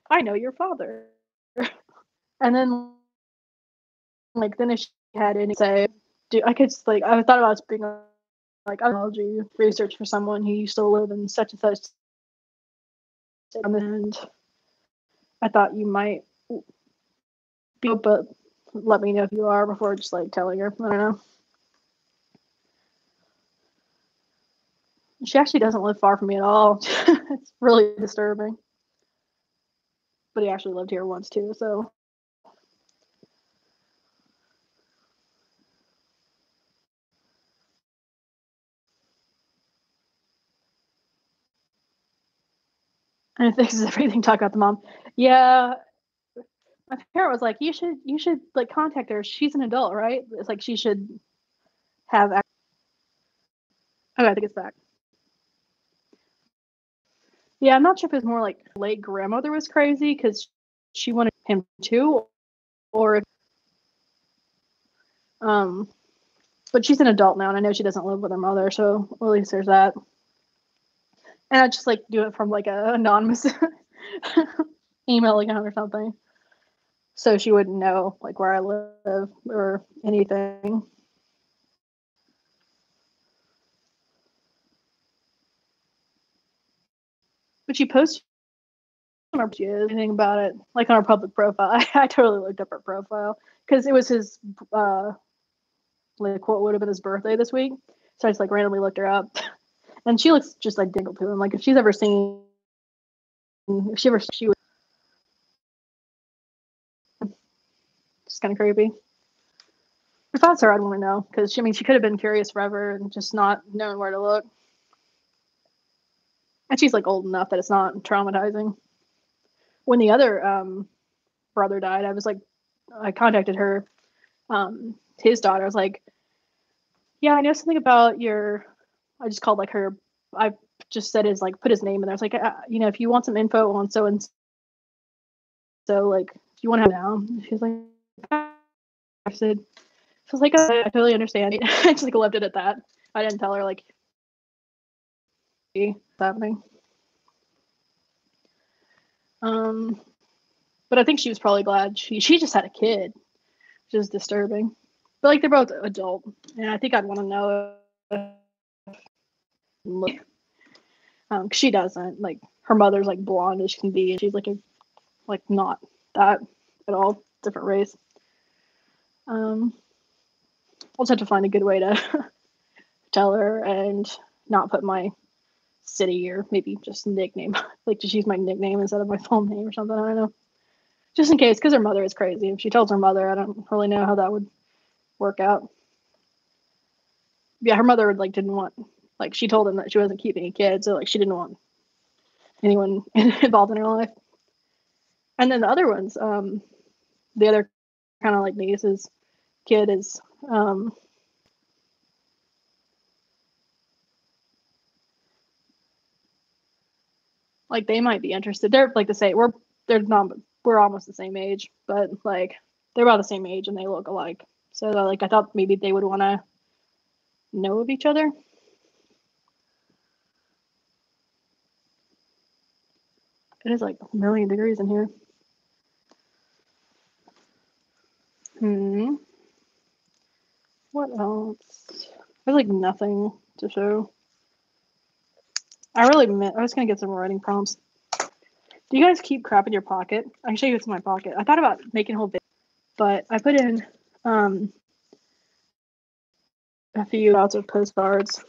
Speaker 1: I know your father, and then like then if she had any say, do I could just, like I thought about being like biology research for someone who used to live in such and such, and I thought you might be, but let me know if you are before just like telling her. I don't know. She actually doesn't live far from me at all. It's really disturbing. But he actually lived here once too, so. And it fixes everything. Talk about the mom. Yeah, my parent was like, you should like contact her. She's an adult, right? It's like she should have. Okay, I think it's back. Yeah, I'm not sure if it's more like late grandmother was crazy because she wanted him too, or if, um, but she's an adult now, and I know she doesn't live with her mother, so at least there's that. And I just like do it from like a anonymous email account or something, so she wouldn't know like where I live or anything. But she posts anything about it, like on her public profile. I totally looked up her profile because it was his like what would have been his birthday this week. So I just like randomly looked her up, and she looks just like dingle to him. Like if she's ever seen, if she ever she was just kind of creepy. If I was her, I'd want to know because I mean she could have been curious forever and just not knowing where to look. And she's like old enough that it's not traumatizing. When the other brother died, I was like, I contacted her, his daughter. I was like, yeah, I know something about your. I just called like her. I just said his like put his name in there. I was like, you know, if you want some info on so and so, like, if you want to have it now. She's like, I said, she was like, I totally understand. I just like left it at that. I didn't tell her like what's happening. Um, but I think she was probably glad she just had a kid, which is disturbing. But like they're both adult, and I think I'd want to know. If, She doesn't. Like, her mother's like blonde as she can be, and she's like not that at all. Different race. I'll just have to find a good way to tell her and not put my city or maybe just nickname, like just use my nickname instead of my full name or something. I don't know. Just in case, because her mother is crazy. If she tells her mother, I don't really know how that would work out. Yeah, her mother like didn't want, like she told him that she wasn't keeping a kid, so like she didn't want anyone involved in her life. And then the other ones, the other kind of like niece's kid is like they might be interested. They're like the same. We're almost the same age, but like they're about the same age and they look alike. So like I thought maybe they would want to know of each other. It is like a million degrees in here. What else? There's like nothing to show. I was gonna get some writing prompts. Do you guys keep crap in your pocket? I can show you what's in my pocket. I thought about making a whole video, but I put in a few outs of postcards.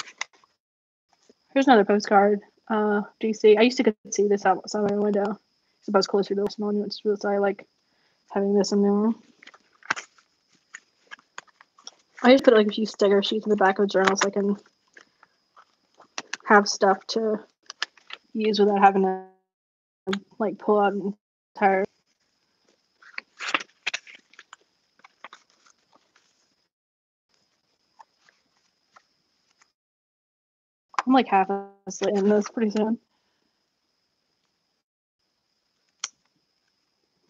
Speaker 1: Here's another postcard. DC. I used to see this outside my window. I suppose closer to the monuments, so I like having this in there. I just put like a few sticker sheets in the back of a journal so I can have stuff to use without having to like pull out an entire. I'm like half asleep in this pretty soon.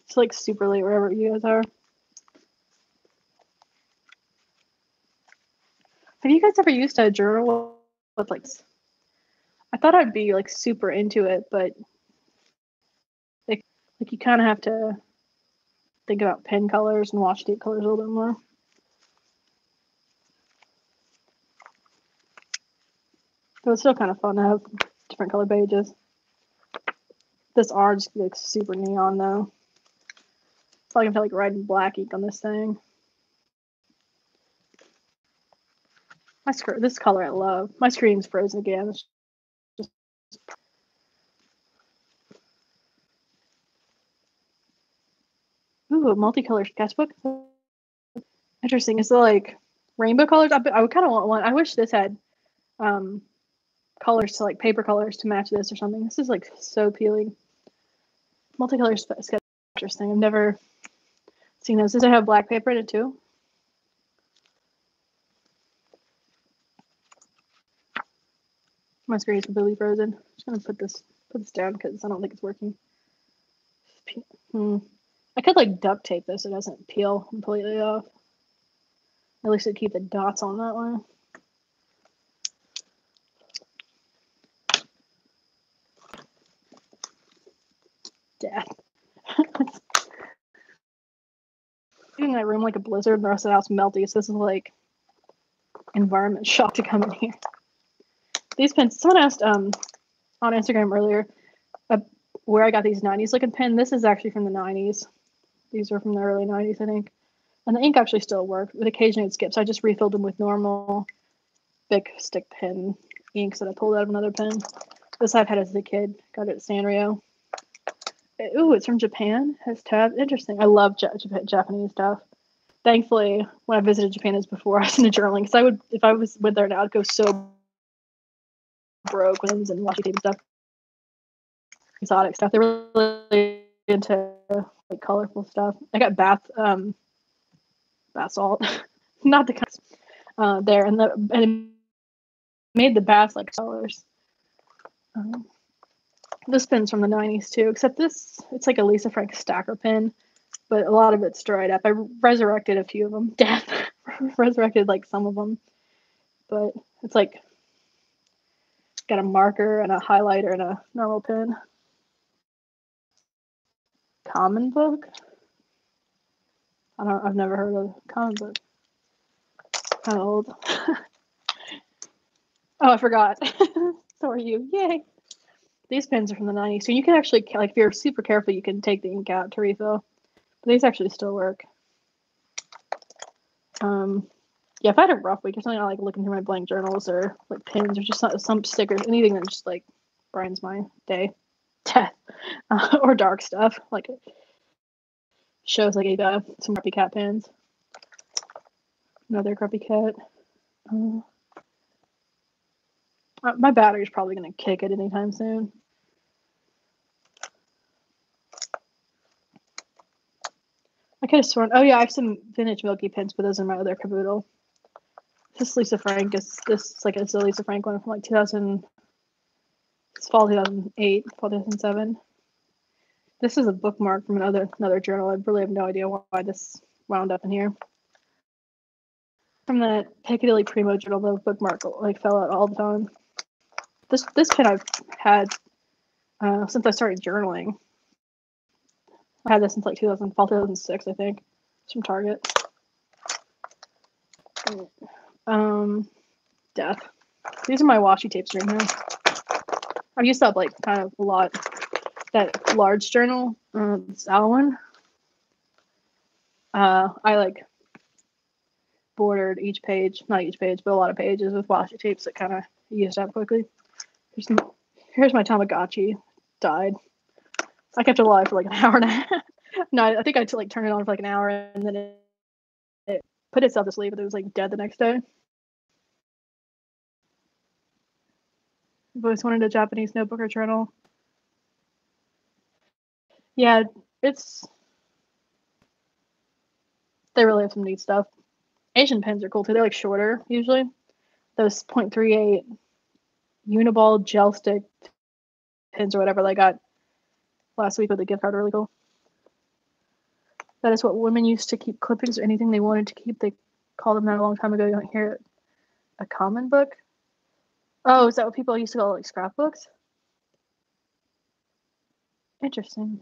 Speaker 1: It's like super late wherever you guys are. Have you guys ever used a journal with like? I thought I'd be like super into it, but like you kind of have to think about pen colors and washi tape colors a little bit more. But it's still kind of fun to have different color pages. This orange looks super neon though. It's like I feel like writing black ink on this thing. This color I love. My screen's frozen again. It's just ooh, a multicolored sketchbook. Interesting. Is it like rainbow colors? I would kind of want one. I wish this had colors to like paper colors to match this or something. This is like so appealing. Multicolored sketch. Interesting. I've never seen those. Does it have black paper in it too? My screen's completely frozen. I'm just gonna put this down because I don't think it's working. I could like duct tape this so it doesn't peel completely off. At least it'd keep the dots on that one. Death. In my room like a blizzard and the rest of the house melty, so this is like environment shock to come in here. These pens, someone asked on Instagram earlier where I got these 90s looking pen. This is actually from the 90s. These are from the early 90s, I think. And the ink actually still worked, but occasionally it skips. I just refilled them with normal Bic stick pen inks that I pulled out of another pen. This I've had as a kid. Got it at Sanrio. Ooh, it's from Japan. Has tabs. Interesting. I love Japanese stuff. Thankfully, when I visited Japan as before, I was into journaling because if I went there now, I'd go so broke with and washi tape and stuff. Exotic stuff. They're really into like colorful stuff. I got bath salt, not the kind there, and it made the bath like colors. This pen's from the 90s too, except it's like a Lisa Frank stacker pen, but a lot of it's dried up. I resurrected a few of them. Death. Resurrected like some of them, but it's like got a marker and a highlighter and a normal pen. Common book? I've never heard of common book. Kind of old. Oh, I forgot. So are you. Yay. These pens are from the 90s, so you can actually, like, if you're super careful, you can take the ink out to refill. But these actually still work. Yeah, if I had a rough week or something, I like looking through my blank journals or like pins or just some stickers, anything that just like brightens my day, death, or dark stuff like shows like some crappy cat pins. Another crappy cat. My battery's probably gonna kick it anytime soon. I could have sworn. Oh yeah, I have some vintage Milky pins, but those are my other caboodle. This Lisa Frank is like it's a Lisa Frank one from like 2000. It's fall 2008, fall 2007. This is a bookmark from another journal. I really have no idea why this wound up in here. From that Piccadilly Primo journal, the bookmark like fell out all the time. This pen I've had since I started journaling. I had this since like 2006, I think. It's from Target. Death. These are my washi tapes right now. I've used up like kind of a lot. That large journal, this Al one. I like bordered each page, not each page, but a lot of pages with washi tapes that kind of used up quickly. Here's my Tamagotchi. Died. I kept it alive for like an hour and a half. No, I think I like turned it on for like an hour and then it put itself to sleep, but it was like dead the next day. I've always wanted a Japanese notebook or journal. Yeah, they really have some neat stuff. Asian pens are cool too. They're like shorter usually. Those 0.38 Uniball gel stick pins or whatever they got last week with the gift card are really cool. That is what women used to keep clippings or anything they wanted to keep. They called them that a long time ago. You don't hear it. A common book? Oh, is that what people used to call like scrapbooks? Interesting.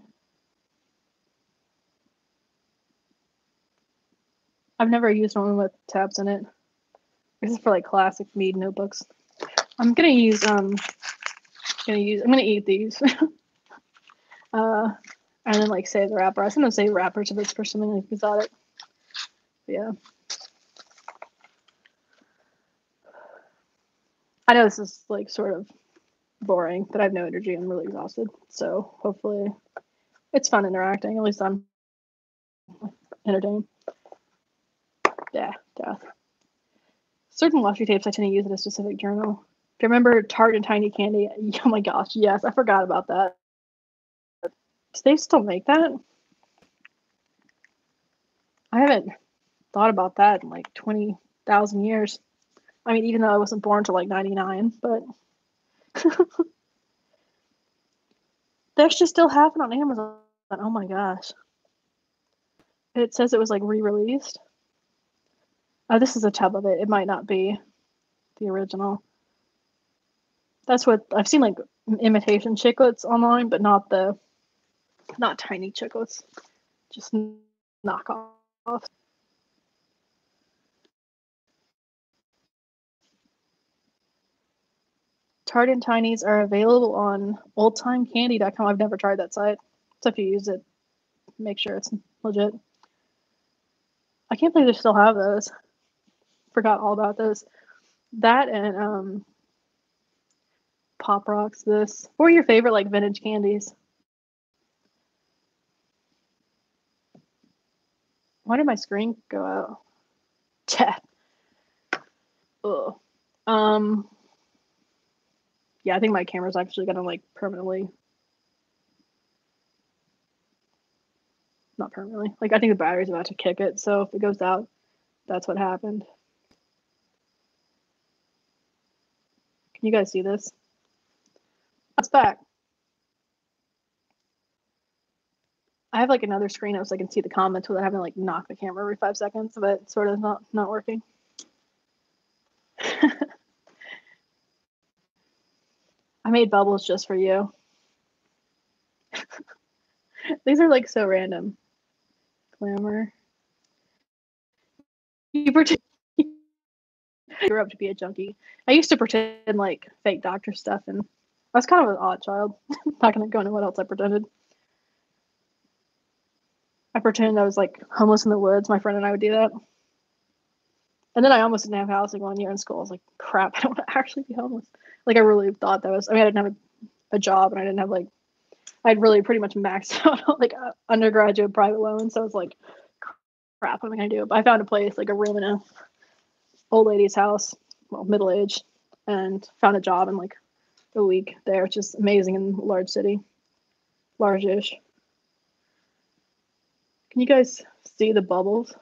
Speaker 1: I've never used one with tabs in it. This is for like classic Mead notebooks. I'm gonna eat these. And then like save the wrapper. I was gonna save wrappers if it's for something like exotic. But yeah. I know this is like sort of boring, but I have no energy. I'm really exhausted. So hopefully it's fun interacting. At least I'm entertained. Yeah, death. Certain washi tapes I tend to use in a specific journal. Do you remember Tart and Tiny Candy? Oh my gosh, yes, I forgot about that. Do they still make that? I haven't thought about that in like 20,000 years. I mean, even though I wasn't born till like 99, but they should still have it on Amazon. Oh my gosh. It says it was like re-released. Oh, this is a tub of it. It might not be the original. That's what I've seen, like imitation chiclets online, but not tiny chiclets. Just knockoff. Tart and Tinies are available on oldtimecandy.com. I've never tried that site. So if you use it, make sure it's legit. I can't believe they still have those. Forgot all about those. That and Pop Rocks. This. What were your favorite like vintage candies? Why did my screen go out? Ugh. Yeah, I think my camera's actually gonna like permanently. Not permanently. Like I think the battery's about to kick it. So if it goes out, that's what happened. Can you guys see this? It's back. I have like another screen up so I can see the comments without having to like knock the camera every 5 seconds, but it's sort of not working. I made bubbles just for you. These are like so random. Glamour. You pretend you grew up to be a junkie. I used to pretend like fake doctor stuff and I was kind of an odd child. Not gonna go into what else I pretended. I pretended I was like homeless in the woods. My friend and I would do that. And then I almost didn't have housing 1 year in school. I was like, crap, I don't want to actually be homeless. Like I really thought that was. I mean, I didn't have a job, and I didn't have like. I'd really pretty much maxed out like undergraduate private loans. So I was like, crap, what am I gonna do? But I found a place, like a room in a old lady's house, well, middle aged, and found a job in like a week there, which is amazing in a large city, large-ish. Can you guys see the bubbles?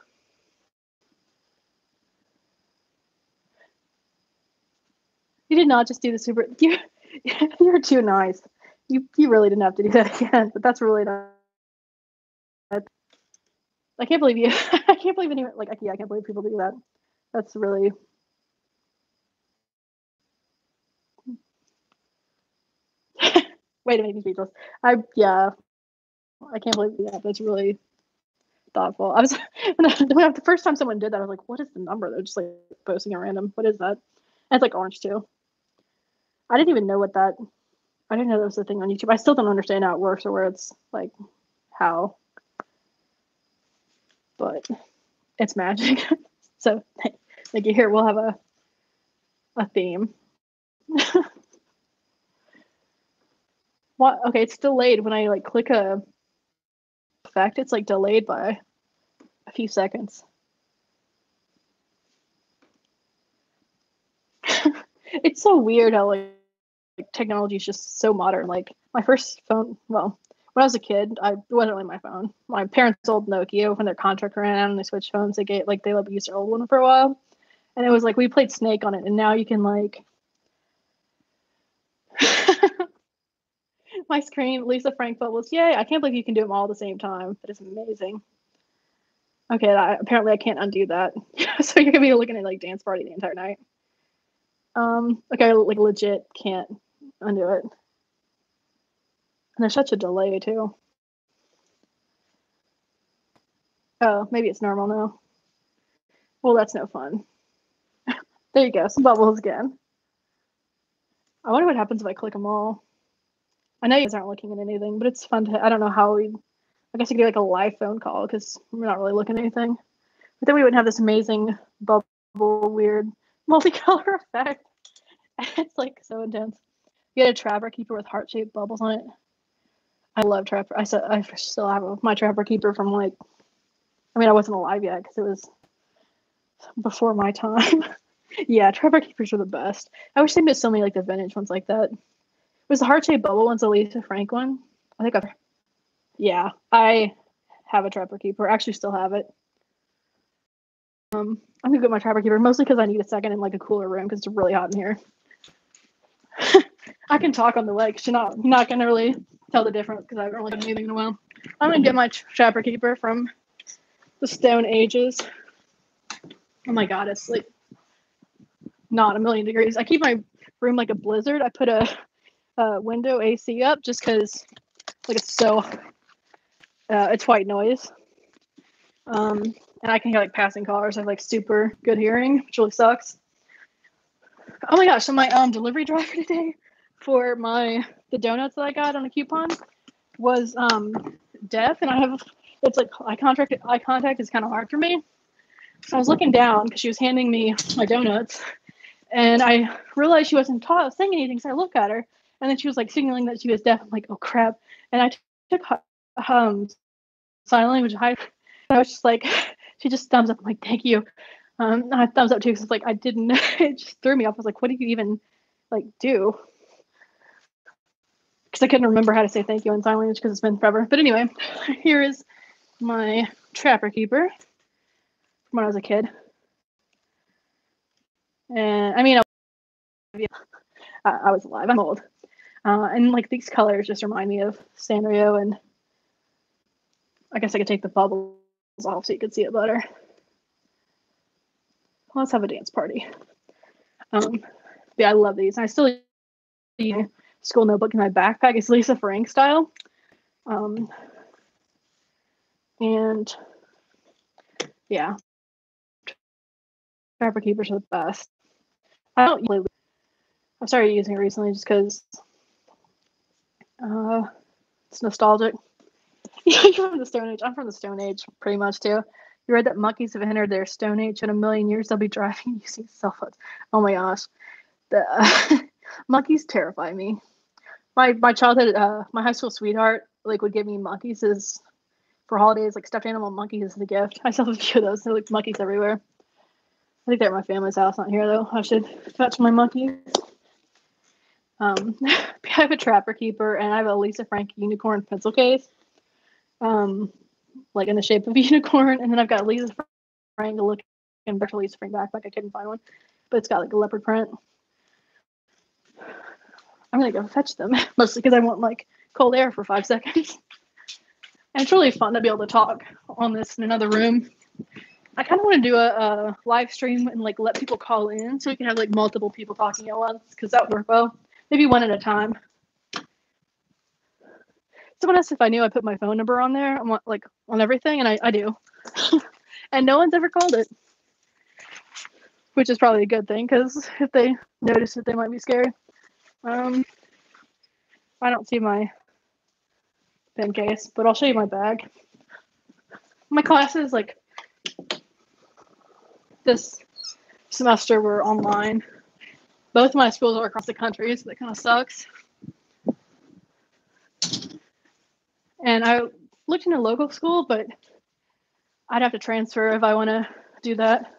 Speaker 1: You did not just do the super. You're too nice. You really didn't have to do that again. But that's really not. I can't believe you. I can't believe anyone like. Yeah, I can't believe people do that. That's really. Wait a minute, speechless. Yeah. I can't believe that. That's really thoughtful. I was the first time someone did that, I was like, "What is the number?" They're just like posting at random. What is that? And it's like orange too. I didn't even know what that. I didn't know there was a thing on YouTube. I still don't understand how it works or where it's like how, but it's magic. So thank you. Here we'll have a theme. What? Okay, it's delayed when I like click a effect. It's like delayed by a few seconds. It's so weird how like technology is just so modern. Like my first phone, well, when I was a kid, it wasn't really my phone. My parents' old Nokia, when their contract ran out and they switched phones, they let me use their old one for a while, and it was like we played Snake on it, and now you can like. My screen, Lisa Frank bubbles. Yay! I can't believe you can do them all at the same time. That is amazing. Okay, apparently I can't undo that. So you're gonna be looking at like dance party the entire night. Okay, I like legit can't undo it. And there's such a delay too. Oh, maybe it's normal now. Well, that's no fun. There you go, some bubbles again. I wonder what happens if I click them all. I know you guys aren't looking at anything, but it's fun to. I don't know how we. I guess you could do like a live phone call because we're not really looking at anything. But then we wouldn't have this amazing bubble, weird multicolor effect. It's like so intense. You had a Trapper Keeper with heart-shaped bubbles on it. I love Trapper. I still have my Trapper Keeper from like. I mean, I wasn't alive yet because it was before my time. Yeah, Trapper Keepers are the best. I wish they made so many like the vintage ones like that. Was the heart-shaped bubble one's the Lisa Frank one? I think I've. Yeah, I have a Trapper Keeper. I actually still have it. I'm gonna get my Trapper Keeper mostly because I need a second in like a cooler room because it's really hot in here. I can talk on the way because you're not gonna really tell the difference because I haven't really done anything in a while. I'm gonna get my Trapper Keeper from the Stone Ages. Oh my god, it's like not a million degrees. I keep my room like a blizzard. I put a window AC up just because like it's so it's white noise. And I can hear like passing cars. I have like super good hearing, which really sucks. Oh my gosh! So my delivery driver today for the donuts that I got on a coupon was deaf, and it's like eye contact is kind of hard for me. So I was looking down because she was handing me my donuts, and I realized she wasn't saying anything. So I look at her, and then she was like signaling that she was deaf. I'm like, oh crap! And I took sign language. And I was just like, she just thumbs up. I'm like, thank you. I thumbs up too because it's like I didn't. It just threw me off. I was like, what do you even like do? Because I couldn't remember how to say thank you in sign language because it's been forever. But anyway, here is my Trapper Keeper from when I was a kid. And I mean, I was alive. I'm old. And like these colors just remind me of Sanrio, and I guess I could take the bubbles off so you could see it better. Let's have a dance party. Yeah, I love these. And I still use school notebook in my backpack. It's Lisa Frank style. And yeah, Trapper Keepers are the best. I started using it recently just because Uh, it's nostalgic. Yeah, you're from the Stone Age. I'm from the Stone Age, pretty much too. You read that monkeys have entered their Stone Age in a million years. They'll be driving using cell phones. Oh my gosh, the monkeys terrify me. My childhood, my high school sweetheart, like would give me monkeys as for holidays, like stuffed animal monkeys as a gift. I still have a few of those. They're like monkeys everywhere. I think they're at my family's house, not here though. I should fetch my monkeys. I have a Trapper Keeper, and I have a Lisa Frank unicorn pencil case, like in the shape of a unicorn. And then I've got Lisa Frank looking back to Lisa Frank backpack. I couldn't find one, but it's got like a leopard print. I'm gonna go fetch them, mostly because I want like cold air for 5 seconds. And it's really fun to be able to talk on this in another room. I kind of want to do a live stream and like let people call in so we can have like multiple people talking at once, because that would work well. Maybe one at a time. Someone asked if I knew I put my phone number on there. I'm like on everything, and I do. And no one's ever called it, which is probably a good thing, because if they notice it, they might be scared. I don't see my pen case, but I'll show you my bag. My classes, like this semester, were online. Both my schools are across the country, so that kind of sucks. And I looked into local school, but I'd have to transfer if I want to do that.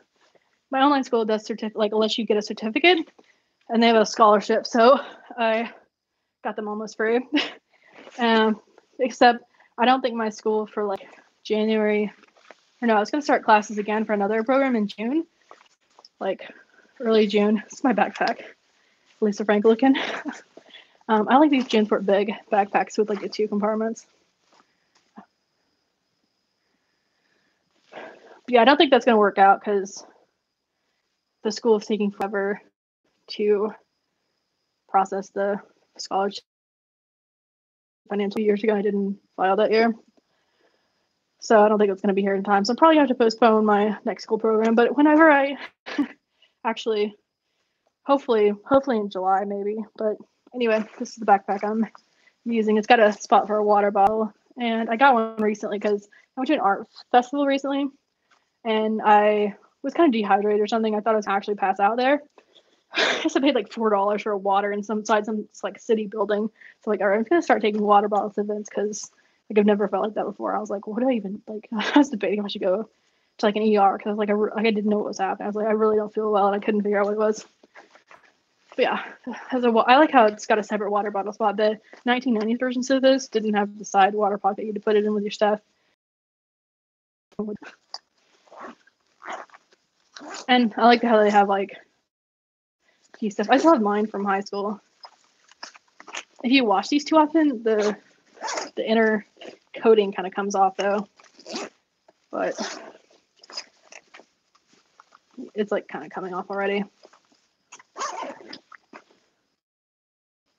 Speaker 1: My online school does like lets you get a certificate, and they have a scholarship, so I got them almost free. Except I don't think my school for like January, or no, I was gonna start classes again for another program in June, like early June. It's my backpack, Lisa Frank looking. I like these Jansport big backpacks with like the 2 compartments. Yeah, I don't think that's gonna work out because the school is taking forever to process the scholarship. Financial years ago, I didn't file that year, so I don't think it's going to be here in time. So I'm probably going to have to postpone my next school program, but whenever I actually, hopefully in July maybe. But anyway, this is the backpack I'm using. It's got a spot for a water bottle, and I got one recently because I went to an art festival recently, and I was kind of dehydrated or something. I thought I was actually pass out there. I guess I paid like $4 for a water inside some like city building. So like, all right, I'm gonna start taking water bottles to events, because like I've never felt like that before. I was like, what do I even like? I was debating if I should go to like an ER, because like I didn't know what was happening. I was like, I really don't feel well, and I couldn't figure out what it was. But yeah, I like how it's got a separate water bottle spot. The 1990s versions of this didn't have the side water pocket you to put it in with your stuff. And I like how they have like key stuff. I still have mine from high school. If you wash these too often, the inner coating kind of comes off though. But it's like kind of coming off already.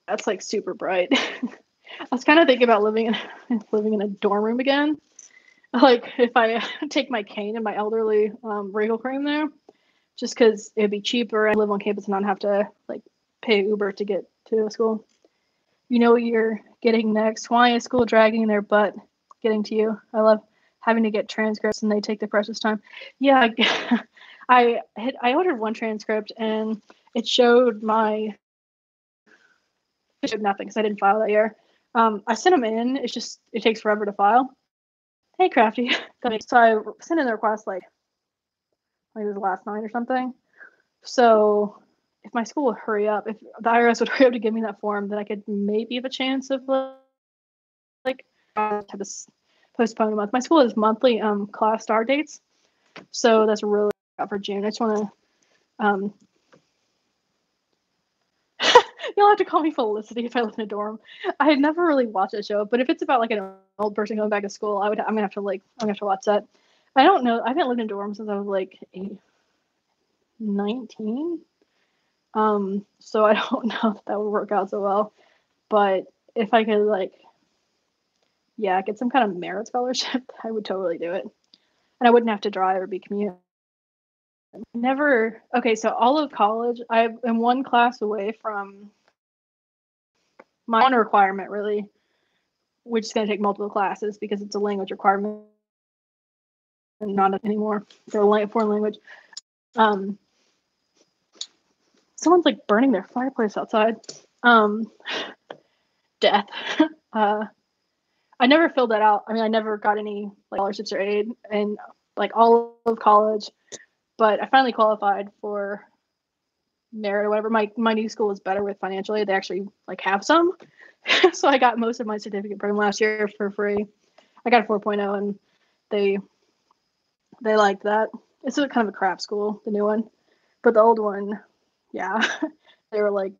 Speaker 1: That's like super bright. I was kind of thinking about living in a dorm room again. Like if I take my cane and my elderly Regal cream there, just because it'd be cheaper and live on campus and not have to like pay Uber to get to school. You know what you're getting next. Why is school dragging their butt getting to you? I love having to get transcripts and they take the precious time. Yeah, I ordered one transcript and it showed nothing because I didn't file that year. I sent them in. It takes forever to file. Hey, Crafty. So I sent in the request like it was last night or something. So if my school would hurry up, if the IRS would hurry up to give me that form, then I could maybe have a chance of like have to postpone a month. My school has monthly class start dates, so that's really out for June. I just want to you'll have to call me Felicity if I live in a dorm. I had never really watched that show, but if it's about like an old person going back to school, I'm gonna have to watch that. I don't know. I haven't lived in dorms since I was like 19. So I don't know if that would work out so well. But if I could get some kind of merit scholarship, I would totally do it. And I wouldn't have to drive or be commuting. So all of college, I am one class away from my one requirement really, which is going to take multiple classes because it's a language requirement and not anymore for a foreign language. Someone's like burning their fireplace outside. Death. I never filled that out. I mean, I never got any like scholarships or aid in like all of college, but I finally qualified for merit or whatever. My new school is better with financial aid. They actually like have some. So I got most of my certificate program last year for free. I got a 4.0 and they liked that. It's a kind of a crap school, the new one. But the old one, yeah. They were like,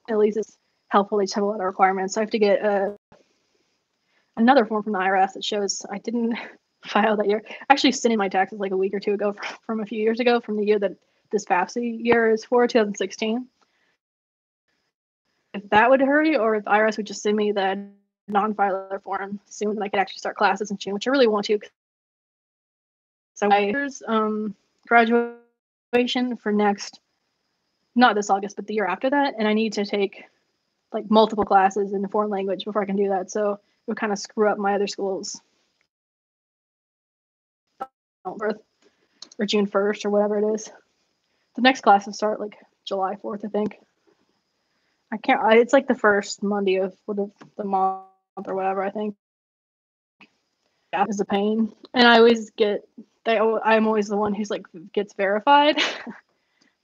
Speaker 1: at least it's helpful. They just have a lot of requirements. So I have to get another form from the IRS that shows I didn't file that year. I actually sent in my taxes like a week or two ago from a few years ago, from the year that this FAFSA year is for, 2016. If that would hurry, or if the IRS would just send me the non-filer form soon, I could actually start classes in June, which I really want to. So here's graduation for not this August, but the year after that, and I need to take like multiple classes in a foreign language before I can do that. So it would kind of screw up my other schools. Or June 1st or whatever it is. The next classes start like July 4th, I think. It's like the first Monday of the month or whatever, I think. Yeah, it's a pain. And I always I'm always the one who's like gets verified.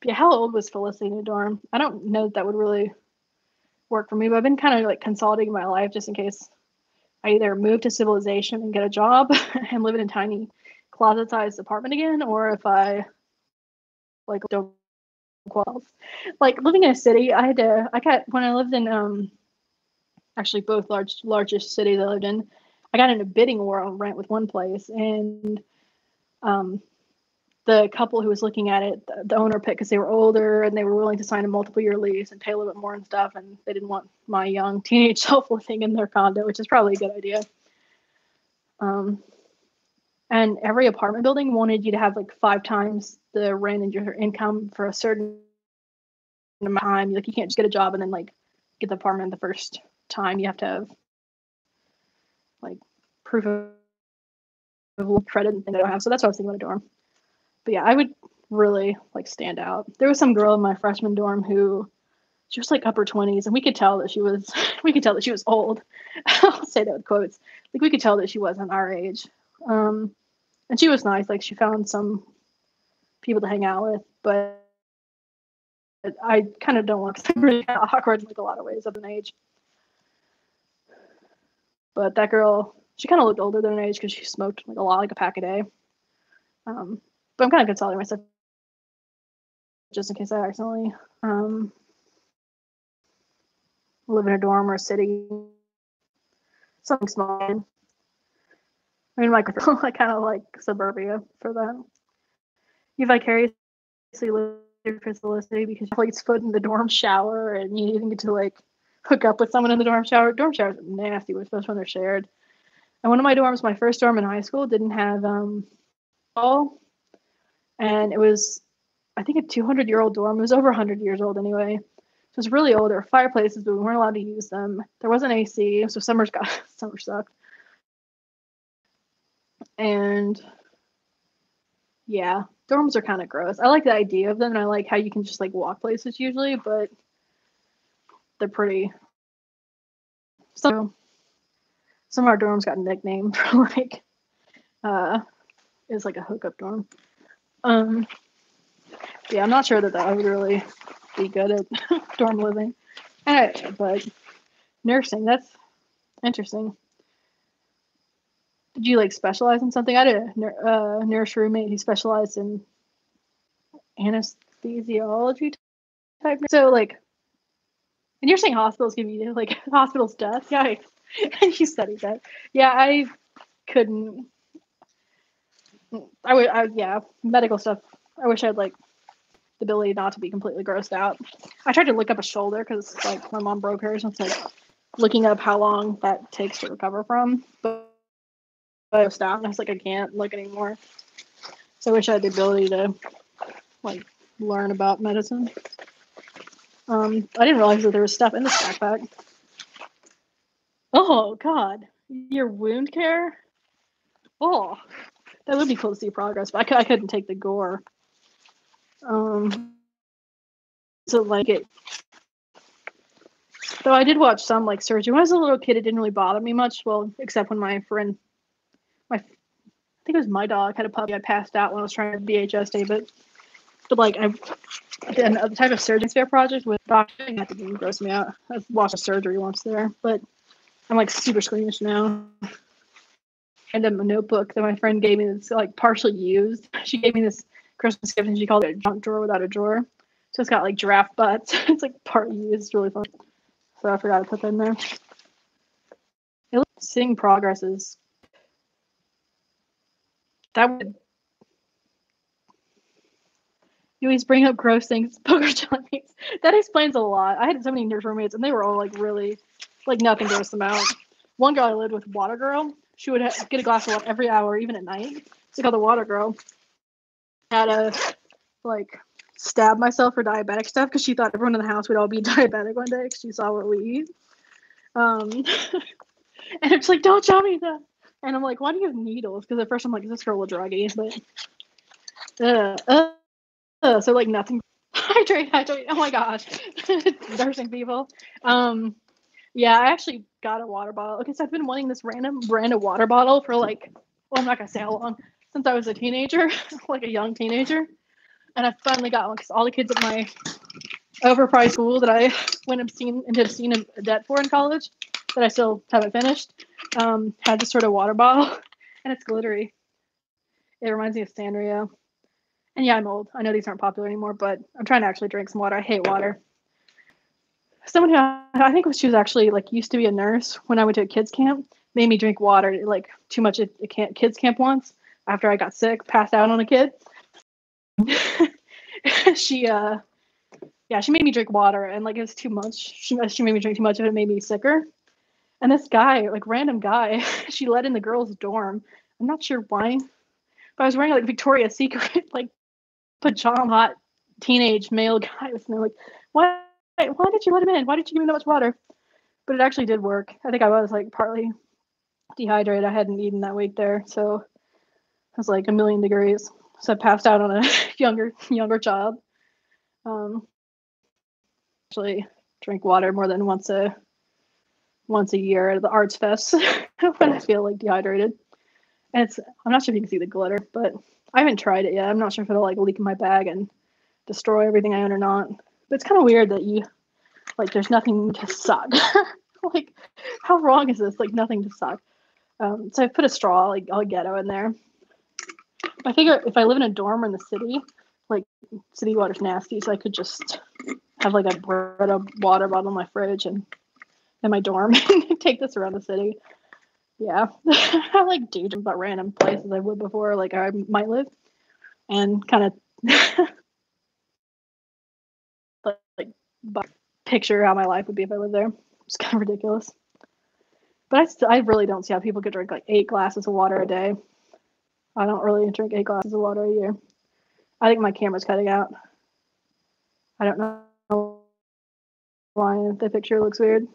Speaker 1: Yeah, how old was Felicity in a dorm? I don't know that would really work for me, but I've been kind of like consolidating my life just in case I either move to civilization and get a job and live in a tiny closet-sized apartment again, or if I like don't qualify. Like living in a city, when I lived in actually both largest cities I lived in, I got in a bidding war on rent with one place, and the couple who was looking at it, the owner picked because they were older and they were willing to sign a multiple year lease and pay a little bit more and stuff, and they didn't want my young teenage self living in their condo, which is probably a good idea. And every apartment building wanted you to have like 5 times the rent and your income for a certain amount of time. Like you can't just get a job and then like get the apartment the first time. You have to have like proof of credit and things I don't have. So that's what I was thinking about a dorm. But yeah, I would really like stand out. There was some girl in my freshman dorm who she was like upper 20s, and we could tell that she was old. I'll say that with quotes. Like we could tell that she wasn't our age. And she was nice. Like she found some people to hang out with, but I kind of don't want to be really awkward in like a lot of ways of an age. But that girl, she kind of looked older than her age because she smoked like a lot, like a pack a day. But I'm kind of consolidating myself just in case I accidentally live in a dorm or a city, something small. I mean, like I kind of like suburbia for that. You vicariously live your facility because you place foot in the dorm shower, and you even get to like hook up with someone in the dorm shower. Dorm showers are nasty, especially when they're shared. And one of my dorms, my first dorm in high school, didn't have all, and it was, I think, a 200-year-old dorm. It was over 100 years old anyway. So it was really old. There were fireplaces, but we weren't allowed to use them. There wasn't AC, so summer sucked. And yeah, dorms are kind of gross. I like the idea of them, and I like how you can just like walk places usually, but they're pretty. Some of our dorms got nicknamed for like it's like a hookup dorm. Yeah, I'm not sure that I would really be good at dorm living. But nursing, that's interesting. Did you like specialize in something? I had a nurse roommate who specialized in anesthesiology type. So like, and you're saying hospitals give you like hospital stuff? Yeah, and you studied that. Yeah, I couldn't. Yeah, medical stuff. I wish I had like the ability not to be completely grossed out. I tried to look up a shoulder because like my mom broke hers, and it's like looking up how long that takes to recover from. But I was down. I was like, I can't look anymore. So I wish I had the ability to like learn about medicine. I didn't realize that there was stuff in this backpack. Oh God, your wound care. Oh, that would be cool to see progress, but I couldn't take the gore. So like it. Though I did watch some like surgery. When I was a little kid, it didn't really bother me much. Well, except when my friend, I think it was my dog, had a puppy. I passed out when I was trying to VHS tape it. But like I did a type of surgeon fair project with doctor, and that didn't gross me out. I watched a surgery once there, but I'm like super squeamish now. And a notebook that my friend gave me that's like partially used. She gave me this Christmas gift and she called it a junk drawer without a drawer. So it's got like giraffe butts. It's like part used. It's really fun. So I forgot to put that in there. Seeing progress is that would you always bring up gross things, poker jellies. That explains a lot. I had so many nurse roommates and they were all like really like nothing grossed them out. One girl I lived with, Water Girl, she would get a glass of water every hour, even at night. It's called the Water Girl. I had to like stab myself for diabetic stuff because she thought everyone in the house would all be diabetic one day because she saw what we eat. And it's like, don't show me that. And I'm like, why do you have needles? Because at first I'm like, is this girl a druggie? But so like nothing. Hydrate. Oh my gosh, nursing people. Yeah, I actually got a water bottle. Okay, so I've been wanting this random brand of water bottle for like, well, I'm not gonna say how long, since I was a teenager, like a young teenager. And I finally got one because all the kids at my overpriced school that I went obscene a debt for in college, that I still haven't finished, had this sort of water bottle, and it's glittery. It reminds me of Sanrio. And yeah, I'm old. I know these aren't popular anymore, but I'm trying to actually drink some water. I hate water. Someone who I think she was actually like used to be a nurse when I went to a kids camp made me drink water like too much at kids camp once after I got sick, passed out on a kid. she she made me drink water and like it was too much. She made me drink too much of it. It made me sicker. And this guy, like random guy, she let in the girls' dorm. I'm not sure why, but I was wearing like Victoria's Secret like pajama hot teenage male guy. And they're like, why did you let him in? Why did you give me that much water? But it actually did work. I think I was like partly dehydrated. I hadn't eaten that week there, so it was like 1,000,000 degrees. So I passed out on a younger child. Actually drink water more than once a year at the Arts Fest when I feel like dehydrated. And I'm not sure if you can see the glitter, but I haven't tried it yet. I'm not sure if it'll like leak in my bag and destroy everything I own or not. But it's kind of weird that you like there's nothing to suck. Like, how wrong is this? Like nothing to suck. So I put a straw, like all ghetto in there. I figure if I live in a dorm or in the city, like city water's nasty, so I could just have like a Brita water bottle in my fridge and in my dorm and take this around the city. Yeah, I like daydream about random places I've lived before, like I might live, and kind of like picture how my life would be if I lived there. It's kind of ridiculous. But I really don't see how people could drink like 8 glasses of water a day. I don't really drink 8 glasses of water a year. I think my camera's cutting out. I don't know why the picture looks weird.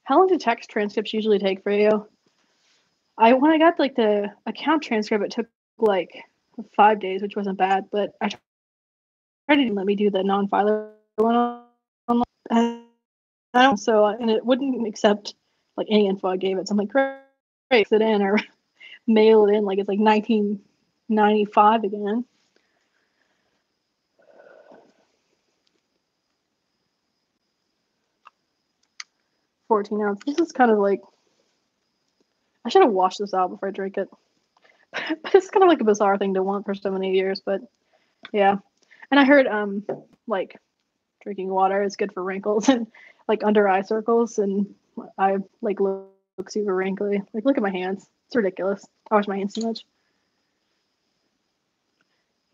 Speaker 1: How long do text transcripts usually take for you? When I got like the account transcript, it took like 5 days, which wasn't bad. But I tried to let me do the non-filer one online, and I don't. So and it wouldn't accept like any info I gave it. So I'm like, great, it in or mail it in like it's like 1995 again. $14 ounce. This is kind of like I should have washed this out before I drink it. But it's kind of like a bizarre thing to want for so many years. But yeah, and I heard like drinking water is good for wrinkles and like under eye circles, and I like look super wrinkly. Like look at my hands. It's ridiculous. I wash my hands too much.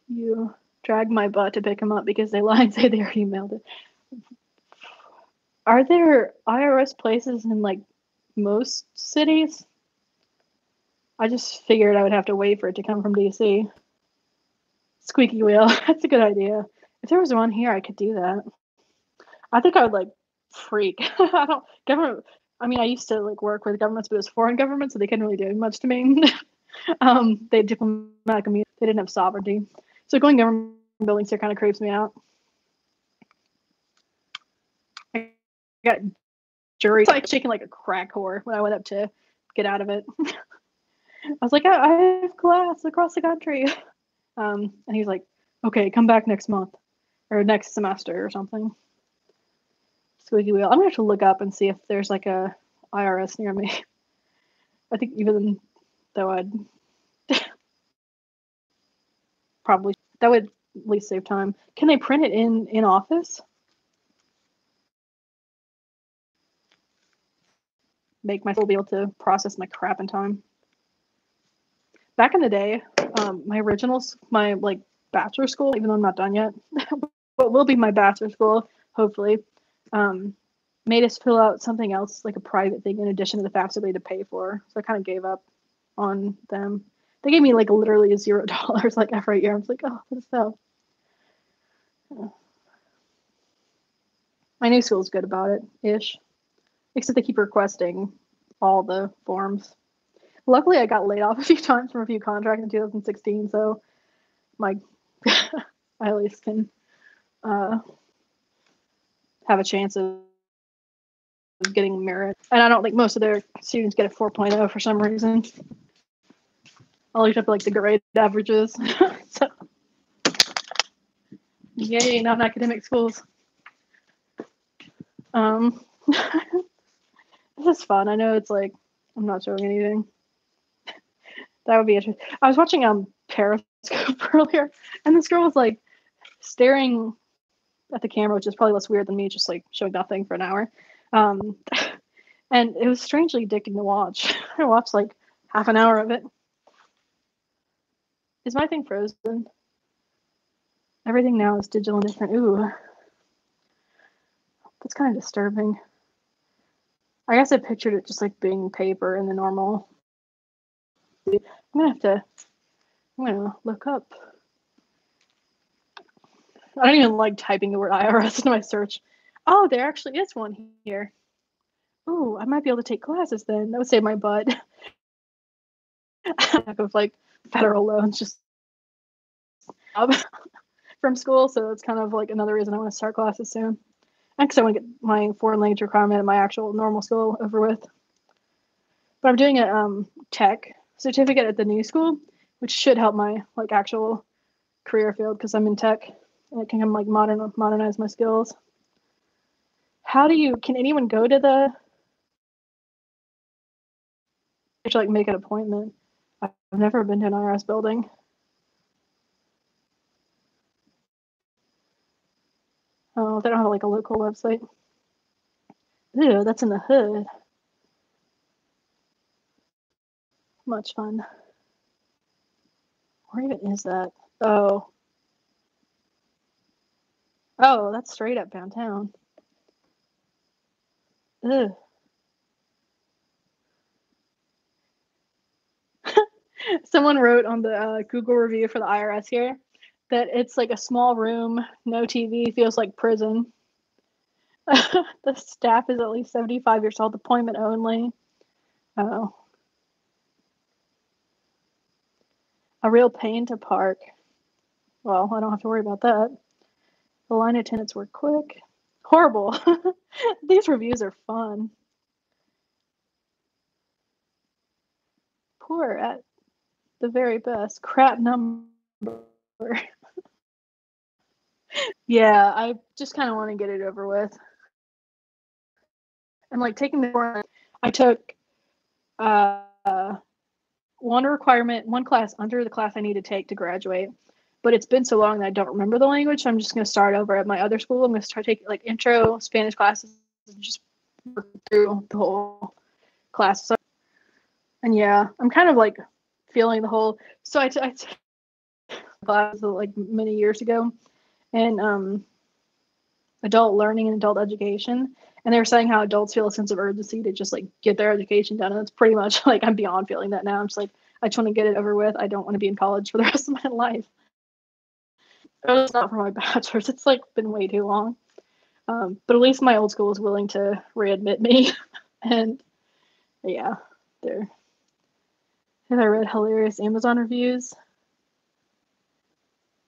Speaker 1: You drag my butt to pick them up because they lied and say they already mailed it. Are there IRS places in like most cities? I just figured I would have to wait for it to come from DC. Squeaky wheel. That's a good idea. If there was one here, I could do that. I think I would like freak. I don't government. I mean, I used to like work with governments, but it was foreign governments, so they couldn't really do much to me. They had diplomatic immunity. They didn't have sovereignty. So going government buildings here kind of creeps me out. I got jury like shaking like a crack whore when I went up to get out of it. I was like, I have class across the country. And he's like, okay, come back next month or next semester or something. Squeaky wheel. I'm gonna have to look up and see if there's like a IRS near me. I think even though I'd probably that would at least save time. Can they print it in office? Make my school be able to process my crap in time. Back in the day, my like bachelor school, even though I'm not done yet, but will be my bachelor school, hopefully, made us fill out something else, like a private thing in addition to the FAFSA we had to pay for. So I kind of gave up on them. They gave me like literally $0 like every year. I was like, oh, what is that? My new school's good about it, ish. Except they keep requesting all the forms. Luckily, I got laid off a few times from a few contracts in 2016, so my I at least can have a chance of getting merit. And I don't think most of their students get a 4.0 for some reason. I looked up like the grade averages. So, yay, not in academic schools. This is fun. I know it's like I'm not showing anything. That would be interesting. I was watching Periscope earlier, and this girl was like staring at the camera, which is probably less weird than me just like showing nothing for an hour. And it was strangely addicting to watch. I watched like half an hour of it. Is my thing frozen? Everything now is digital and different. Ooh. That's kind of disturbing. I guess I pictured it just like being paper in the normal. I'm gonna look up. I don't even like typing the word IRS into my search. Oh, there actually is one here. Oh, I might be able to take classes then. That would save my butt. Of like federal loans just from school, so it's kind of like another reason I want to start classes soon. And because I want to get my foreign language requirement at my actual normal school over with. But I'm doing a tech certificate at the new school, which should help my like actual career field because I'm in tech and it can like modernize my skills. Can anyone go to like make an appointment? I've never been to an IRS building. Oh, they don't have like a local website. Ew, that's in the hood. Much fun. Where even is that? Oh, that's straight up downtown. Ugh. Someone wrote on the Google review for the IRS here that it's like a small room, no TV, feels like prison. The staff is at least 75 years old, appointment only. Oh. A real pain to park. Well, I don't have to worry about that. The line attendants were quick. Horrible. These reviews are fun. Poor at the very best. Crap number. Yeah, I just kind of want to get it over with. And like taking the I took one class under the class I need to take to graduate. But it's been so long that I don't remember the language, so I'm just going to start over at my other school. I'm going to start taking like intro Spanish classes and just work through the whole class. So, and yeah, I'm kind of like feeling the whole. So I took classes like many years ago, and adult learning and adult education, and they were saying how adults feel a sense of urgency to just like get their education done, and it's pretty much like I'm beyond feeling that now. I'm just like I just want to get it over with. I don't want to be in college for the rest of my life. It was not for my bachelor's. It's like been way too long. But at least my old school was willing to readmit me. And yeah, there. And I read hilarious Amazon reviews.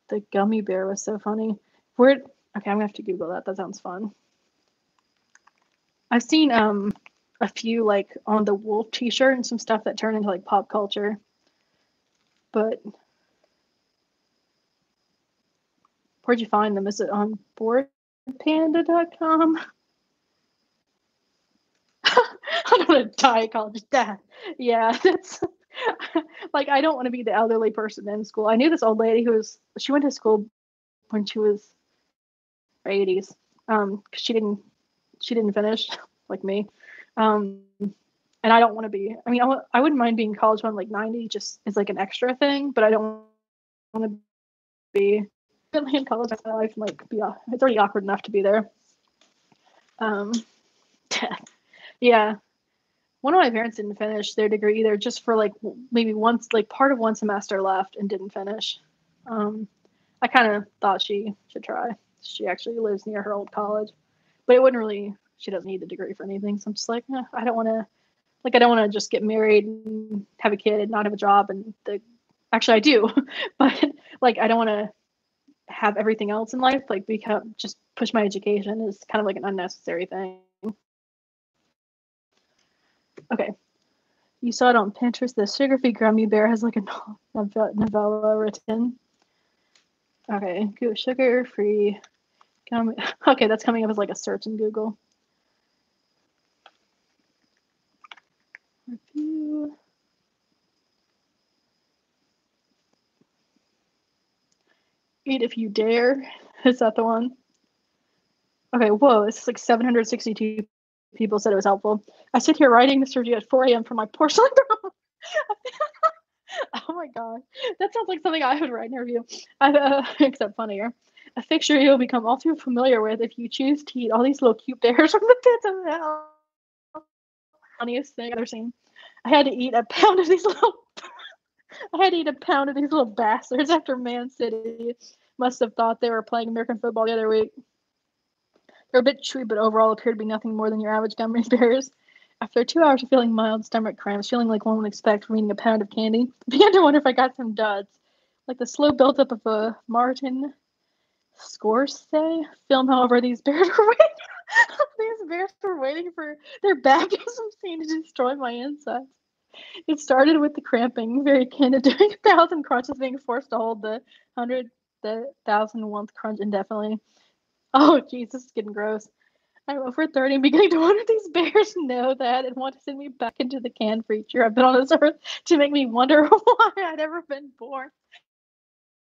Speaker 1: The gummy bear was so funny. Where? Okay, I'm gonna have to Google that. That sounds fun. I've seen a few like on the wolf T-shirt and some stuff that turned into like pop culture. But where'd you find them? Is it on boardpanda.com? I don't want to die college death. Yeah, that's like I don't want to be the elderly person in school. I knew this old lady she went to school when she was 80s. 'Cause she didn't finish like me. Um, and I don't want to be. I mean, I wouldn't mind being in college when I'm like 90, just as like an extra thing. But I don't want to be really in college my life and like be. It's already awkward enough to be there. Um, yeah. One of my parents didn't finish their degree either, just for like maybe once, like part of one semester left and didn't finish. I kind of thought she should try. She actually lives near her old college, but it wouldn't really. She doesn't need the degree for anything. So I'm just like, I don't want to. Like, I don't want to just get married and have a kid and not have a job. And actually, I do, but like, I don't want to have everything else in life. Like, just push my education is kind of like an unnecessary thing. Okay. You saw it on Pinterest. The sugar-free gummy bear has like a novella written. Okay, sugar-free gummy. Okay, that's coming up as like a search in Google. Review. Eat if you dare. Is that the one? Okay, whoa, this is like 762 people said it was helpful. I sit here writing this review at 4 a.m. from my porcelain room. Oh my god, that sounds like something I would write in a review. Except funnier. A fixture you'll become all too familiar with if you choose to eat all these little cute bears from the pits of hell. Funniest thing I've ever seen. I had to eat a pound of these little. I had to eat a pound of these little bastards after Man City must have thought they were playing American football the other week. They're a bit chewy, but overall appear to be nothing more than your average gummy bears. After 2 hours of feeling mild stomach cramps, feeling like one would expect from eating a pound of candy, I began to wonder if I got some duds. Like the slow buildup of a Martin Scorsese film, however, these bears were waiting for their baptism scene to destroy my insides. It started with the cramping, very candid, doing 1,000 crunches, being forced to hold the 1,000th crunch indefinitely. Oh, jeez, this is getting gross. I'm over 30 and beginning to wonder if these bears know that and want to send me back into the canned creature I've been on this earth to make me wonder why I'd ever been born.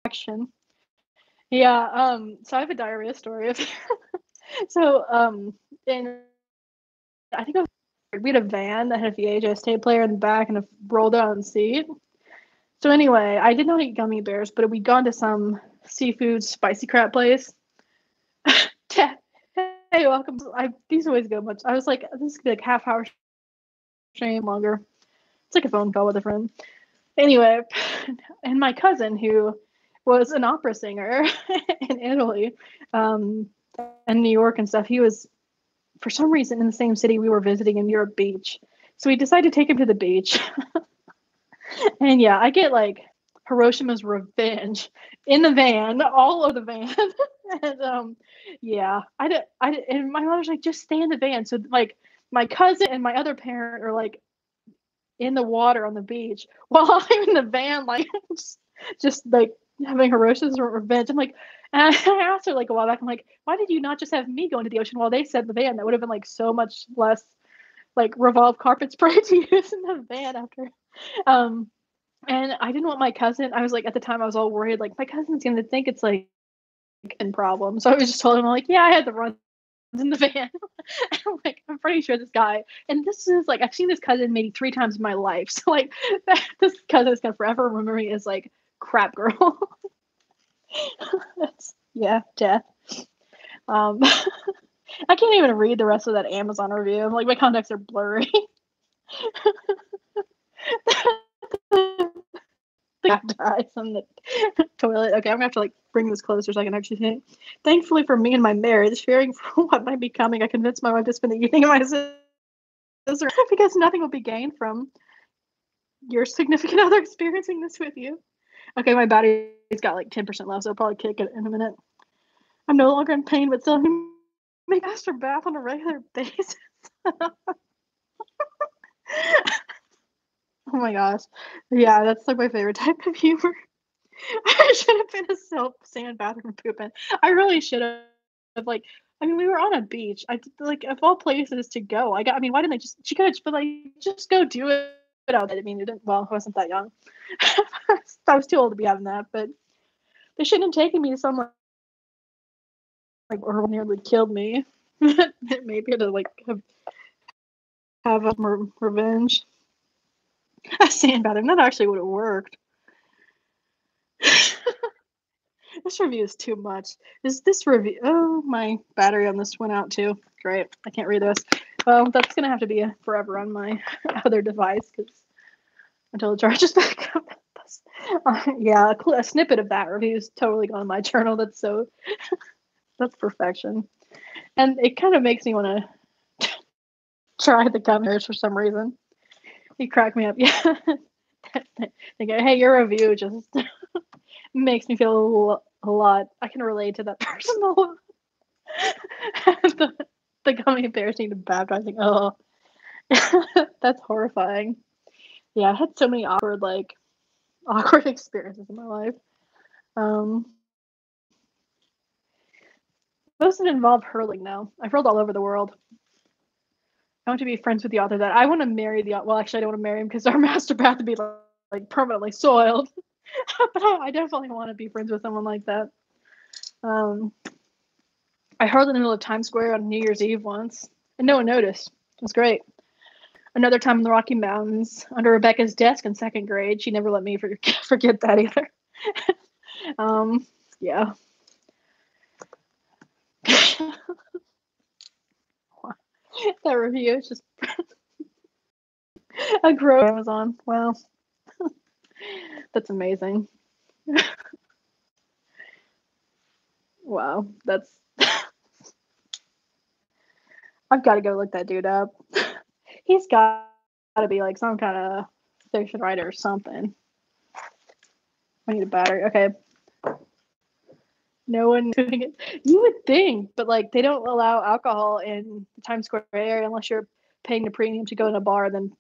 Speaker 1: Action. Yeah, so I have a diarrhea story. So, and I think we had a van that had a VHS tape player in the back and a roll-down seat. So anyway, I didn't know how to eat gummy bears, but we'd gone to some seafood spicy crab place. Hey, welcome. These always go much. I was like, this is like half hour stream longer. It's like a phone call with a friend. Anyway, and my cousin, who was an opera singer in Italy, and New York and stuff, he was, for some reason, in the same city we were visiting in Europe Beach. So we decided to take him to the beach. And yeah, I get like Hiroshima's revenge in the van, all of the van. And yeah, and my mother's like, just stay in the van. So like my cousin and my other parent are like in the water on the beach while I'm in the van, like just like having Hiroshima's revenge. I'm like, and I asked her like a while back, I'm like, why did you not just have me go into the ocean while they said the van? That would have been like so much less like revolve carpet spray to use in the van after. And I didn't want my cousin. I was like, at the time, I was all worried, like, my cousin's going to think it's like a problem. So I was just told him, like, yeah, I had the runs in the van. I'm like, I'm pretty sure this guy, and this is like, I've seen this cousin maybe 3 times in my life. So, like, this cousin is going to forever remember me as like, crap girl. Yeah, death. I can't even read the rest of that Amazon review. I'm like, my contacts are blurry. baptized on the toilet. Okay, I'm gonna have to like bring this closer so I can actually see. Thankfully for me and my marriage, fearing for what might be coming, I convinced my wife to spend the evening in my sister because nothing will be gained from your significant other experiencing this with you. Okay, my battery's got like 10% left, so I'll probably kick it in a minute. I'm no longer in pain, but still make master bath on a regular basis. Oh my gosh. Yeah, that's like my favorite type of humor. I should have been a sand bathroom pooping. I really should have. Like, I mean, we were on a beach. Like, of all places to go. I mean, why didn't they just? She could have, but like, just go do it. Out. I mean, it didn't. Well, I wasn't that young. I was too old to be having that. But they shouldn't have taken me to some or nearly killed me. Maybe to like have a revenge. A sand bathroom. That actually would have worked. This review is too much. Is this review? Oh, my battery on this went out too. Great. I can't read this. Well, that's going to have to be forever on my other device until it charges back up. Yeah, a snippet of that review is totally gone in my journal. That's perfection. And it kind of makes me want to try the gummies for some reason. You crack me up. Yeah. They go, hey, your review just makes me feel a lot. I can relate to that person a lot. the gummy bears need to baptizing. Oh, that's horrifying. Yeah, I had so many awkward experiences in my life. Most of it involved hurling now. I've hurled all over the world. I want to be friends with the author that I want to marry well, actually I don't want to marry him because our master bath would be like permanently soiled. But I definitely want to be friends with someone like that. I hurled in the middle of Times Square on New Year's Eve once, and no one noticed. It was great. Another time in the Rocky Mountains, under Rebecca's desk in second grade. She never let me forget that either. Yeah. That review is just a gross Amazon. Wow. That's amazing. Wow. I've got to go look that dude up. He's got to be like some kind of fiction writer or something. I need a battery. Okay. No one doing it. You would think, but like they don't allow alcohol in the Times Square area unless you're paying the premium to go in a bar, then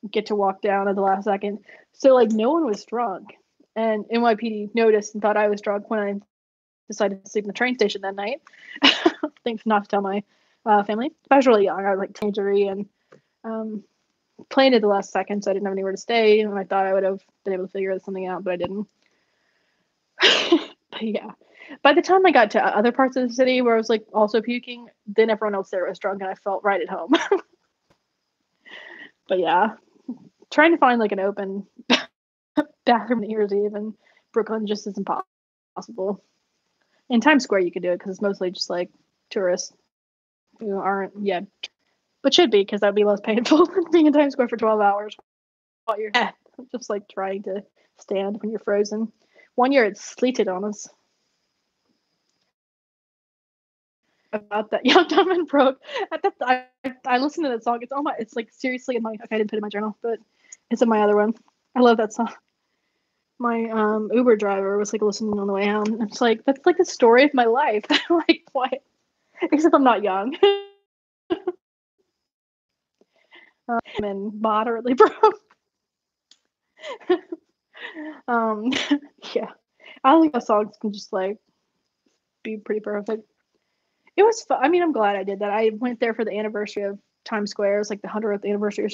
Speaker 1: get to walk down at the last second. So like no one was drunk, and NYPD noticed and thought I was drunk when I decided to sleep in the train station that night. Thanks not to tell my family. I was really young. I was like teenagery and planned at the last second, so I didn't have anywhere to stay, and I thought I would have been able to figure something out, but I didn't. But yeah. By the time I got to other parts of the city where I was like also puking, then everyone else there was drunk and I felt right at home. But yeah, trying to find like an open bathroom New Year's Eve in Brooklyn just isn't possible. In Times Square you could do it because it's mostly just like tourists who aren't yet, but should be because that would be less painful than being in Times Square for 12 hours while you're just like trying to stand when you're frozen. One year it sleeted on us. About that young, dumb and broke. I listened to that song. It's like seriously in my. Okay, I didn't put it in my journal, but it's in my other one. I love that song. My Uber driver was like listening on the way home. It's like that's like the story of my life. Like what? Except I'm not young. And moderately broke. Yeah, I think that songs can just like be pretty perfect. It was fun. I mean, I'm glad I did that. I went there for the anniversary of Times Square. It was like the 100th anniversary.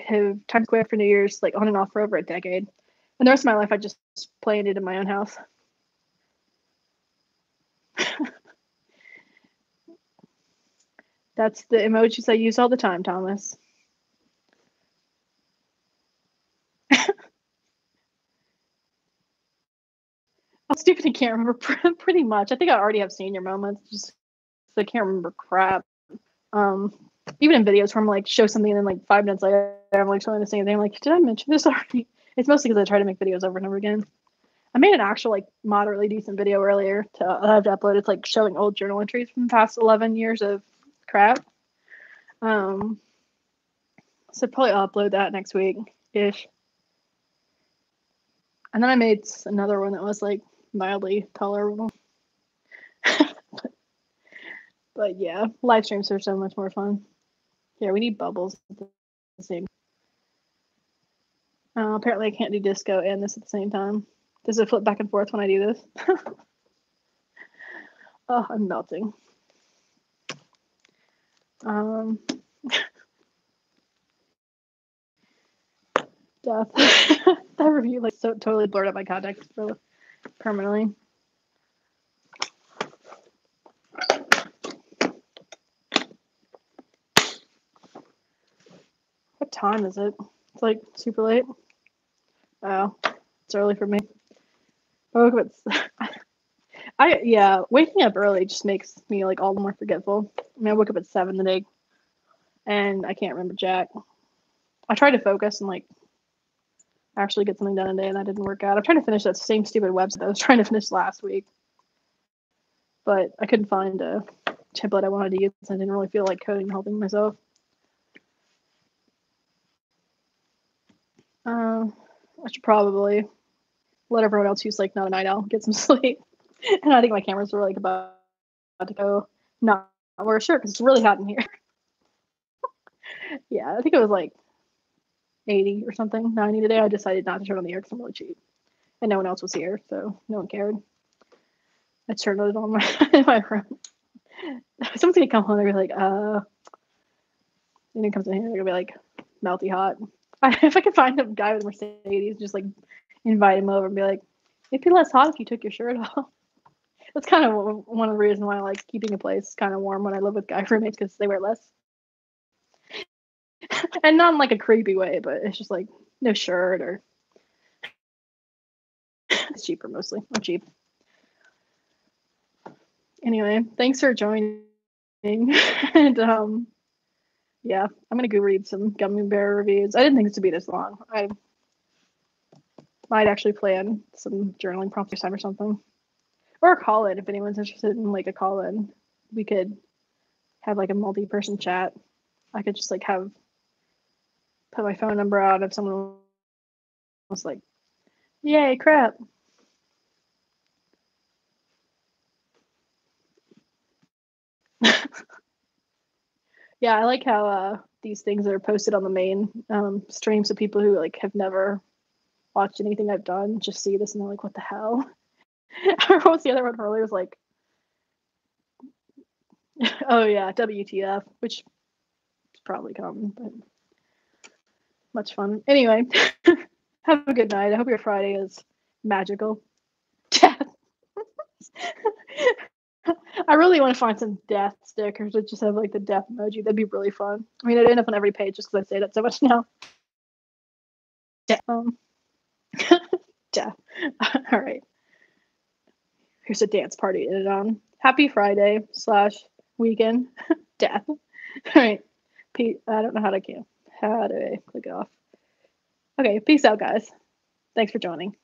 Speaker 1: Have Times Square for New Year's, like on and off for over a decade. And the rest of my life, I just planned it in my own house. That's the emojis I use all the time, Thomas. I'm stupid. I can't remember pretty much. I think I already have senior moments. Just I can't remember crap. Even in videos where I'm like show something and then like 5 minutes later I'm like showing the same thing. I'm like, did I mention this already? It's mostly because I try to make videos over and over again. I made an actual like moderately decent video earlier I have to upload. It's like showing old journal entries from the past 11 years of crap. So probably I'll upload that next week ish. And then I made another one that was like mildly tolerable. But yeah, live streams are so much more fun. Yeah, we need bubbles at the same. Apparently I can't do disco and this at the same time. Does it flip back and forth when I do this? Oh, I'm melting. Death. That review like so totally blurred out my context permanently. What time is it? It's like super late. Oh, it's early for me. I woke up at waking up early just makes me like all the more forgetful. I mean, I woke up at 7 today, and I can't remember jack. I tried to focus and like actually get something done today, and that didn't work out. I'm trying to finish that same stupid website that I was trying to finish last week, but I couldn't find a template I wanted to use. I didn't really feel like coding and helping myself. I should probably let everyone else who's like not a night owl get some sleep. And I think my cameras were like about to go not wear a shirt because it's really hot in here. Yeah, I think it was like 80 or something, 90 today. I decided not to turn on the air because I'm really cheap. And no one else was here, so no one cared. I turned it on in my room. Someone's gonna come home and they're like, and he comes in here, they're gonna be like melty hot. If I could find a guy with a Mercedes, just like invite him over and be like, it'd be less hot if you took your shirt off. That's kind of one of the reasons why I like keeping a place kind of warm when I live with guy roommates because they wear less. And not in like a creepy way, but it's just like no shirt or it's cheaper mostly. I'm cheap. Anyway, thanks for joining. And yeah, I'm gonna go read some gummy bear reviews. I didn't think this would be this long. I might actually plan some journaling prompts this time or something. Or a call in if anyone's interested in like a call in. We could have like a multi-person chat. I could just like put my phone number out if someone was like, yay, crap. Yeah, I like how these things are posted on the main stream so people who like have never watched anything I've done just see this and they're like, what the hell? What was the other one earlier? Was like, oh yeah, WTF, which is probably common, but much fun. Anyway, have a good night. I hope your Friday is magical. I really want to find some death stickers that just have like the death emoji. That'd be really fun. I mean, it'd end up on every page just because I say that so much now. Death. All right. Here's a dance party to end it on. Happy Friday / weekend. Death. All right. I don't know how to click it off. Okay. Peace out, guys. Thanks for joining.